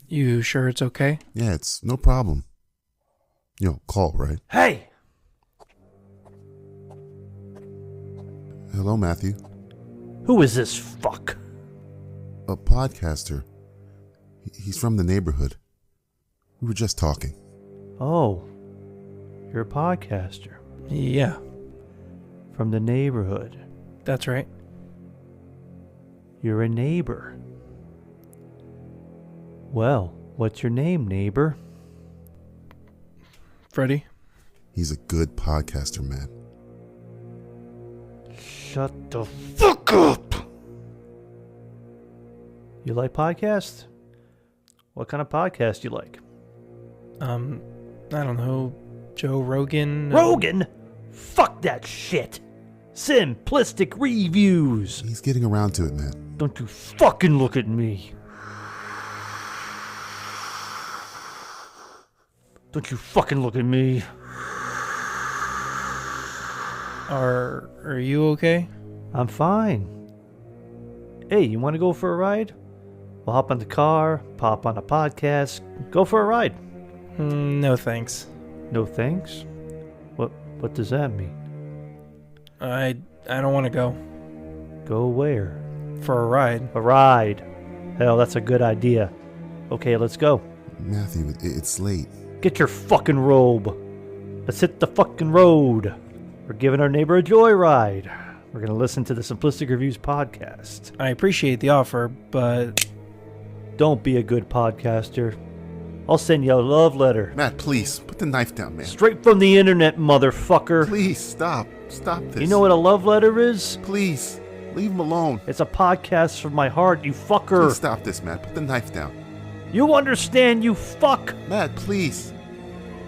You sure it's okay? Yeah, it's no problem. Call, right? Hey! Hello, Matthew. Who is this fuck? A podcaster. He's from the neighborhood. We were just talking. Oh, you're a podcaster. Yeah, From the neighborhood. that's right. You're a neighbor. Well, what's your name, neighbor? Freddie? He's a good podcaster, man. Shut the fuck up! You like podcasts? What kind of podcast you like? I don't know, Joe Rogan? Rogan? Fuck that shit! Simplistic reviews! He's getting around to it, man. Don't you fucking look at me! Don't you fucking look at me! Are you okay? I'm fine. Hey, you want to go for a ride? We'll hop in the car, pop on a podcast, go for a ride. No thanks. No thanks? What does that mean? I don't want to go. Go where? For a ride. A ride. Hell, that's a good idea. Okay, let's go. Matthew, it's late. Get your fucking robe. Let's hit the fucking road. We're giving our neighbor a joyride. We're going to listen to the Simplistic Reviews podcast. I appreciate the offer, but Don't be a good podcaster. I'll send you a love letter. Matt, please, put the knife down, man. Straight from the internet, motherfucker. Please, stop. Stop this. You know what a love letter is? Please, leave him alone. It's a podcast from my heart, you fucker. Please stop this, Matt. Put the knife down. You understand, you fuck? Matt, please.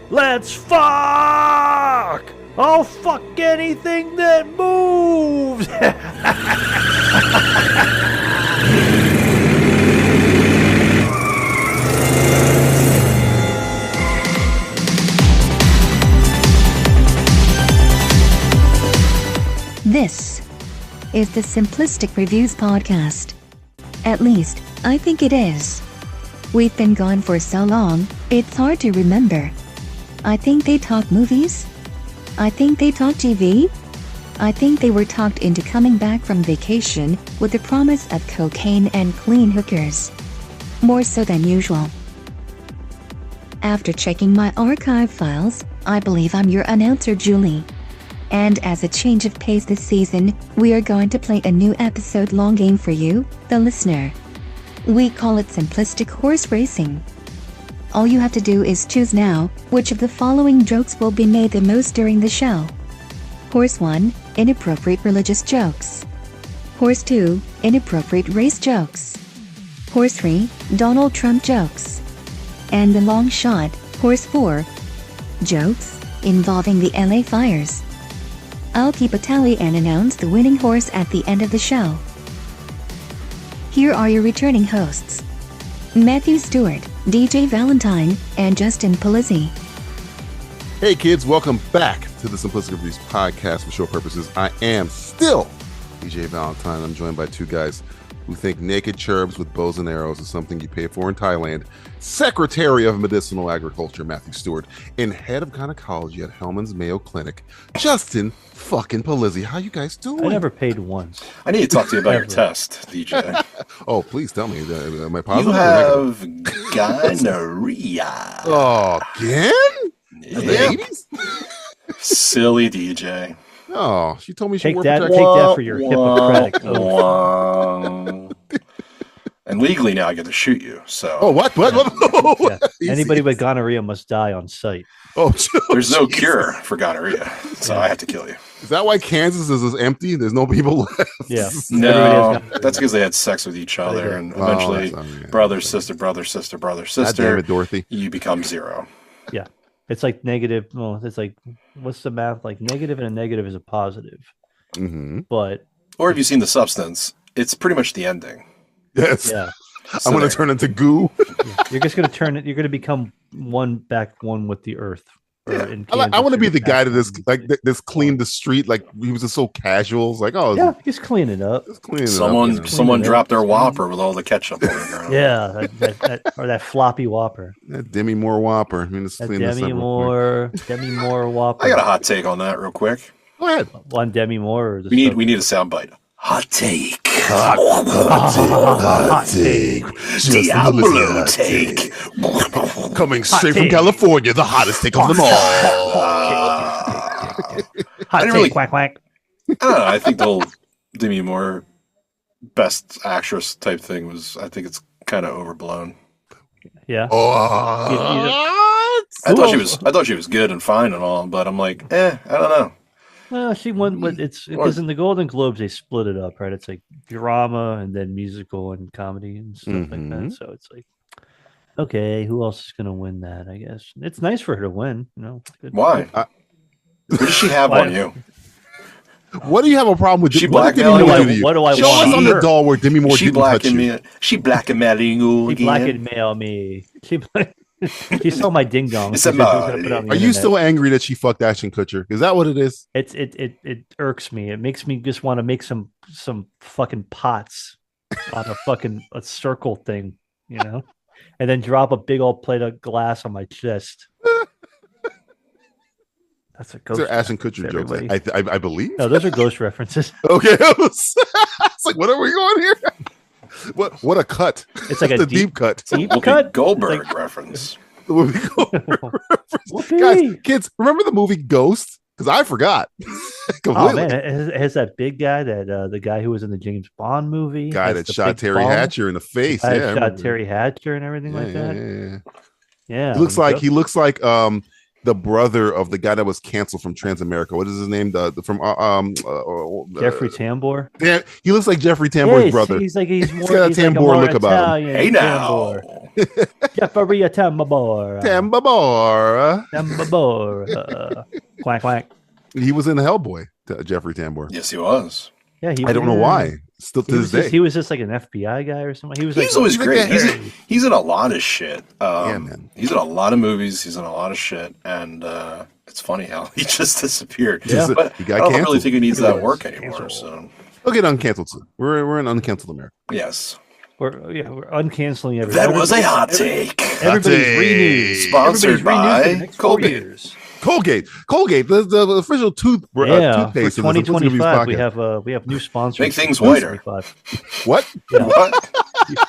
Let's fuck! I'll fuck anything that moves! This is the Simplistic Reviews podcast. At least, I think it is. We've been gone for so long, it's hard to remember. I think they talk movies. I think they talk TV. I think they were talked into coming back from vacation with the promise of cocaine and clean hookers. More so than usual. After checking my archive files, I believe I'm your announcer, Julie. And as a change of pace this season, we are going to play a new episode-long game for you, the listener. We call it Simplistic Horse Racing. All you have to do is choose now which of the following jokes will be made the most during the show. Horse 1, inappropriate religious jokes. Horse 2, inappropriate race jokes. Horse 3, Donald Trump jokes. And the long shot, Horse 4, jokes involving the LA fires. I'll keep a tally and announce the winning horse at the end of the show. Here are your returning hosts: Matthew Stewart, DJ Valentine, and Justin Polizzi. Hey, kids, welcome back to the Simplistic Reviews podcast. For show purposes, I am still DJ Valentine. I'm joined by two guys who think naked cherubs with bows and arrows is something you pay for in Thailand. Secretary of Medicinal Agriculture, Matthew Stewart, and head of gynecology at Hellman's Mayo Clinic, Justin fucking Polizzi. How you guys doing? I never paid once. I need to talk to you about your test, DJ. Oh, please tell me. Am I positive? You or negative? have gonorrhea. Oh, again? Yeah. The 80s? Silly DJ. Oh, she told me she Take wore that protection. for your Hippocratic oath. And legally now I get to shoot you. So Oh, what? Yeah. Easy. Anybody with gonorrhea must die on sight. Oh, there's no Jesus. cure for gonorrhea, so I have to kill you. Is that why Kansas is empty? There's no people left. Yeah. No, that's because they had sex with each other, and Oh, eventually, that's- brother, sister, brother, sister, brother, God damn sister, it, Dorothy. you become zero. Yeah. It's like negative. Well, it's like, what's the math? Like negative and a negative is a positive. Mm-hmm. But Or have you seen The Substance? It's pretty much the ending. Yes. yeah, I'm going to turn into goo. you're just going to turn it. You're going to become one with the earth. in I want to Kansas be or the guy that Jackson. this cleaned the street. Like he was just so casual. It's like, oh, Yeah, he's cleaning up. just cleaning Someone it up. someone Clean it dropped up. their Whopper with all the ketchup on the ground. Yeah, that floppy Whopper. That Demi Moore Whopper. I mean, let's That clean this up Demi real quick. Moore Whopper. I got a hot take on that real quick. Go ahead. One Demi Moore. Or the We need a soundbite. Hot take. Hot take. Diablo take. Coming straight from take. California, the hottest take of them all. hot didn't take, really- quack quack. I don't know. I think the whole Demi Moore best actress type thing was. I think it's kind of overblown. Yeah. Oh, I thought she was good and fine and all, but I'm like, I don't know. Well, she won, but it's because in the Golden Globes they split it up, right? It's like drama and then musical and comedy and stuff like that. So it's like, okay, who else is going to win that? I guess it's nice for her to win. You know, good. Why? What does she have Why? on you? what do you have a problem with? She what did blackmailing Demi Moore you. do to you? What do I Show us want? on the doll where Demi Moore She didn't touch blacking you. me. She blackmailing you She again. blackmail me. She stole my ding dong. It's a mod. Are you still angry that she fucked Ashton Kutcher? Is that what it is? It irks me. It makes me just want to make some fucking pots on a circle thing, you know, and then drop a big old plate of glass on my chest. That's a These ghost. are Ashton reference, Kutcher jokes. everybody. I believe. No, those are ghost references. Okay, it's like, what are we going here? What a cut! It's like That's a a deep cut. deep Whoopi cut. Goldberg It's like- reference. The movie Goldberg reference. Whoopi. Guys, kids, remember the movie Ghost? Because I forgot Oh completely. man, it has that big guy the guy who was in the James Bond movie. Guy has that the shot big Terry bong. Hatcher in the face. Guy Yeah, that I shot remember. Terry Hatcher and everything like that. Yeah, He looks like the brother of the guy that was canceled from Transamerica. What is his name? Jeffrey Tambor. Yeah, he looks like Jeffrey Tambor's Yeah, brother. he's got a Tambor more look about Italian Hey now. Tambor. Jeffrey Tambor. Tambor. Tambor. Quack quack. He was in Hellboy. Jeffrey Tambor. Yes, he was. Yeah, I don't know why. Still to this day. He was just like an FBI guy or something. He was like, He's always he's like great. the- He's in a lot of shit. Man. He's in a lot of movies. He's in a lot of shit, and it's funny how he just disappeared. Yeah. But He I got don't really canceled. think he needs He that was work anymore. canceled. So He'll get uncanceled soon. We're in uncanceled America. yes, we're uncanceling everything. that was a hot take. Everybody's take. renewed. Sponsored Everybody's renewed for the by next 4 Colgate. years. Colgate, the official Yeah, for toothpaste. of the Simplistic Reviews 2025 we podcast. have new sponsors. Make things for whiter. 2025. What? Yeah. What?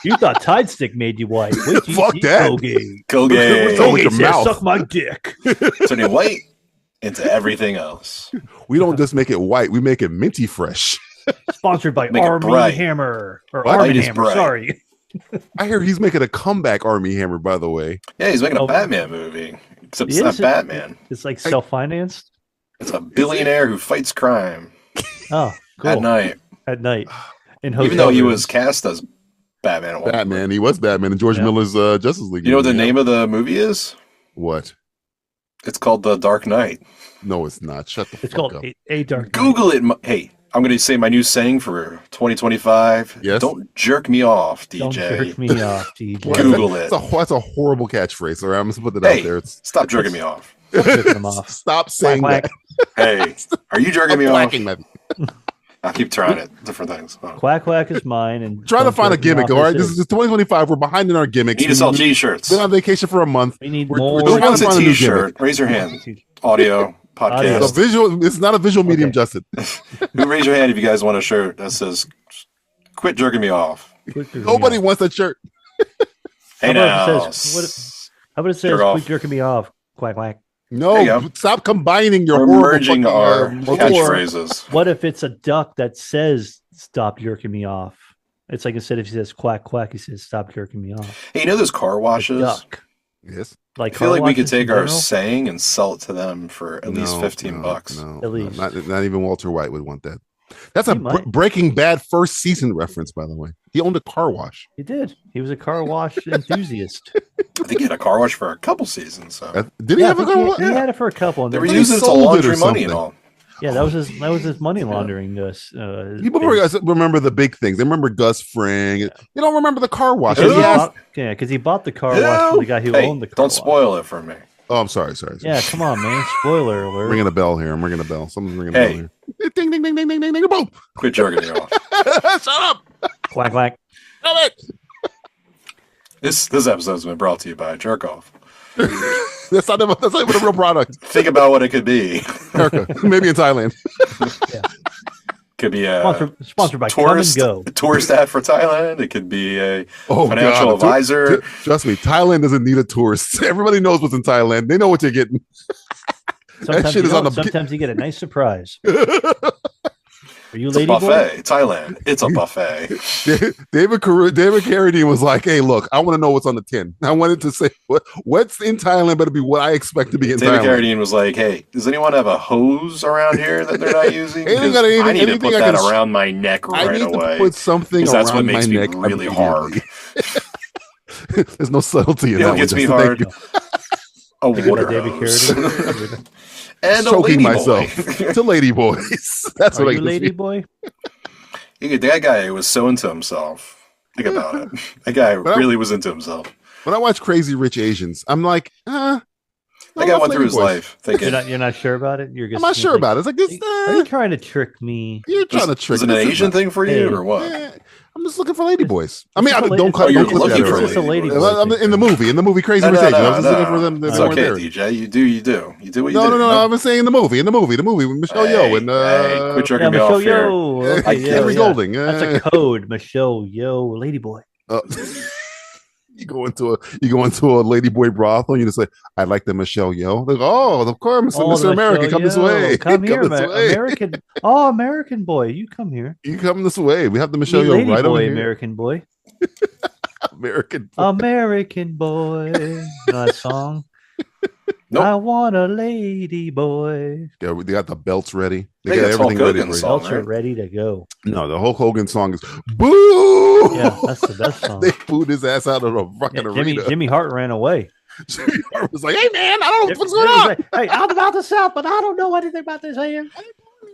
You thought Tide Stick made you white? Wait, till you Fuck see that. Colgate. Colgate. With Colgate your says, mouth. suck my dick. Turning white into everything else. We don't just make it white; we make it minty fresh. Sponsored by Make it Army bright. Hammer or What? Army Light is Hammer. bright. Sorry. I hear he's making a comeback, Army Hammer. By the way, Yeah, he's making a Oh. Batman movie. Except it's He not is. Batman. It's like self-financed. It's a billionaire who fights crime Oh, cool. at night. At night. In Even though hotel he rooms. was cast as Batman at one point. Batman. He was Batman in George Yeah. Miller's Justice League. You know what the movie. name of the movie is? What? It's called The Dark Knight. No, it's not. Shut the It's fuck called up. a Dark Knight. Google it. Hey, I'm going to say my new saying for 2025. Yes? Don't jerk me off, Don't DJ. jerk me off, DJ. What? Google it. That's a horrible catchphrase. All right, I'm just put it Hey, out there. It's stop jerking me off. Jerking him off. Stop saying Quack, that. Hey, are you jerking I'm me off? blacking that. I'll keep trying it. Different things. Oh. Quack quack is mine, and Trying to don't find a jerk me gimmick. off All right, is this is 2025. We're behind in our gimmicks. You need to sell We've t-shirts. been on vacation for a month. We need We're more. trying Who to wants a find a new t-shirt? Raise your hand. Audio podcast. It's a visual. It's not a visual medium, Okay. Justin. Who raise your hand if you guys want a shirt that says "Quit jerking me off"? Nobody wants that shirt. Hey How about now. if it says- How about it says, Jerk off. quit jerking me off? Quack quack. No, There you go. stop combining your We're horrible merging fucking, our or- catchphrases. What if it's a duck that says stop jerking me off? It's like instead of he says quack quack, he says stop jerking me off. Hey, you know those car A washes? duck. Yes. Like I feel car like we could washes in take our general? saying and sell it to them for at least No, 15 no, bucks. No, At no, least. not even Walter White would want that. That's a He might. Breaking Bad first season reference, by the way. He owned a car wash. He did. He was a car wash enthusiast. I think he had a car wash for a couple seasons. So. Did he Yeah, I have a think car wash? he had it for a couple. And They then were he using it to sold it or laundry money and something. all. yeah, that was his money laundering. People remember the big things. They remember Gus Fring. They don't remember the car wash. Because He asked- he bought the car wash from the guy who Hey, owned the car don't wash. spoil it for me. Oh, I'm sorry. Yeah, come on, man. Spoiler alert. Ringing a bell here. I'm ringing a bell. Someone's ringing a bell here. Ding, ding, ding, ding, ding, ding, ding, boom. Quit jerking you off. Shut up. Quack, quack. Stop it. This episode's been brought to you by Jerk Off. That's not even a real product. Think about what it could be. America. Maybe in Thailand. Yeah. Could be a sponsored by tourist, Come and Go. tourist ad for Thailand. It could be a Oh, financial God. advisor. Trust me, Thailand doesn't need a tourist. Everybody knows what's in Thailand. They know what you're getting. Sometimes, shit you is on don't. the- Sometimes you get a nice surprise. Are you It's a lady boy? buffet. Thailand. It's a buffet. David Carradine was like, "Hey, look, I want to know what's on the tin. I wanted to say what's in Thailand better be what I expect to be in David Thailand." Carradine was like, "Hey, does anyone have a hose around here that they're not using? Anything 'Cause got anything- I need to anything put I that can- around my neck I right need away. to put something 'Cause that's what around makes my me neck really immediately. hard. There's no subtlety in You know that what gets one, me Justin. hard? Thank you. A water David hose. Carradine. And a Choking lady myself boy. to lady boys. That's Are what I you can lady see. boy? That guy was so into himself. Think about it. That guy really was into himself. When I watch Crazy Rich Asians, I'm like, That guy went through his life thinking, You're not sure about it. You're just I'm not sure about it. It's like this. Are you trying to trick me? You're trying to trick. is it an this is Asian not- thing for you Hey. or what? Yeah, I'm just looking for lady boys. I mean, It's just a don't lady- cut. you're Don't clip looking that for already. It's just a lady I'm boy thing. in the movie Crazy No, Rich no, Asians. I no, was just looking for no. them. They It's weren't okay, there. DJ. You do what you No, do. no. I was saying in the movie with Michelle Yeoh and hey, quit jerking Yeah, me Michelle off here. Yeoh. Okay, yeah, Henry yeah. Golding. That's a code. Michelle Yeoh, lady boy. You go into a ladyboy brothel and you just say, "I'd like the Michelle Yeoh." Like, oh, of course, Oh, Mr. the America, Michelle come this Yeoh. way. Come here, this way. American. Oh, American boy, you come here. You come this way. We have the Michelle Me Yeoh lady right over boy, here. American boy. American. American boy. You know that song? Nope. I want a lady boy. Yeah, they got the belts ready. They They got got Hulk everything ready Hogan's for you. song. Belts are right? ready to go. No, the Hulk Hogan song is "Boo." Yeah, that's the best song. They booed his ass out of the fucking Yeah, arena. Jimmy Hart ran away. Jimmy Hart was like, "Hey man, I don't know what's Jimmy going was on." like, hey, I'm about the South, but I don't know anything about this here.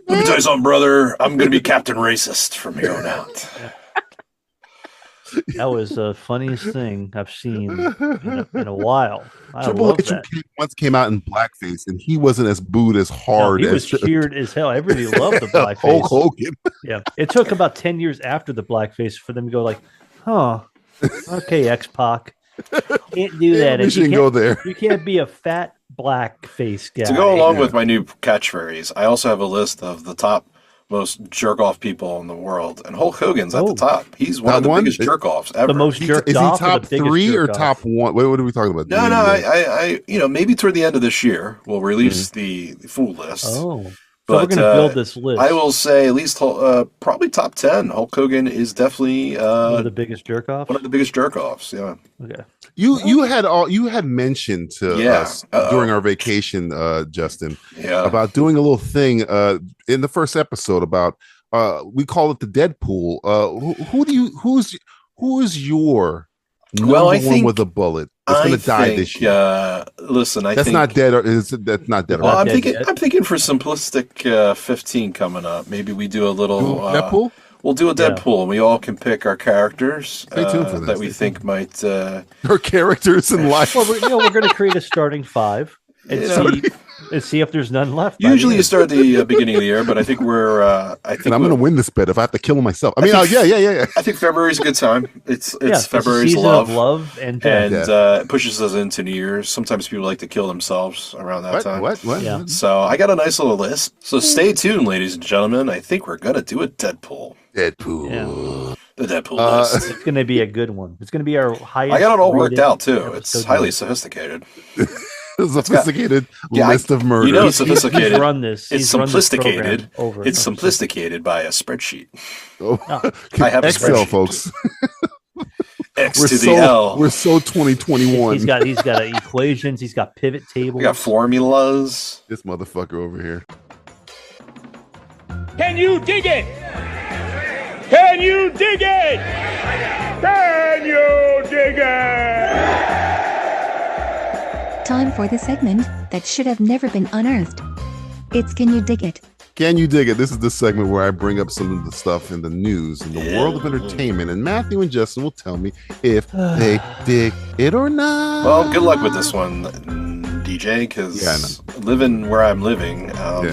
Let me tell you something, brother. I'm going to be Captain Racist from here on out. That was the funniest thing I've seen in a while. I Triple love H that. once came out in blackface, and he wasn't as booed as hard He as was cheered as hell. Everybody loved the Hulk blackface. Hogan. Yeah, it took about 10 years after the blackface for them to go like, "Huh, okay, X-Pac, can't do that. We You shouldn't can't- go there. You can't be a fat blackface guy." To go along Yeah. with my new catchphrase, I also have a list of the top most jerk off people in the world, and Hulk Hogan's at Oh. the top. He's one Top of the one? biggest jerk offs ever. the most jerked Is he off. top the biggest 3 or jerk top off? 1? What are we talking about? No, I maybe toward the end of this year we'll release the full list. Oh, so But, we're gonna build this list. I will say at least probably top 10. Hulk Hogan is definitely one of the biggest jerk offs. one of the biggest jerk offs. Yeah. Okay. You had mentioned to Yeah. us during our vacation, Justin, Yeah. about doing a little thing in the first episode about we call it the Deadpool. Who is your number Well, I one think- with a bullet that's going to die this year? Listen, I That's think not dead. That's not dead. Well, right? I'm dead thinking. yet. I'm thinking for Simplistic 15 coming up. Maybe we do a little Deadpool. We'll do a Yeah. Deadpool, and we all can pick our characters Stay tuned for this. that we think might. Her characters in life. Well, we're going to create a starting 5 and Yeah. see if there's none left. by Usually, the you start at the beginning of the year, but I think we're. I think And I'm going to win this bet if I have to kill myself. I mean, yeah. I think February's a good time. It's end. Yeah, February's season love, of love and death. and it pushes us into New Year's. Sometimes people like to kill themselves around that time. What? Yeah. So I got a nice little list. So stay tuned, ladies and gentlemen. I think we're gonna do a Deadpool. Deadpool. Yeah. The Deadpool list. It's going to be a good one. It's going to be our highest. I got it all worked rated out too. episode It's highly yet. sophisticated. Sophisticated Yeah, list of murders. You know, it's He's sophisticated. run this. It's He's run this program simplisticated. over. It's simplisticated by a spreadsheet. Oh. I have a Excel, spreadsheet. folks. X We're to the so L. we're so 2021. He's got equations. He's got pivot tables. We got formulas. This motherfucker over here. Can you dig it? Can you dig it? Can you dig it? Time for the segment that should have never been unearthed. It's Can You Dig It? Can you dig it? This is the segment where I bring up some of the stuff in the news in the world of entertainment, and Matthew and Justin will tell me if they dig it or not. Well, good luck with this one, DJ, because living where I'm living,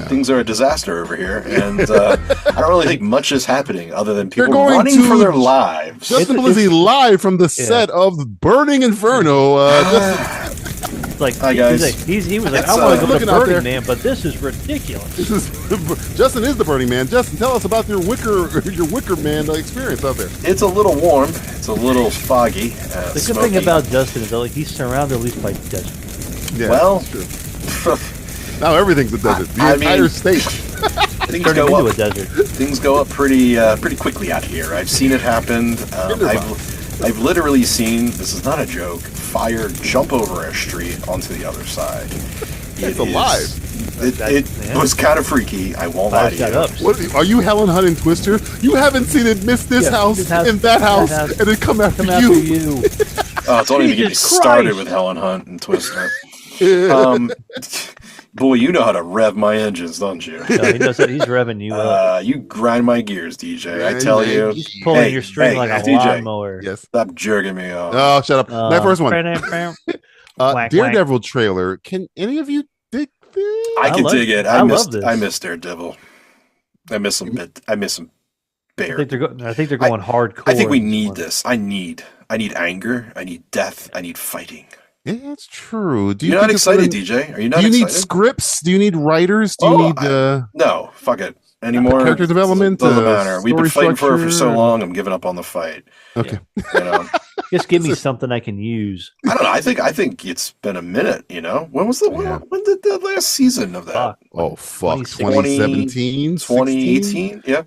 things are a disaster over here, and I don't really think much is happening other than people running for their lives. Justin Blizzy live from the set of Burning Inferno. Like, hi guys. He was like, I want to go to Burning Man, but this is ridiculous. Justin is the Burning Man. Justin, tell us about your Wicker Man experience out there. It's a little warm. It's a little foggy. The good thing about Justin is that he's surrounded at least by desert. Yeah, well, that's true. Now everything's a desert. The entire state. Things go up. A desert. Things go up pretty quickly out here. I've seen it happen. I've literally seen, this is not a joke, fire jump over a street onto the other side. It's alive. It was kind of freaky. I won't lie to you. What, are you Helen Hunt and Twister? You haven't seen it miss this house and that house and then come after you. Oh, it's only to get me started with Helen Hunt and Twister. Boy, you know how to rev my engines, don't you? No, he knows that. He's revving you up. You grind my gears, DJ. I tell you. He's pulling your string like a lawnmower. Yes. Stop jerking me off. Oh, shut up. That first one. Daredevil trailer. Can any of you dig this? I can dig it. I miss Daredevil. I miss him. I miss him. Bear. I think they're going hardcore. I think we need this. I need anger. I need death. I need fighting. Yeah, it's true. You're not excited, DJ? Are you not excited? Do you need scripts? Do you need writers? Do you need... no, fuck it. Anymore. Character development? Doesn't matter. We've been fighting for it for so long, I'm giving up on the fight. Okay. Just give me something I can use. I don't know. I think it's been a minute, When was when did the last season of that? Oh, fuck. 2017? 2018? Yeah.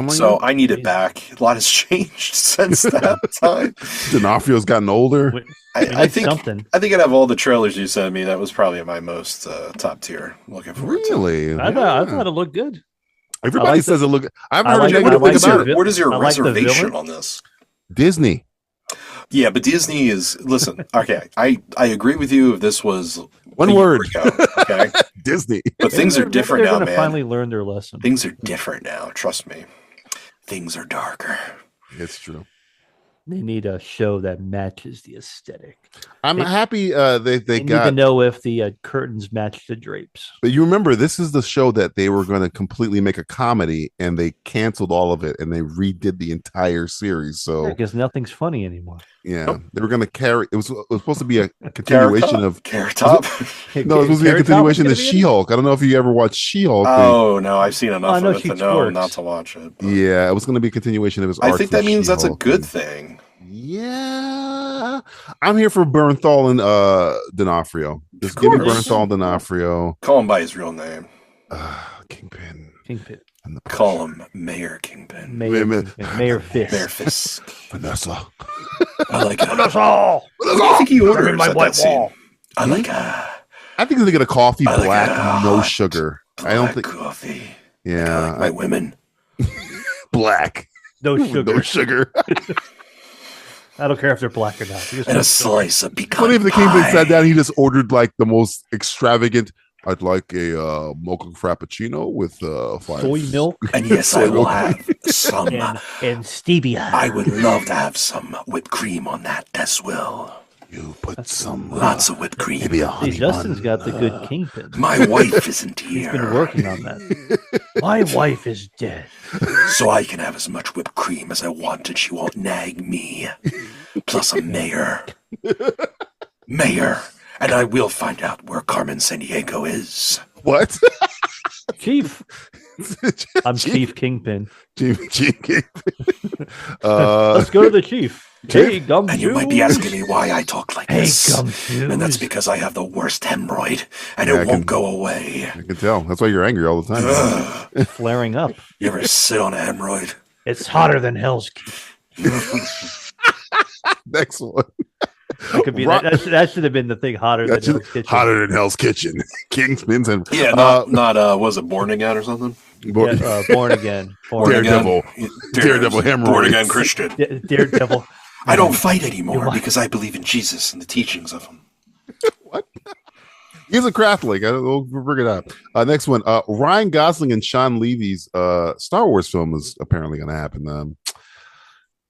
So I need it back. A lot has changed since that time. D'Onofrio's gotten older. I think I'd have all the trailers you sent me. That was probably my most top tier. Looking forward to. Really? I thought it looked good. Everybody says it looked. I haven't heard anything about it. What is your reservation on this? Disney. Yeah, but Disney is. Listen, okay, I agree with you. If this was one word, okay, Disney. But things are different now, man. They're going to finally learn their lesson. Things are different now. Trust me. Things are darker. It's true. They need a show that matches the aesthetic. I'm happy they need to know if the curtains match the drapes. But you remember, this is the show that they were going to completely make a comedy, and they canceled all of it, and they redid the entire series. So because nothing's funny anymore. Yeah, they were going to carry. It was supposed to be a continuation of Carrot Top. No, it was supposed to be a continuation of She-Hulk. I don't know if you ever watched She-Hulk. Oh no, I've seen enough of it to know not to watch it. But. Yeah, it was going to be a continuation of his. I think that means that's a good thing. Yeah, I'm here for Bernthal and D'Onofrio. Just give me Bernthal and D'Onofrio. Call him by his real name. Kingpin. Call him Mayor Kingpin. Mayor Fisk. Mayor Fisk. Vanessa. I like Vanessa. What do you think he orders my at white that wall? scene? I like I think he's gonna get a coffee black, no sugar. I don't think coffee. Yeah, I like my women. Black. No sugar. No sugar. I don't care if they're black or not. And a slice of pecan Funny if the Kingpin pie. sat down, he just ordered like the most extravagant. I'd like a mocha frappuccino with 5 soy milk. And yes, I will have some and stevia. I would love to have some whipped cream on that as well. You put some lots of whipped cream. Maybe a honey Justin's bun. got the good Kingpin. My wife isn't here. He's been working on that. My wife is dead. So I can have as much whipped cream as I want and she won't nag me. Plus a mayor. Mayor. And I will find out where Carmen Sandiego is. What? Chief. I'm Chief Kingpin. Chief Kingpin. Let's go to the Chief. Hey, gum And you might be asking me why I talk like this. Hey, gum And that's because I have the worst hemorrhoid, and it won't go away. I can tell. That's why you're angry all the time. Flaring up. You ever sit on a hemorrhoid? It's hotter than Hell's Kitchen. Next one. That could be that should have been the thing. Hotter than Hell's Kitchen. Hotter than Hell's Kitchen. Kingpins and was it Born Again or something? Born Again. Daredevil hemorrhoid. Born Again Christian. Daredevil. I don't fight anymore because I believe in Jesus and the teachings of him. What? He's a Catholic. We'll bring it up. Next one. Ryan Gosling and Sean Levy's Star Wars film is apparently going to happen.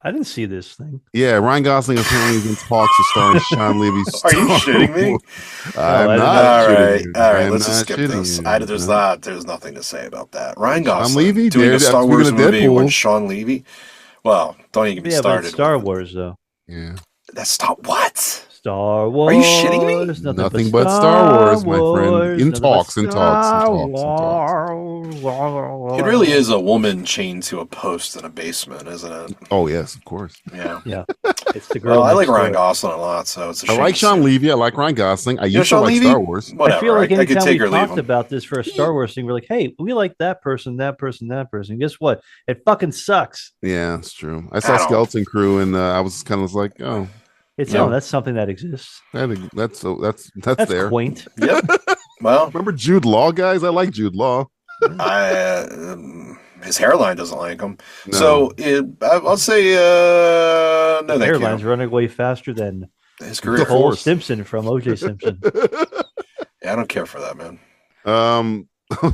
I didn't see this thing. Yeah, Ryan Gosling apparently is in talks to star in Sean Levy's. Are you shitting me? I'm not All shitting right, you. let's just skip this. There's nothing to say about that. Ryan Sean Gosling Levy, doing a Star Wars movie Deadpool. with Sean Levy. Well, don't even get me Yeah, but started. it's Star Wars though. Yeah. That's what? Star Wars. Are you shitting me? Nothing but Star Wars, my friend. In Nothing talks. but Star Wars. It really is a woman chained to a post in a basement, isn't it? Oh yes, of course. Yeah. Yeah. It's the girl. Well, I like next Ryan door. Gosling a lot, so it's a shame. I like to Sean see. Levy. I like Ryan Gosling. I used to Sean like Levy? Star Wars. Whatever. I feel like I could anytime take we or leave talked him. about this for a Star Wars thing, we're like, hey, we like that person, that person, that person. Guess what? It fucking sucks. Yeah, it's true. I saw don't- Skeleton Crew, and I was kind of like, oh, It's Yeah. that's something that exists. that's That's there. quaint. Yep. Well, Remember Jude Law, guys? I like Jude Law. his hairline doesn't like him. No. So I'll say no, thank Airlines you. running away faster than His career. The Cole Force. Simpson from O.J. Simpson. Yeah, I don't care for that, man.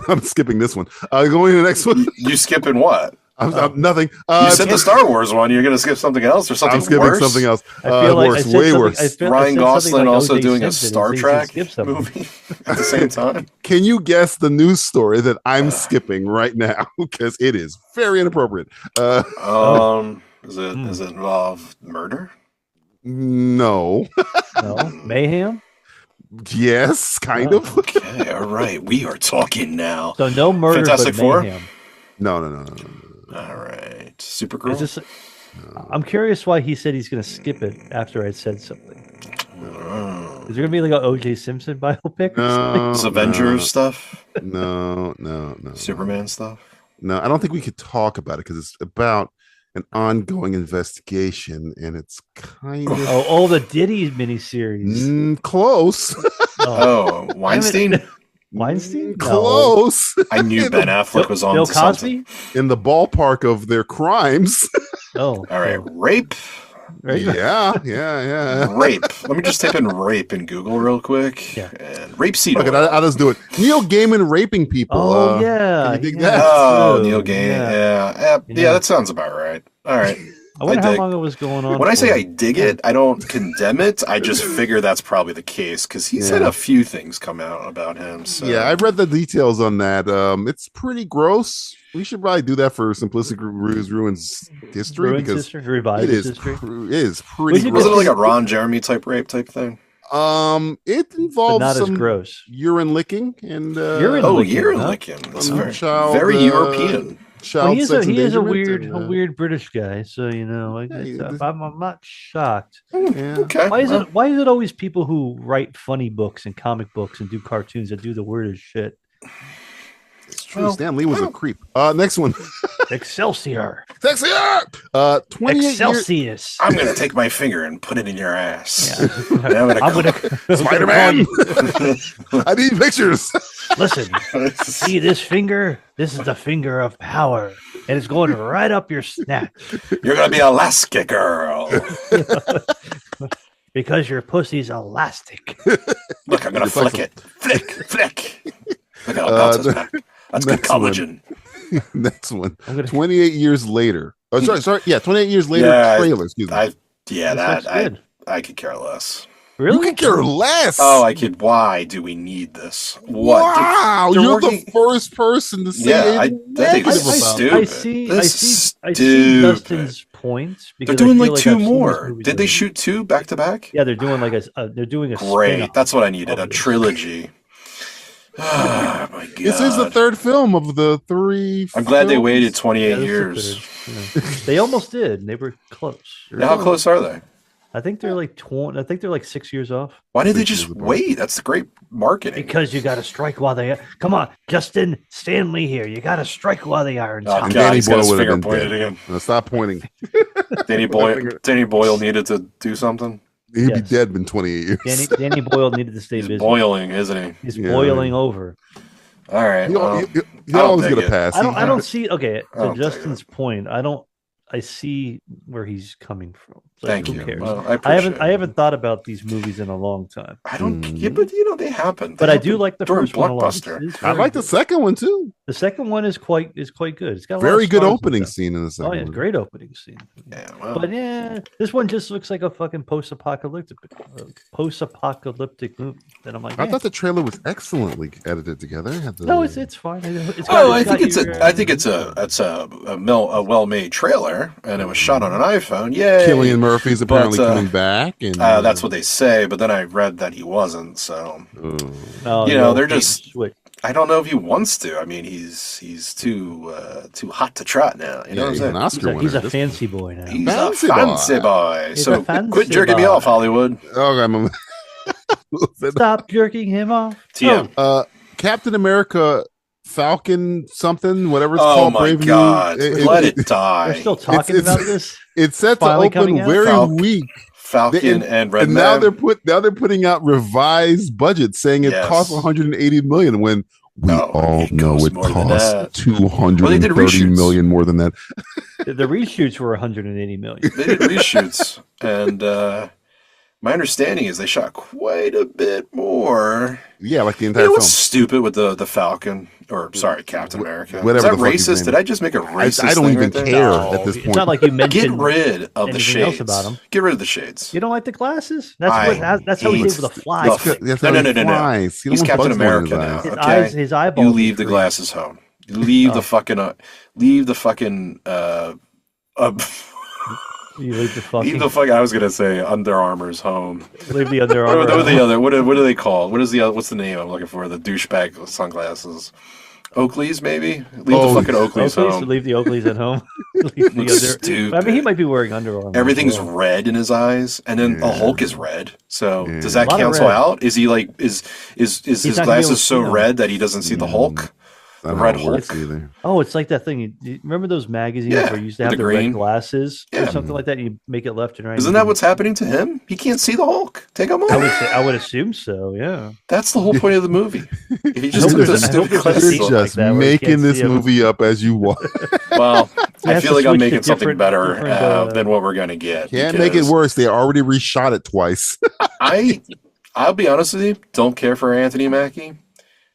I'm skipping this one. Going to the next one. You skipping what? I'm nothing. You said the Star Wars one. You're gonna skip something else or something I'm skipping worse? something else. I feel like I Worse, said way something- worse. I feel- I Ryan said something Gosling like also O.J. doing a Simpson, Star and so you Trek skip something. movie at the same time. Can you guess the news story that I'm skipping right now? Because it is very inappropriate. Does it involve murder? No. No, mayhem. Yes, kind of. Okay, all right. We are talking now. So no murder, Fantastic but Four? mayhem. No. All right, Supergirl. Is this? I'm curious why he said he's going to skip it after I said something. Is there going to be like an O.J. Simpson biopic? Or something? This Avengers stuff, No. Superman stuff. No, I don't think we could talk about it because it's about an ongoing investigation, and it's kind of Oh, the Diddy miniseries. close. Oh, Weinstein. Weinstein? No. Close. I knew Ben Affleck was on Bill to Cosby? something. In the ballpark of their crimes. Oh, All right, rape. right. Yeah. Rape. Let me just type in rape in Google real quick. Yeah. And rape seed. Look, oil. I'll just do it. Neil Gaiman raping people. Oh yeah, can you dig yeah, that? Oh, true. Neil Gaiman. Yeah. Yeah, that sounds about right. All right. I wonder I how dig. long it was going on. When I say for. I dig it, I don't condemn it. I just figure that's probably the case because he's had Yeah. a few things come out about him. So. Yeah, I read the details on that. It's pretty gross. We should probably do that for Simplistic Ruins history Ruins because history, revive it his is history, it is pretty Would you gross. Wasn't it like a Ron Jeremy type rape type thing? It but involves not as some gross. urine licking and Urine Oh, licking, urine huh? licking. That's Some very, child, very European. child Well, he is sex a endangerment weird, and, a weird British guy. So you know, like, Yeah, I'm not shocked. Yeah. Okay. Why is it always people who write funny books and comic books and do cartoons that do the weirdest shit? It's true. Stan Lee was a creep. Next one. Excelsior, Sexy. 28 years. Excelsius. I'm gonna take my finger and put it in your ass. Yeah. And I'm I'm gonna. gonna Spider-Man. I need pictures. listen. See this finger? This is the finger of power, and it's going right up your snatch You're gonna be Alaska girl. because your pussy's elastic. Look, I'm gonna You're flick it. Flick. Look how it bounces back. That's good next one. collagen. Next one. I'm gonna. 28 years later. Oh, sorry. Yeah, 28 years later Yeah, trailer. Excuse me. This looks good. I could care less. Really? You could care less. Oh, I could. Why do we need this? What? Wow, They're you're working- the first person to say Yeah, I anything think negative this is about stupid. I see Stupid. Justin's points. They're Because I doing feel like like two I've seen these more. movies Did they already. shoot two back to back? Yeah, they're doing like they're doing a Great. spin-off. That's what I needed. A of it. trilogy. Oh my god. This is the third film of the three. I'm glad they films. waited Yeah, 28 those are years. good, you know. They almost did. They were close. Now, how close are they? I think they're like 20. I think they're like 6 years off. Why did they Six just years apart. wait? That's the great marketing. Because you got to strike while they. Come on, Justin Stanley here. You got to strike while the iron's Oh, hot. And God, Danny he's got Boyle his would have finger been pointed dead. again. No, stop pointing. Danny Boyle needed to do something. He'd be Yes. dead in 28 years. Danny Boyle needed to stay He's busy. boiling, isn't he? He's Yeah. boiling over. All right. He'll well, he'll I don't always dig get a it. pass. I don't see. Okay, I to don't think Justin's point, I don't. I see where he's coming from. Thank who you. Cares? Well, I haven't thought about these movies in a long time. I don't. Yeah, but they happen. But I do like the during first one a lot. Blockbuster. I like the second one too. The second one is quite good. It's got a Very lot of good stars opening in it. scene in the second Oh yeah, one. great opening scene. Yeah, well, But yeah, this one just looks like a fucking post-apocalyptic movie. And I'm like, I thought the trailer was excellently edited together. no, it's fine. I think it's a well-made trailer, and it was shot on an iPhone. Yay! Cillian Murphy's apparently But, coming back, and that's what they say. But then I read that he wasn't. So they're just. I don't know if he wants to. I mean, he's too hot to trot now. You know what I'm he's saying? an Oscar winner. He's a fancy boy now. He's Fancy a fancy boy. He's So a fancy quit jerking me boy. off, Hollywood. Oh, Stop jerking him off. TM. Captain America, Falcon, something, whatever it's Oh called. my Brave New- God! Let it die. We're still talking it's- about this. It's set to Finally open coming out? very weak. Falcon and Red And now Man. they're putting out revised budgets saying it Yes. costs 180 million when we all it know costs it more than costs that. 230 reshoots. million more than that. The reshoots were 180 million. They did reshoots, and my understanding is they shot quite a bit more. Yeah, like the You entire know film. what's stupid with the Falcon, or sorry, Captain America? Whatever Is the that fuck his racist? name Did I just make a racist? I don't thing even right there? care No, at this it's point. not like you Get mentioned. rid of the anything shades. else about 'em. Get rid of the shades. You don't like the glasses? I That's how he's hate able to fly. No. Flies. He He's don't want Captain bugs going in America his now. eyes. His Okay, eyes, his eyeballs. you leave the are green. glasses home. You leave the fucking. Leave the fucking. You leave the fucking. Leave the fucking. I was gonna say Under Armour's home. Leave the Under What Armour. are the other? What are they called? What is the other? What's the name I'm looking for? The douchebag sunglasses. Oakley's maybe. Leave the fucking Oakley's home. Leave the Oakleys at home. Leave the Looks stupid. I mean, he might be wearing Under Armour. Everything's as well. red in his eyes, and then the Hulk is red. So does that A lot of cancel red. out? Is he like is his not gonna be able glasses to so see them. red that he doesn't see the Hulk? I The don't Red know what Hulk. it's either. Oh, it's like that thing. You remember those magazines Yeah, where you used to with have the the green. red glasses or Yeah. something like that? You make it left and right. Isn't that what's happening to him? He can't see the Hulk. Take him off. I would assume so. Yeah. That's the whole point of the movie. If he just hope took there's the a- I hope stupid there's a glasses scene off. You're like just that where you making can't this see him. movie up as you want. Well, I has to feel like I'm switch to making something different- better different, than what we're gonna get. Can't make it because worse. They already reshot it twice. I'll be honest with you. Don't care for Anthony Mackie.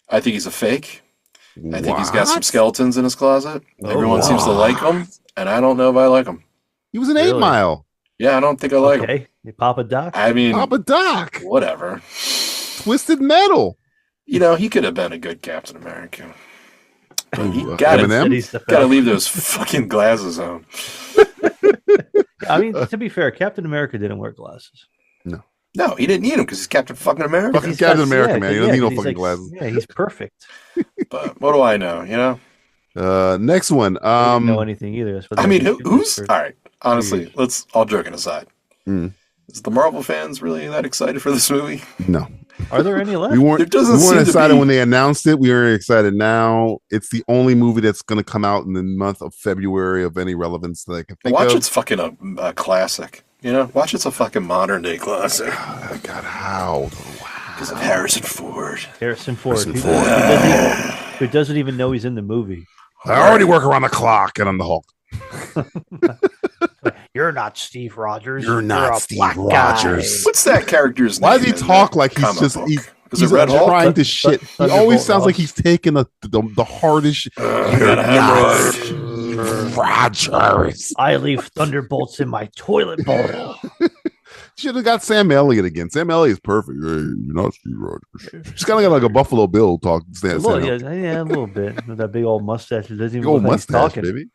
I think he's a fake. I think he's got some What? skeletons in his closet. Everyone wow. seems to like him, and I don't know if I like him. He was an Really? 8 Mile. Yeah, I don't think I like him. Okay. Papa Doc. I mean, Papa Doc. whatever. Twisted Metal. You know, he could have been a good Captain America. But you Ooh, gotta Eminem? leave those fucking glasses on. I mean, to be fair, Captain America didn't wear glasses. No, he didn't need them because he's Captain fucking America. Fucking Captain America, man. He doesn't need no he's fucking glasses. Yeah, he's perfect. But what do I know? You know. Next one. I didn't know anything either. That's what I they mean, did who's for- all right? Honestly, years. let's all joking aside. Mm. Is the Marvel fans really that excited for this movie? No. Are there any left? We weren't, There doesn't we weren't seem to excited be. when they announced it. We are excited now. It's the only movie that's going to come out in the month of February of any relevance that I can think Watch of. it's fucking a classic. You know, watch it's a fucking modern day classic Oh, God, how? because of Harrison Ford. Harrison Ford. Harrison who, Ford. who doesn't even know he's in the movie. I already work around the clock and I'm the Hulk. You're not Steve Rogers. You're not a Steve black Rogers. guy. What's that character's name? Why does he in talk the like he's comic just book? he's Is it Red Hulk? trying to shit? He Thunderbolt always sounds like Ross. he's taking the hardest shit. I got a hemorrhoid. Rogers. I leave thunderbolts in my toilet bowl. Should have got Sam Elliott again. Sam Elliott's perfect. Hey, you're not Steve Rogers. He's kind of got like a Buffalo Bill talk. A little, yeah, a little bit. With that big old mustache. It doesn't even Big old look like he's mustache, talking. baby.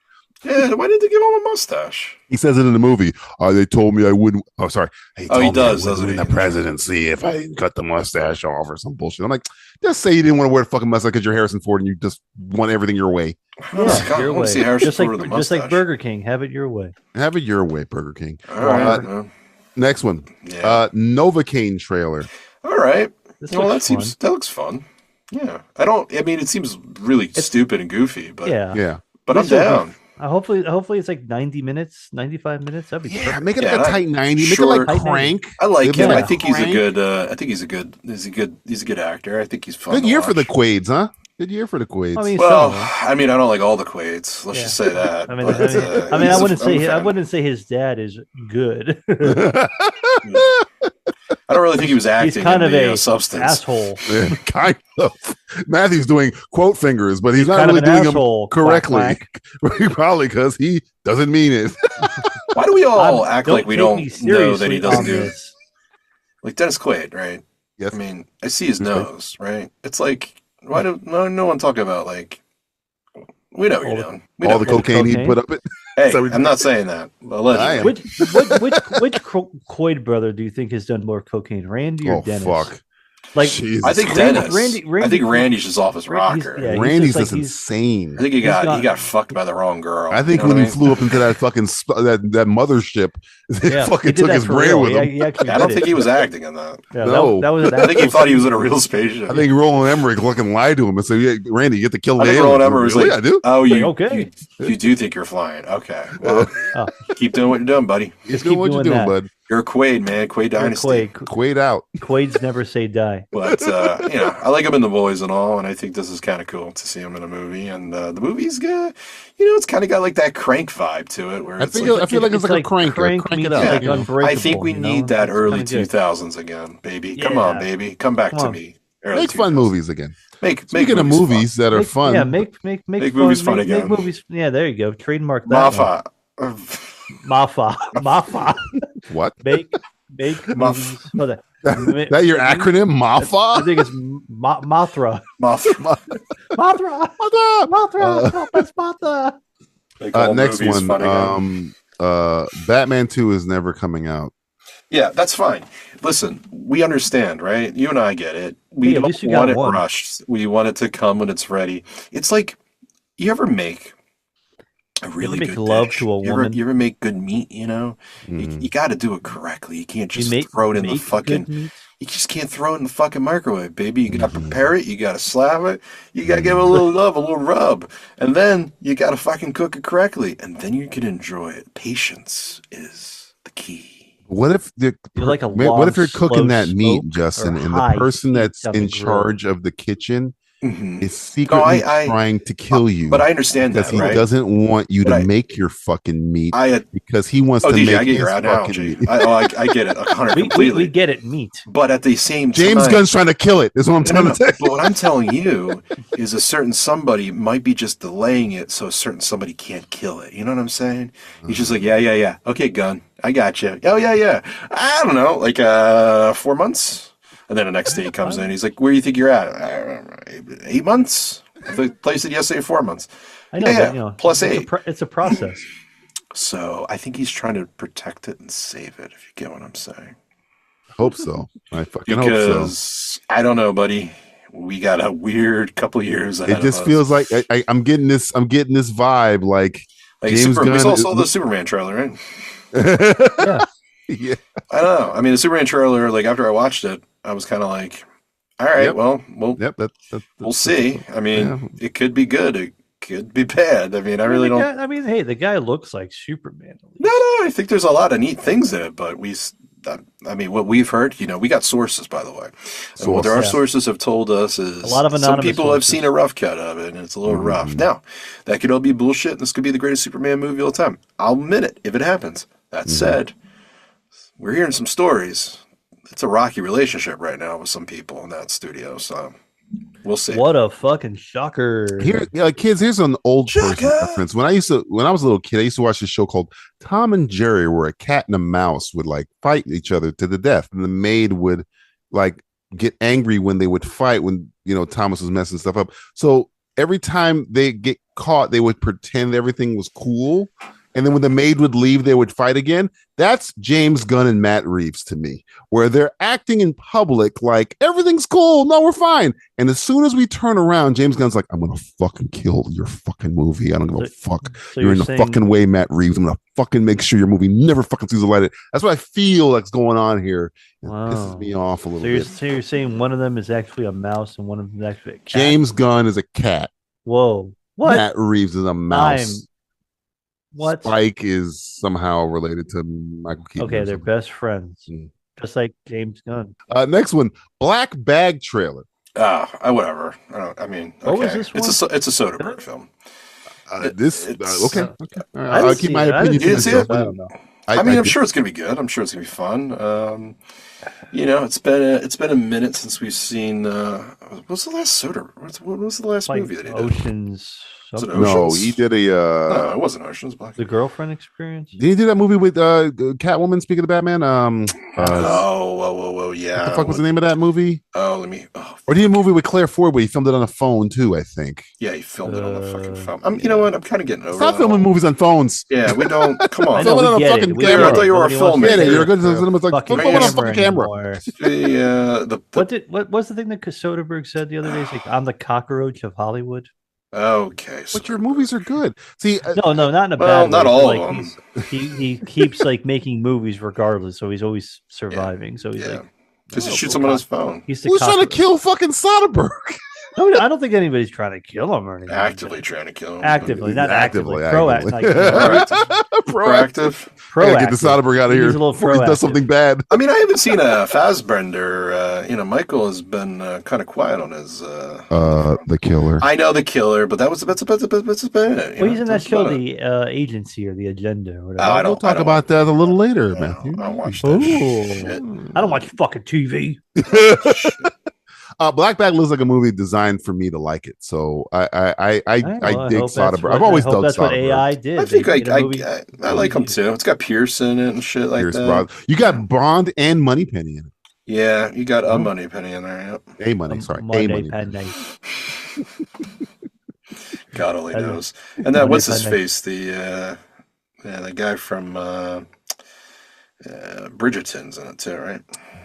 Yeah, why did they give him a mustache? He says it in the movie. They told me I wouldn't. Oh, sorry. Oh, he told me I does, wouldn't doesn't win he? the presidency if I cut the mustache off or some bullshit. I'm like, just say you didn't want to wear the fucking mustache because you're Harrison Ford and you just want everything your way. Yeah, your way. See Harrison Just like, Ford with a just like mustache. Burger King. Have it your way. Have it your way, Burger King. All right. Next one. Yeah. Novocaine trailer. All right. This Well, looks that looks fun. Yeah. I mean, it seems really stupid and goofy, but Yeah. Yeah. but I'm This will be down. Hopefully it's like 90 minutes, 95 minutes. That'd be Yeah, perfect. make it Yeah, like a tight 90. Make short- it like Crank. I like It'd be him. I like think he's a Crank. good. I think he's a good. He's a good actor. I think he's fun. Good to year for the watch. Quades, huh? Good year for the Quaids. I mean, Well, some of them. I mean, I don't like all the Quaids. Let's just say that. I mean, but, I he's wouldn't I'm a say fan. his dad is good. I don't really think he was acting. He's kind in of the, a substance. asshole. Yeah, kind of. Matthew's doing quote fingers, but he's not kind really of an doing asshole, them correctly. quack, Probably because he doesn't mean it. Why do we all act like we take don't me know that he seriously doesn't on do this. like Dennis Quaid, right? Yes. I mean, I see his Who's nose, right? It's like, why do no one talk about like? We know what you're doing. We know All the what you're doing. cocaine he put up it. Hey, So we- I'm not saying that. Allegedly. Which Quaid brother do you think has done more cocaine, Randy or Oh Dennis? fuck! Like, Jesus I think Christ. Dennis. Randy- I think Randy's just off his Randy's- rocker. yeah, he's Randy's just just like- insane. I think he got- got fucked by the wrong girl. I think You know when what he mean? flew up into that fucking that mothership, they Yeah, fucking he did took that his for brain real. with him. He actually I don't did think it. he was acting in that. Yeah, No. that was an I think he actual thought he was in a real spaceship. I think Roland Emmerich fucking lied to him and said, "Yeah, Randy, you get to kill I the think aliens." Roland Emmerich was Really? like, I do. "Oh, you okay. you do think you're flying? Okay, well, Oh, keep doing what you're doing, buddy. Just keep doing what you're doing doing, that. bud. You're a Quaid, man. Quaid Dynasty." Quaid out. Quaids never say die. But I like him in The Boys and all, and I think this is kind of cool to see him in a movie. And the movie's good. It's kind of got like that Crank vibe to it, where I it's feel like, like it's like a crank it meets out. like Yeah. Unbreakable, I think we need that It's early kinda good. 2000s again, baby. Come on, Yeah. baby, come back Come to on. me. Early Make fun 2000s. movies again. Make Speaking of movies that are Make- fun, Yeah, make movies fun again. Make movies. Yeah, there you go. Trademark that. Mafa. Mafa. what? Make Muff. movies. No, That your acronym, I MAFA? think it's Mothra. Mothra. Mothra. Mothra. Help us, Mothra. Make all Next movies one, fun again. Batman 2 is never coming out. Yeah, that's fine. Listen, we understand, right? You and I get it. We Hey, at don't least you got want it one. rushed. We want it to come when it's ready. It's like, you ever make a really make good love dish? to a You woman? ever make good meat, You Mhm. got to do it correctly. You can't just You throw it in the make fucking... good meat? You just can't throw it in the fucking microwave, baby. You got to Mhm. prepare it. You got to slap it. You got to give it a little love, a little rub. And then you got to fucking cook it correctly. And then you can enjoy it. Patience is the key. What if You're like a what if you're long, cooking slow that meat, smoke Justin, or and the high person heat that's on the in grill? charge of the kitchen Mhm. is secretly I- trying to kill you? But I understand because that, he right? doesn't want you But to I- make your fucking meat I because he wants to DJ, make I get his your fucking analogy. meat. I get it 100 We completely. get it. Meat. But at the same time, James Gunn's trying to kill it. Is what I'm No, trying no, to say. but what I'm telling you is a certain somebody might be just delaying it so a certain somebody can't kill it. You know what I'm saying? He's just like, yeah. Okay, Gunn, I got you. Oh, yeah. I don't know, like 4 months? And then the next day he comes in, he's like, where do you think you're at? 8 months? The place said yesterday 4 months. I know, Yeah, but, plus it's 8. It's a process. So I think he's trying to protect it and save it, if you get what I'm saying. Hope so. I fucking hope so. Because I don't know, buddy. We got a weird couple years ahead It just of us. feels like I'm getting this vibe like Like James we Gunn saw is- the Superman trailer, right? Yeah. yeah. I don't know. I mean, the Superman trailer, like after I watched it, I was kind of like, all right, Yep. well, Yep, we'll see. I mean, Yeah. it could be good. It could be bad. I mean, I really don't. I mean, hey, the guy looks like Superman. At least. No, I think there's a lot of neat things in it, but I mean, what we've heard, we got sources, by the way. And what our Yeah. sources have told us is A lot of some anonymous people have sources. seen a rough cut of it, and it's a little rough. Now, that could all be bullshit, and this could be the greatest Superman movie of all time. I'll admit it if it happens. That said, we're hearing some stories. It's a rocky relationship right now with some people in that studio, so we'll see. What a fucking shocker! Here, kids, here's an old person Shaka! reference. When I was a little kid, I used to watch this show called Tom and Jerry, where a cat and a mouse would like fight each other to the death, and the maid would like get angry when they would fight when Thomas was messing stuff up. So every time they get caught, they would pretend everything was cool. And then when the maid would leave, they would fight again. That's James Gunn and Matt Reeves to me, where they're acting in public like everything's cool. No, we're fine. And as soon as we turn around, James Gunn's like, I'm going to fucking kill your fucking movie. I don't give a fuck. So you're in the saying- fucking way, Matt Reeves. I'm going to fucking make sure your movie never fucking sees the light. That's what I feel like's going on here. It Wow. pisses me off a little So you're, bit. so you're saying one of them is actually a mouse and one of them is actually a cat? James Gunn is a cat. Whoa. What? Matt Reeves is a mouse. What? Spike is somehow related to Michael Keaton. Okay, or they're something. best friends. Mm. Just like James Gunn. Next one, Black Bag trailer. Whatever. I mean, okay. What was this one? It's a Soderbergh film. Okay. All right, I I'll didn't keep see my it. I opinion didn't to see it. myself. I don't know. I mean, I'm sure it's gonna be good. I'm sure it's gonna be fun. It's been a minute since we've seen. What was the last Soderbergh? What was the last Like movie that he did? Oceans. Was it something. No, Oceans? he did a. No, it wasn't Oceans. Black. The Girlfriend Experience. Did he do that movie with Catwoman? Speaking of Batman, Whoa, yeah. what the fuck was the name of that movie? Oh, let me. Oh, Or did he do a movie with Claire Foy where he filmed it on a phone too? I think. yeah, he filmed it on the fucking phone. You know what? I'm kind of getting over. Stop that filming whole- movies on phones. Yeah, we don't. Come I on. know, Film it we on a get fucking it. We camera. get I thought you were a Nobody wants to filmmaker. Yeah, hear you're good. the It's like fucking film it on a fucking camera. anymore. The What was the thing that Soderbergh said the other day? He's like, "I'm the cockroach of Hollywood." okay. But your movies are good. See, No, not in a Well, bad not way. all Like, of them. he keeps like making movies regardless, so he's always surviving. So he's Yeah. like, Because he shoots him on his phone. he's the who's trying to cockroach. kill fucking Soderbergh? No, I don't think anybody's trying to kill him or anything. Actively trying to kill him. Actively, not actively. Actively. Proactive. Gotta get the Soderbergh out of He here needs a little before he does proactive. something bad. I mean, I haven't seen a Fassbender. Michael has been kind of quiet on his. The Killer. I know the killer, but that's about it. Well, he's in that show, about it. The Agency or The Agenda or whatever. Oh, I We'll don't talk I don't- about that a little later, I Matthew. don't watch that shit. I don't watch fucking TV. Black Bag looks like a movie designed for me to like it, so I dig Soderbergh. I've always dug That's what Soderbergh. AI did. I think They made a movie. I like him too. It's got Pierce in it and shit like Pierce that. Brosnan. You got Bond and Moneypenny in it. Yeah, you got a money penny in there. Yep. A Money, sorry, Monday, A Money. Penny. God only I know. knows. And that Money what's his penny. face? The guy from Bridgerton's in it too, right?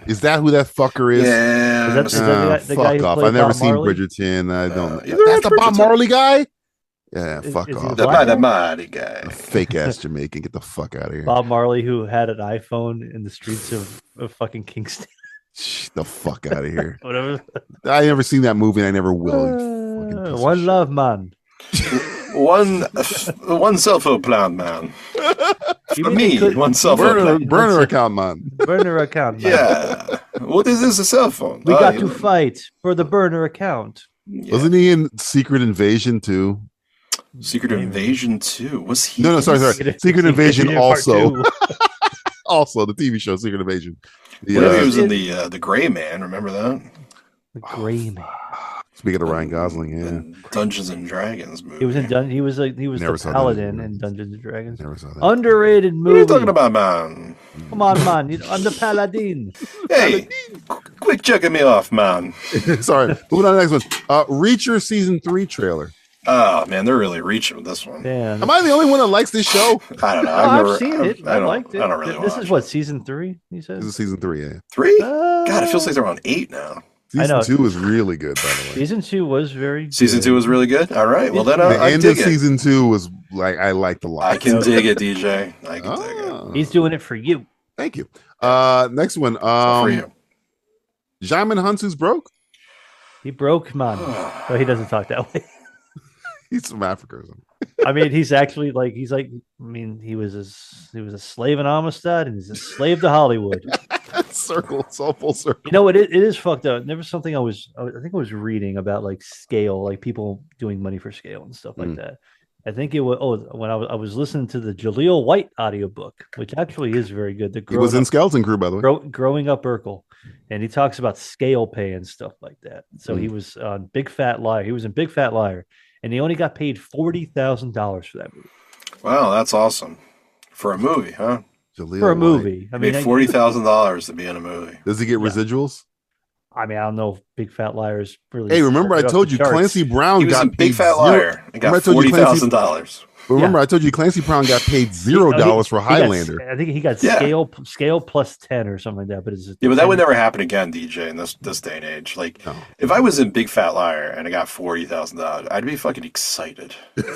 Is that who that fucker is? Yeah. Is that the guy Fuck who off! played I've never Bob seen Marley? Bridgerton. I don't. either That's of the Bob Bridgerton. Marley guy. Yeah, Is- fuck is he off. black? the mighty guy. Fake ass Jamaican. Get the fuck out of here. Bob Marley, who had an iPhone in the streets of fucking Kingston. Shh, the fuck out of here. Whatever. I never seen that movie, and I never will. you fucking piece of One shit. love, man. One cell phone plan, man. You For mean they me, could- one cell phone plan. Burner account, man. burner account, man. Yeah. What is this? A cell phone? We Oh, got you- to fight for the burner account. Yeah. Wasn't he in Secret Invasion too? Secret Invasion 2. Was he? No, sorry. Secret Invasion Part also. two. Also, the TV show Secret Invasion. The, Well, he was in the Gray Man. Remember that? The Gray Man. speaking of Ryan Gosling, yeah. The Dungeons and Dragons movie. He was in he was Never the saw paladin Dungeons in Dungeons and Dragons. Never saw that. Underrated What are movie. you talking about, man? Come on, man. I'm the paladin. Hey, quit checking me off, man. Sorry. Moving on to the next one. Reacher season 3 trailer. Oh man, they're really reaching with this one. Yeah. Am I the only one that likes this show? I don't know. I've seen it. I don't- liked it. I don't really. This watch is what season 3. He said. This is season 3, yeah. 3. Uh, God, it feels like they're on 8 now. Season know. 2 is really good, by the way. Season 2 was very. Season good. 2 was really good. All right. Well, then The I end dig of it. season 2 was like I liked a lot. I can dig it, DJ. I can dig it. Ah, He's doing it for you. Thank you. Next one. For you. Jamin Hunsu's broke. He broke, man. But he doesn't talk that way. He's from Africa or something. I mean, he's actually like he was a slave in Amistad and he's a slave to Hollywood. Circle. It's all full circle. You know what? It is fucked up. There was something I think I was reading about like scale, like people doing money for scale and stuff like that. I think it was when I was listening to the Jaleel White audiobook, which actually is very good. He was in Skeleton Crew, by the way. Growing Up Urkel, and he talks about scale pay and stuff like that. So he was on Big Fat Liar. He was in Big Fat Liar, and he only got paid $40,000 for that movie. Wow, that's awesome for a movie, huh? Jaleel For a White. movie, I Made mean, $40,000 to be in a movie. Does he get residuals? I don't know if Big Fat Liar is really. Hey, remember I off told the you charts. Clancy Brown He was got in paid Big Fat Liar and got Remember I told you Clancy- $40,000. But remember, Yeah. I told you Clancy Brown got paid $0 for Highlander. I think he got Yeah. scale plus 10 or something like that. But it's Yeah, but that would never happen again, DJ, in this day and age. Like, No. if I was in Big Fat Liar and I got $40,000, I'd be fucking excited.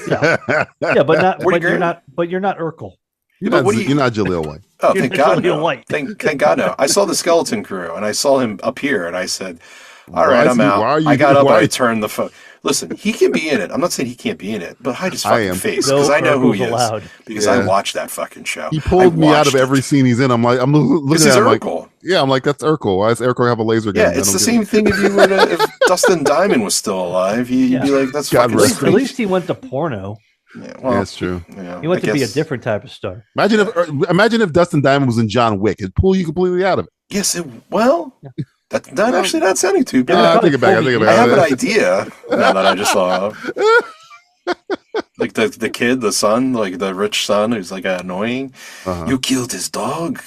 Yeah, but not. 40 But you're grand? not. But you're not Urkel. You're But not, what do you- you're not Jaleel White. Oh, You're thank not God, Jaleel no. White. Thank God, no. I saw the Skeleton Crew, and I saw him appear, and I said, "All Why right, is I'm he- out." why are you- I got up, and why- I turned the phone. Listen, he can be in it. I'm not saying he can't be in it, but hide his I fucking am. face because No I know who he Urkels is. allowed. Because Yeah. I watched that fucking show. He pulled me out of every scene he's in. I'm looking This at is him like, Urkel. yeah, I'm like, that's Urkel. Why does Urkel have a laser gun? Yeah, it's the same thing if you were if Dustin Diamond was still alive, you'd be like, that's God fucking rest strange. At least he went to porno. Yeah, well, Yeah, it's true. yeah, He went I to be a guess- different type of star. Imagine if Dustin Diamond was in John Wick. It'd pull you completely out of it. Yes, that's not actually not sounding too Yeah, bad. I think about it. I have an idea now that I just saw. Like the kid, the son, like the rich son who's like annoying. Uh-huh. You killed his dog.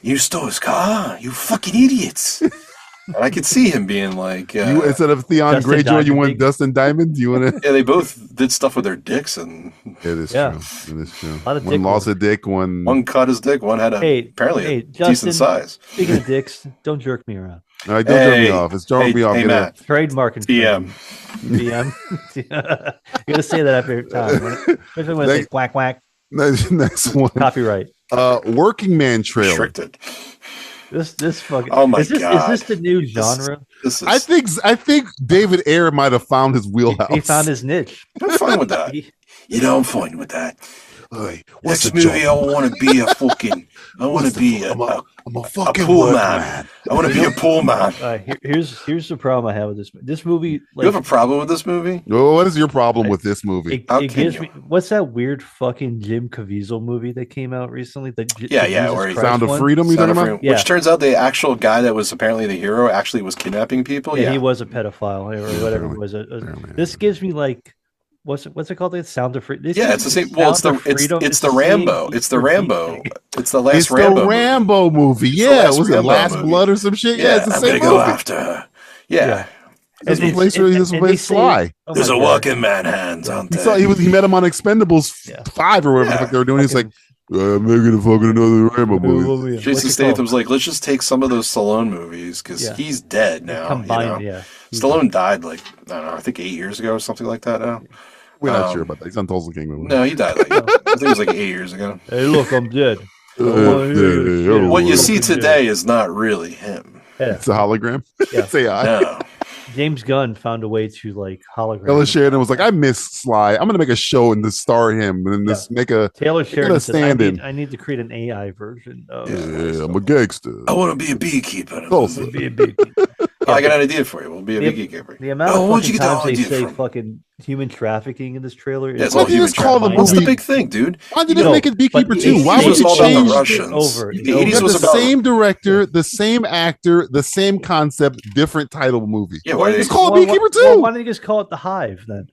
You stole his car. You fucking idiots. And I could see him being like, You instead of Theon Dustin Greyjoy, you Diamond. went Dustin Diamond. You want to? yeah, they both did stuff with their dicks, and It is Yeah. true. It is true. lot of One dick lost work. a dick. One cut his dick, one had apparently a Justin, decent size. Speaking of dicks, don't jerk me around. All right, don't jerk me Hey, off. It's jerking me off. Hey, Get it. Matt. Trademark and DM. BM. You're gonna say that every time, right? Especially when I say Next- quack quack. Next one. Copyright. Working Man trailer. Restricted. This fucking. Oh my is this, God. Is this the new genre? This is. I think David Ayer might have found his wheelhouse. He found his niche. I'm fine with that. He- You know, I'm fine with that. Hey, Next the movie, job? I want to be a fucking. I want What's to the be fu- I'm a a fucking pool work man. I want to be a pool man. here's the problem I have with this movie. You Like, have a problem with this movie? Oh, what is your problem with this movie? How it can gives you? me. What's that weird fucking Jim Caviezel movie that came out recently? The Yeah, Jesus where he- Christ Sound of one? Freedom. You Sound talking of about? Freedom, Yeah. Which turns out the actual guy that was apparently the hero actually was kidnapping people. Yeah, Yeah, he was a pedophile or whatever it was. Apparently. This gives me like, what's it called? The Sound of Freedom. yeah, it's the same. Well, it's the Rambo. It's the Rambo. It's the last It's Rambo. the Rambo movie. the Yeah, last was it Rambo Last movie. Blood or some shit? Yeah, it's the I'm same gonna go movie. after her. Yeah, This And place it's- this and place they say- Sly. oh there's my a God. walking man hands on there. He met him on Expendables Yeah. 5 or whatever the Yeah. fuck they were doing. He's like, I'm making a fucking another Rambo movie. What's Jason it Statham's like, let's just take some of those Stallone movies because Yeah. he's dead now. Combined, you know? yeah. Stallone died like I don't know, I think 8 years ago or something like that. Now, We're not sure about that. He's on Tulsa King movie. no, he died like I think it was like 8 years ago. Hey, look, I'm dead. yeah. What you Look, see I'm dead. today is not really him. Yeah. It's a hologram. Yeah. It's AI. No, James Gunn found a way to like hologram. Ella Sheridan was like, I miss Sly. I'm gonna make a show and just star him and then just make a Taylor Sheridan said, stand-in. I need to create an AI version of. yeah, I'm a gangster. I want to be a beekeeper. Tulsa. Be a big. I got an idea for you. We'll be a The- beekeeper. The amount Oh, of where'd fucking you get that times they idea say from? fucking human trafficking in this trailer. Yeah, it's Why all don't you human just call the trafficking. What's the movie- big thing, dude? Why did you just No, make it Beekeeper but too? the Why 80s would was you all about the change? Russians. Over. The You 80s You was got the about same director, the same actor, the same concept, different title movie. Yeah, why Just they, call it Beekeeper Well, too, why don't you just call it The Hive then?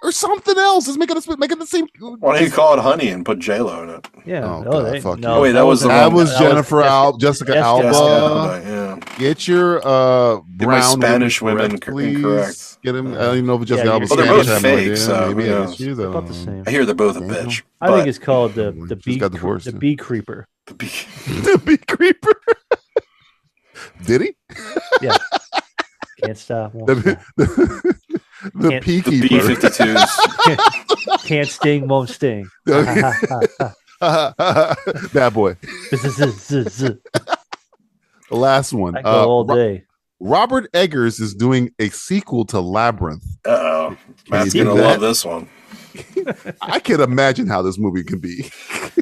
or something else. Just make it the same. why don't you call it Honey and put J-Lo in it? Yeah. Oh, God, they- fuck no, you. Wait, that was the That wrong- was that Jennifer Jessica Alba. Jessica Alba, yeah. Get your Get my brown Spanish women women correct, please. incorrect. Get him. I don't even know if Jessica Yeah, Alba's Well, they're Spanish. both I have no fake, idea. so, Maybe yeah. I guess she's About the same. I hear they're both a Damn. bitch. I but think it's called the Just bee got divorced, the yeah. bee creeper. the bee- the bee creeper. Did he? Yeah. Can't stop. Won't The, stop. the Can't- pea the keeper. B-52s. Can't sting, won't sting. Bad boy. The last one. I go all day. Robert Eggers is doing a sequel to Labyrinth. Uh-oh. Matt's you going do to love that? this one. I can imagine how this movie can be.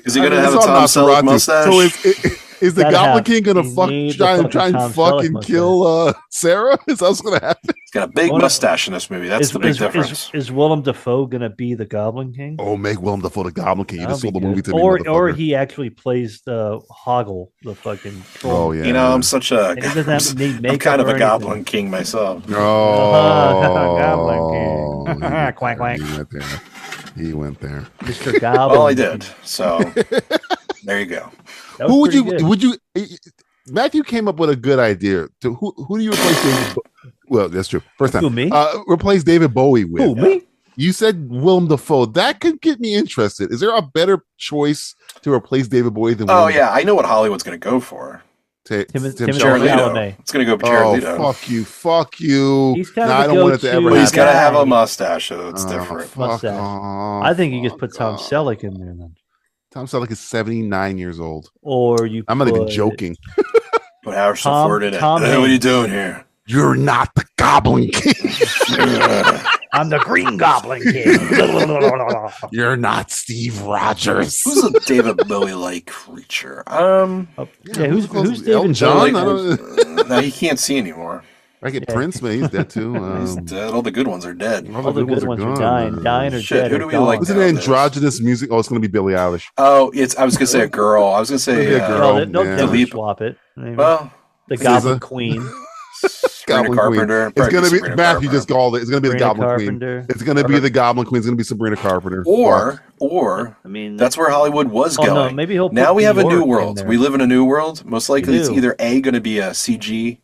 Is he going to I mean, have a it's all Tom Selleck Nosferatu. mustache? So is the Gotta Goblin have- King gonna you fuck need the try and fucking Tom Selleck fucking mustache. kill Sarah? Is that what's gonna happen? He's got a big Well, mustache in this movie. That's the big difference. Is Willem Dafoe gonna be the Goblin King? Oh, make Willem Dafoe the Goblin King. You That'll just sold be the movie good. to me, or motherfucker. he actually plays the Hoggle, the fucking troll. Oh yeah. You know, I'm such a. And he doesn't have to need I'm makeup kind of or a anything. Goblin King myself. Oh, Goblin King. he Quack, quack. went there. He went there. Mr. Goblin. Well, I did. So there you go. That was Who would pretty you? good. Would you? Matthew came up with a good idea. To who do you replace David? Well, that's true. First time. Who, me? Replace David Bowie with. Who, me? You said Willem Dafoe. That could get me interested. Is there a better choice to replace David Bowie than? Oh Willem yeah, I know what Hollywood's going to go for. Timothy Chalamet? Chalamet. Chalamet. It's going to go for Jared Leto. Oh, fuck you. He's kind No, of I a don't want it to go-to ever Well, he's happen. got to guy. have a mustache, so it's Oh, different. fuck Mustache. off, I think you just put fuck Tom off. Selleck in there then. Tom Selleck is 79 years old. Or you I'm not even put- joking. Put Harrison Tom- Ford in it. Tom Hey, what are you Hanks. doing here? You're not the Goblin King. I'm the Green Goblin King. You're not Steve Rogers. Who's a David Bowie-like creature? Who's Elton David John? Bowie? No, he can't see anymore. I get Prince, man. He's dead too. He's dead. All the good ones are dead. All the good ones are dying or Shit, dead. who do we gone. like? What's an androgynous music? Oh, it's going to be Billie Eilish. Oh, I was gonna say a girl. I was gonna say a girl. No, yeah. they'll Delete. swap it. Maybe. Well, the Goblin SZA. Queen. Sabrina Goblin Carpenter. Queen. It's going to be Sabrina Matthew Carpenter. just called it. It's going to be the Sabrina Goblin Carpenter. Queen. It's going to be the Goblin Queen. It's going to be Sabrina Carpenter. Or I mean, that's where Hollywood was going. no, maybe he'll. Now put we have a New new York in world. there. We live in a new world. Most likely, it's do. either A, going to be a CG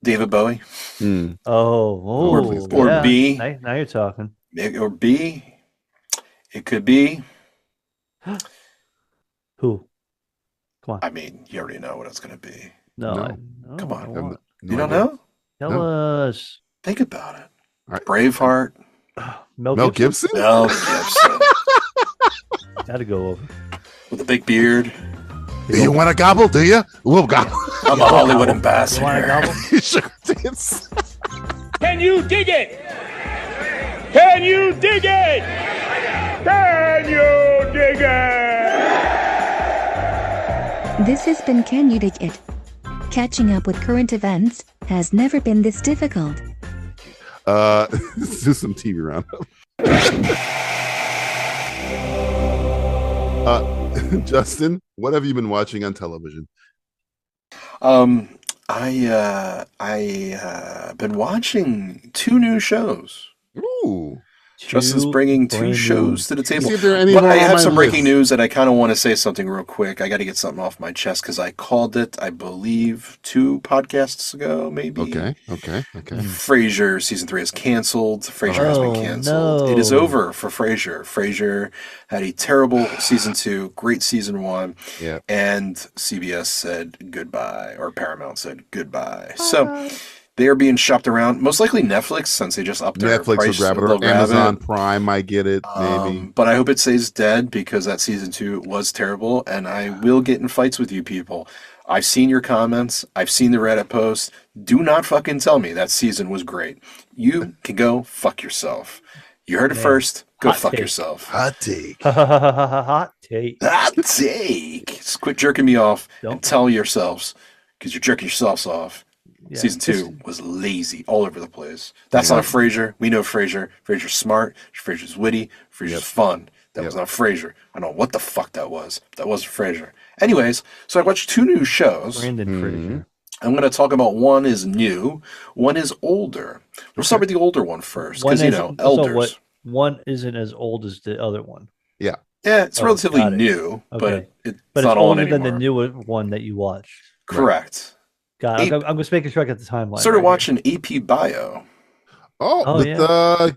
David Bowie, Oh, or yeah. B. Now you're talking. Or B, it could be. Who? Come on. I mean, you already know what it's going to be. No. Come on. I want- You don't know? Tell us. Think about it. All right. Braveheart. Mel Gibson? Mel Gibson Gotta go over. with a big beard. Do you want to gobble? Do you? We'll gobble. I'm a Hollywood You want to ambassador. gobble? Sugar tits. Can you dig it? Can you dig it? Can you dig it? This has been Can You Dig It? Catching up with current events has never been this difficult. Let's do some TV roundup. Justin, what have you been watching on television? I been watching 2 new shows. Ooh. Justin's bringing 2 shows to the table. See if there are any But more I on have my some breaking list. news, and I kind of want to say something real quick. I got to get something off my chest because I called it, I believe, 2 podcasts ago, maybe. Okay. Frasier season 3 is canceled. Frasier has been canceled. no. It is over for Frasier. Frasier had a terrible season 2, great season 1, Yeah. and CBS said goodbye, or Paramount said goodbye. So they are being shopped around, most likely Netflix, since they just upped their Netflix price. will grab it, they'll or grab Amazon it. Prime might get it, maybe. But I hope it stays dead because that season 2 was terrible, and I will get in fights with you people. I've seen your comments. I've seen the Reddit posts. Do not fucking tell me that season was great. You can go fuck yourself. You heard it first. Go Hot fuck take. yourself. Hot take. Hot take. Hot take. Just quit jerking me off and Don't. tell yourselves, because you're jerking yourselves off. Yeah. Season 2 was lazy all over the place. That's not Frasier. We know Frasier. Frasier's smart. Frasier's witty. Frasier's fun. That was not Frasier. I don't know what the fuck that was. That wasn't Frasier. Anyways, so I watched 2 new shows. Brandon Fraser. I'm going to talk about one is new, one is older. We'll start with the older one first, because, elders. One isn't as old as the other one. Yeah, it's relatively got it. new, Okay. but it's But not it's on older anymore. than the newer one that you watched. Correct. God, I'm just making sure I got the timeline. Started right watching AP Bio. Oh, with yeah.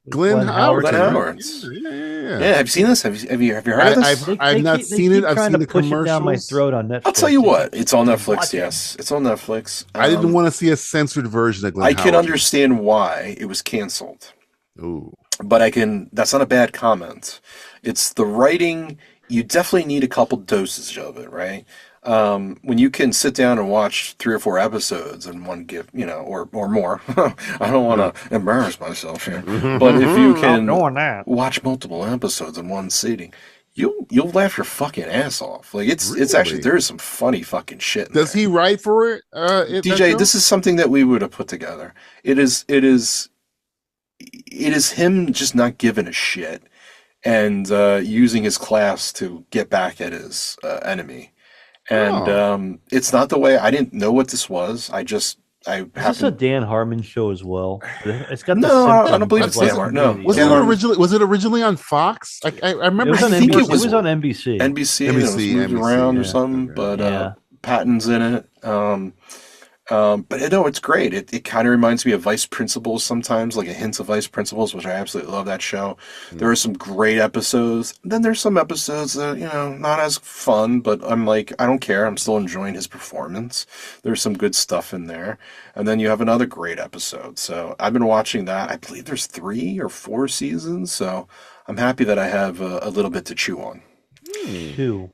Glenn Glenn Howard. Glenn right? Howard. Yeah. Yeah, have you seen this? Have you heard of this? I've not seen it. I've trying seen to the push it down my commercials. throat on Netflix. I'll tell you what, it's on Netflix. Watch it. Yes, it's on Netflix. I didn't want to see a censored version of Glenn I Howard. can understand why it was canceled, Ooh. but that's not a bad comment. It's the writing. You definitely need a couple doses of it, right? When you can sit down and watch 3 or 4 episodes in one give, or more. I don't want to embarrass myself here, but if you can watch multiple episodes in one sitting, you'll laugh your fucking ass off. Like it's actually, Really? there is some funny fucking shit in Does there. he write for it? DJ, this is something that we would have put together. It is him just not giving a shit and using his class to get back at his enemy. And it's not the way. I didn't know what this was. I Is this a Dan Harmon show as well? It's got No, the I don't believe symptoms it's of, like, Dan Harmon. No. movie. Was Dan it Harmon. originally? Was it originally on Fox? I remember. It was on I think NBC. it was on NBC. NBC, and it was moved NBC, around or yeah. something, Okay. but Yeah. Patton's in it. But no, it's great. It kind of reminds me of Vice Principals sometimes, like a hint of Vice Principals, which I absolutely love that show. There are some great episodes. Then there's some episodes that, not as fun, but I'm like, I don't care. I'm still enjoying his performance. There's some good stuff in there. And then you have another great episode. So I've been watching that. I believe there's 3 or 4 seasons. So I'm happy that I have a little bit to chew on. 2.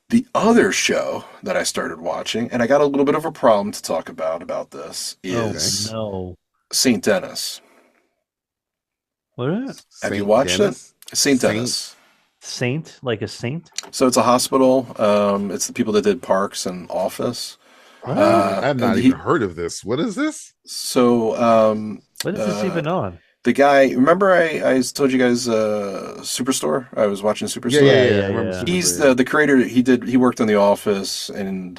The other show that I started watching, and I got a little bit of a problem to talk about this, is No. St. Dennis. What is it? Have you watched Dennis? it? St. Dennis. Saint, like a saint? So it's a hospital. It's the people that did Parks and Office. I've not and even heard of this. What is this? So What is this even on? the guy, remember I told you guys Superstore? I was watching Superstore. Yeah. I remember He's Superstore, the creator. He worked on The Office and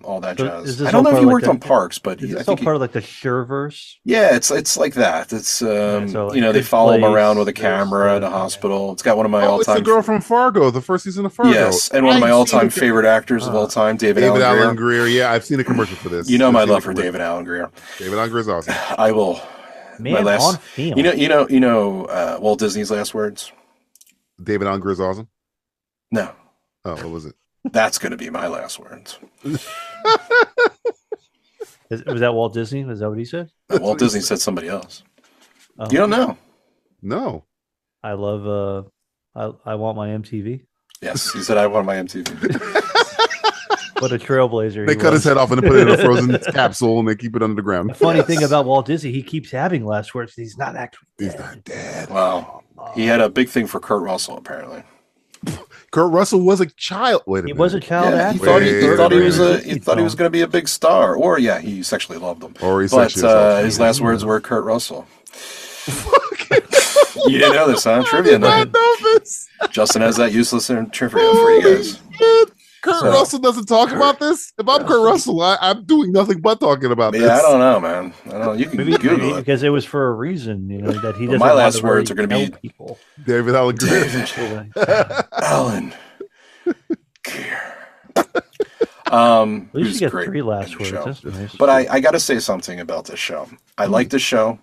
all that So jazz. is this I don't all know if part he of, worked like, on Parks, but Is I this all think part of like the Sureverse? yeah, it's like that. It's so, like, they Good follow him Place, around with a there's, camera at a hospital. It's got one of my Oh, it's the all-time girl from Fargo, the first season of Fargo. yes, and one of my I've all-time seen favorite actors of all time, David Allen Allen Greer. Greer. Yeah, I've seen a commercial for this. You know I've my seen the love for commercial. David Allen Greer. David Allen Greer is awesome. I will. Man my last, on film. You know Walt Disney's last words? David Allen Greer is awesome. No, Oh, what was it? that's going to be my last words. Was that Walt Disney? Is that what he said? Walt Disney said somebody else. Oh. You don't know? No. I love. I want my MTV. Yes, he said I want my MTV. What a trailblazer! They he cut was. his head off and they put it in a frozen capsule and they keep it under the ground. The funny thing about Walt Disney, he keeps having last words. He's not actually He's dead. not dead. Wow, he had a big thing for Kurt Russell apparently. Kurt Russell was a child. Wait a He minute. was a child Yeah, actor. he thought he Wait, thought he wait, was wait. he thought he was going to be a big star, or yeah, he sexually loved him. Or he But sexually assaulted his him. last words were Kurt Russell. You didn't know this, huh? Trivia I night. know this. Justin has that useless trivia for you guys. Kurt So- Russell doesn't talk about this. If I'm Kurt Russell, I'm doing nothing but talking about this. Yeah, I don't know, man. I don't know. You can Maybe Google it. because it was for a reason, that he But doesn't. my want last to really words are gonna be- tell people. David Allen Greer. Alan. At least Who's you get great 3 in last the words. show. That's nice. But I got to say something about this show. I like this show.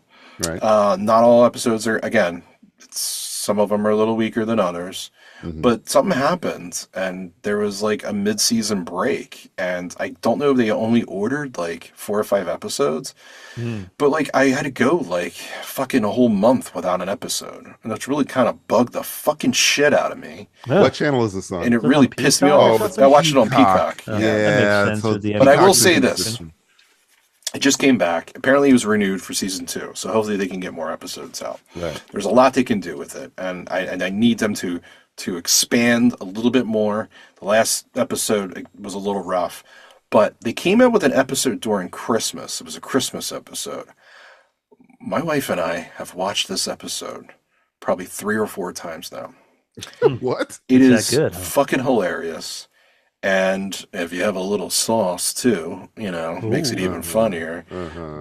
Right. Not all episodes are, again, some of them are a little weaker than others. Mhm. But something happened, and there was like a mid-season break, and I don't know if they only ordered like 4 or 5 episodes, but like I had to go like fucking a whole month without an episode, and that's really kind of bugged the fucking shit out of me, Yeah. What channel is this on? and it Is it really on pissed me Peacock or off. something? I watched it on Peacock. Peacock. Yeah. That makes sense with the But I will Peacock say this. subscription. It just came back. Apparently, it was renewed for season 2, so hopefully they can get more episodes out. Right. There's a lot they can do with it, and I need them to expand a little bit more. The last episode was a little rough, but they came out with an episode during Christmas. It was a Christmas episode. My wife and I have watched this episode probably 3 or 4 times now. What? It Is is that good, huh? fucking hilarious. And if you have a little sauce too, makes it even funnier.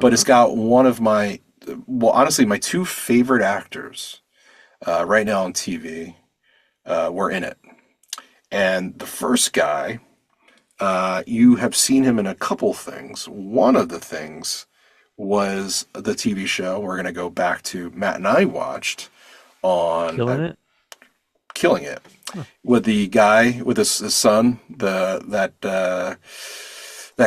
But it's got one of my, well, honestly, my 2 favorite actors right now on TV were in it. And the first guy, you have seen him in a couple things. One of the things was the TV show we're going to go back to, Matt and I watched on Killing it. with the guy with his son, that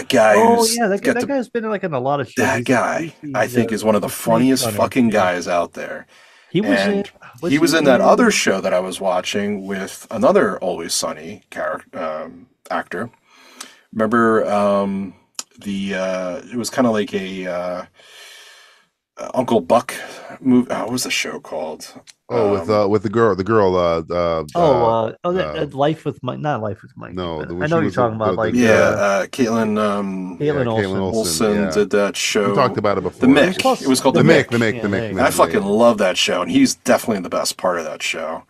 guy. Oh who's yeah, that got the- guy's been like in a lot of shows. that guy. I think is one of the funniest fucking guys out there. He was And in. he was in that other show that I was watching with another Always Sunny actor. Remember it was kind of like a Uncle Buck movie. What was the show called? With the girl. Life with Mike. Not Life with Mike. No, but the I one know she you're was talking about. Like Caitlin. Caitlin Olsen. Olsen yeah. did that show. We talked about it before. The Mick. It was called The The Mick. Mick. The Mick. Yeah, The there Mick. you The go. Mick. I fucking love that show, and he's definitely the best part of that show.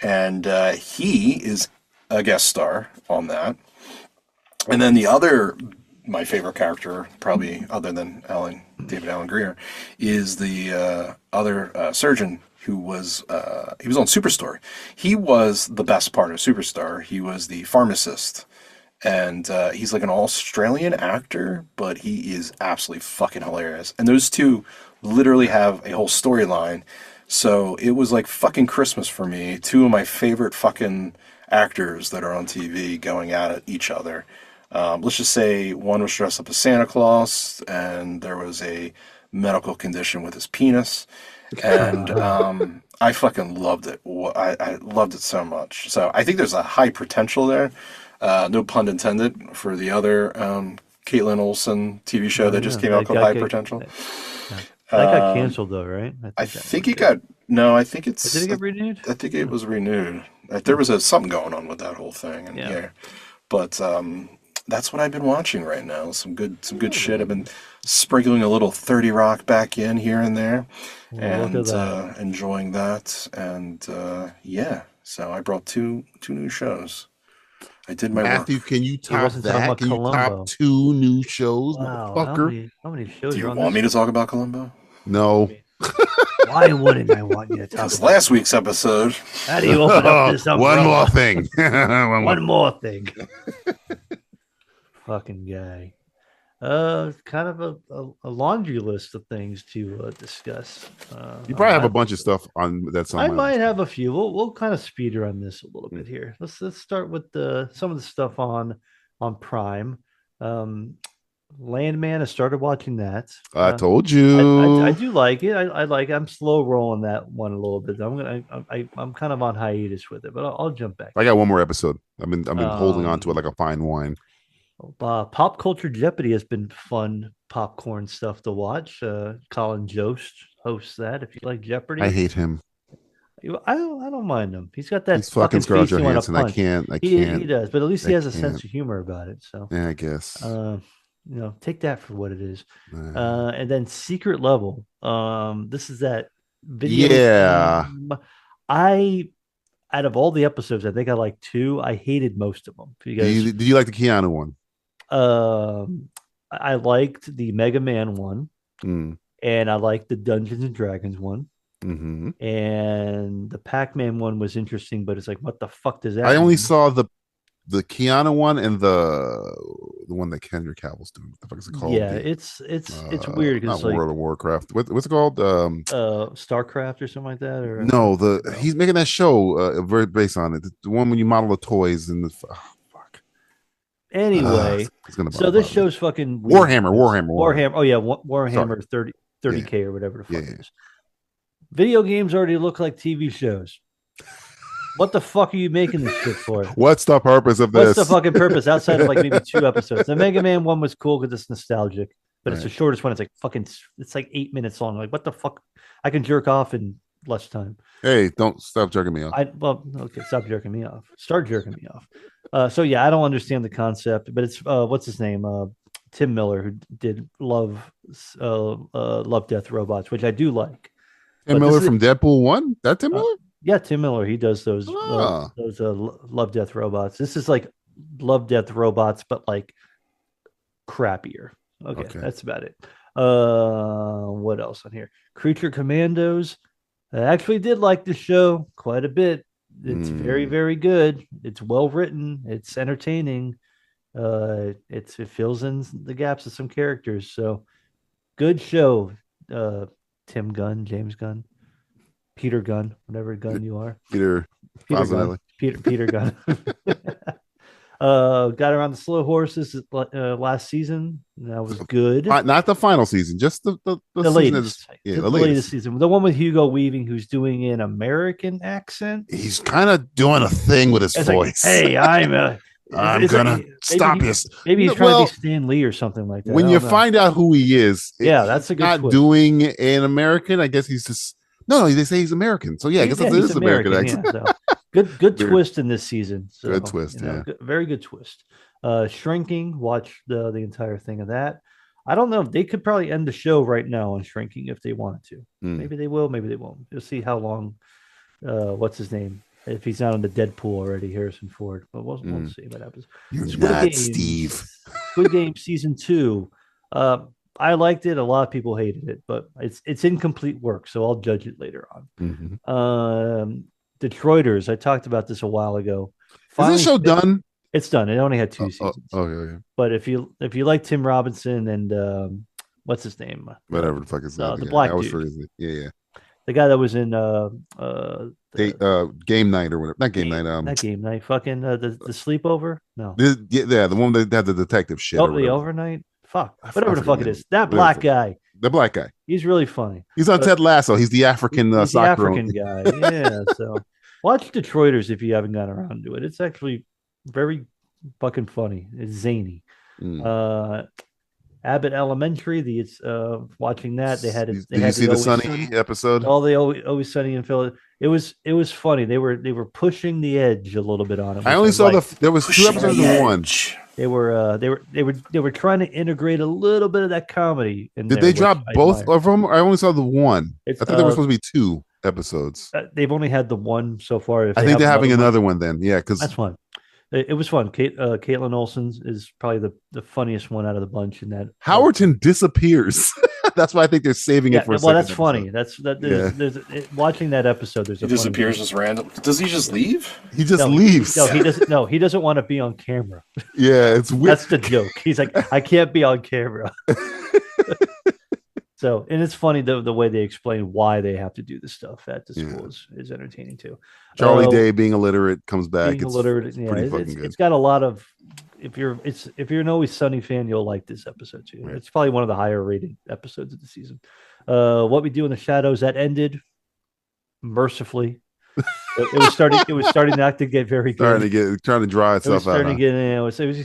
And he is a guest star on that. And then my favorite character, probably other than David Allen Greer, is the other surgeon who was he was on Superstore. He was the best part of Superstar. He was the pharmacist. And he's like an Australian actor, but he is absolutely fucking hilarious. And those two literally have a whole storyline. So it was like fucking Christmas for me. 2 of my favorite fucking actors that are on TV going at each other. Let's just say one was dressed up as Santa Claus, and there was a medical condition with his penis. And I fucking loved it. I loved it so much. So I think there's a high potential there. No pun intended for the other Caitlin Olsen TV show that just came out called High Potential. That got canceled though, right? I think it got no. I think it's. Did it get renewed? I think it was renewed. There was something going on with that whole thing, and but that's what I've been watching right now. Some good shit. I've been sprinkling a little 30 Rock back in here and there, and enjoying that. And so I brought two new shows. I did my Matthew, work. can you top that? Can you top 2 new shows, motherfucker? How many shows? Do you want me to talk about Columbo? No. Why wouldn't I want you to talk about Because last week's episode. How do you open up this umbrella? One more thing. One more thing. Fucking guy. Kind of a laundry list of things to discuss. You probably have a bunch of stuff on that's on. I might have a few. We'll kind of speed run this a little bit here. Let's start with some of the stuff on Prime. Landman, I started watching that. I told you. I do like it. I like it. I'm slow rolling that one a little bit. I'm kind of on hiatus with it, but I'll jump back. I got one more episode. I've been holding on to it like a fine wine. Pop Culture Jeopardy has been fun popcorn stuff to watch. Colin Jost hosts that. If you like Jeopardy, I hate him. I don't mind him. He's got that He's fucking Scarlett Johansson. I can't. He does, but at least he has a sense of humor about it. So yeah, I guess. Take that for what it is. And then Secret Level. This is that video. Yeah. Out of all the episodes, I think I like 2. I hated most of them. Because, did you like the Keanu one? I liked the Mega Man one, and I liked the Dungeons and Dragons one, and the Pac-Man one was interesting, but it's like, what the fuck does that mean? Only saw the Keanu one and the one that Kendrick Cavill's doing. What the fuck is it called? Yeah, it's weird because not World of Warcraft. What's it called? StarCraft or something like that. Or no, he's making that show very based on it. The one when you model the toys and the fuck. Anyway, so this show's fucking weird. Warhammer. Oh yeah, Warhammer 30K or whatever the fuck it is. Video games already look like TV shows. What the fuck are you making this shit for? What's the purpose of this? What's the fucking purpose outside of like maybe 2 episodes? The Mega Man one was cool because it's nostalgic, but it's the shortest one. It's like 8 minutes long. Like, what the fuck? I can jerk off in less time. Hey, don't stop jerking me off. Okay, stop jerking me off. Start jerking me off. So yeah, I don't understand the concept, but it's what's his name? Tim Miller, who did Love, Death, Robots, which I do like. Tim Miller from Deadpool 1? That Tim Miller? Yeah, Tim Miller. He does those Love, Death, Robots. This is like Love, Death, Robots, but like crappier. Okay, that's about it. What else on here? Creature Commandos. I actually did like the show quite a bit. It's very, very good. It's well written. It's entertaining. It fills in the gaps of some characters. So good show. Tim Gunn, James Gunn, Peter Gunn, whatever Gunn you are. Peter Gunn. Peter Gunn. Got around the Slow Horses last season. That was good. Not the final season, just the latest. The latest season. The one with Hugo Weaving, who's doing an American accent. He's kind of doing a thing with his voice. Like, hey, I'm gonna stop you. Maybe he's trying to be Stan Lee or something like that. When you find out who he is, that's a good not twist. Doing an American. I guess he's just they say he's American. So yeah, I guess it is American accent. Yeah, so. Good twist in this season. So, good twist, very good twist. Shrinking. Watch the entire thing of that. I don't know. They could probably end the show right now on Shrinking if they wanted to. Maybe they will. Maybe they won't. You'll see how long. What's his name? If he's not on the Deadpool already, Harrison Ford. But we'll see what happens. Steve. Squid Game season 2. I liked it. A lot of people hated it, but it's incomplete work, so I'll judge it later on. Detroiters. I talked about this a while ago. Is this show done? It's done. It only had 2 seasons. Yeah. But if you like Tim Robinson and what's his name? Whatever the fuck is that? The black dude. Yeah. The guy that was in Game Night or whatever. Not Game Night. Not Game Night. Fucking the sleepover. No. The one that had the detective shit. Oh, the overnight. Fuck. Whatever the fuck it is. That black guy. The black guy. He's really funny. He's on Ted Lasso. He's the African he's soccer. The African guy. Yeah. So watch Detroiters if you haven't gotten around to it. It's actually very fucking funny. It's zany. Abbott Elementary. Watching that, they had. Did you see the Sunny episode? All the Always Sunny in Philly. It was funny. They were pushing the edge a little bit on it. I only saw there was 2 episodes in one. They were trying to integrate a little bit of that comedy. Did they drop both of them? I only saw the one. I thought there were supposed to be 2 episodes. They've only had the one so far. I think they're having another one then. Yeah, because that's fun. It was fun. Caitlin Olsen is probably the funniest one out of the bunch in that. Howerton disappears. That's why I think they're saving it for a second. Well, that's funny. There's watching that episode. He disappears just random. Does he just leave? He just leaves. No, he doesn't. No, he doesn't want to be on camera. Yeah, it's weird. That's the joke. He's like, I can't be on camera. So, and it's funny the way they explain why they have to do this stuff at the school is entertaining too. Charlie Day being illiterate comes back. Being illiterate, pretty fucking good. It's got a lot of. If you're an Always Sunny fan, you'll like this episode too. Right. It's probably one of the higher rated episodes of the season. What We Do in the Shadows, that ended mercifully. It was starting not to get very good. Trying to dry itself out. It was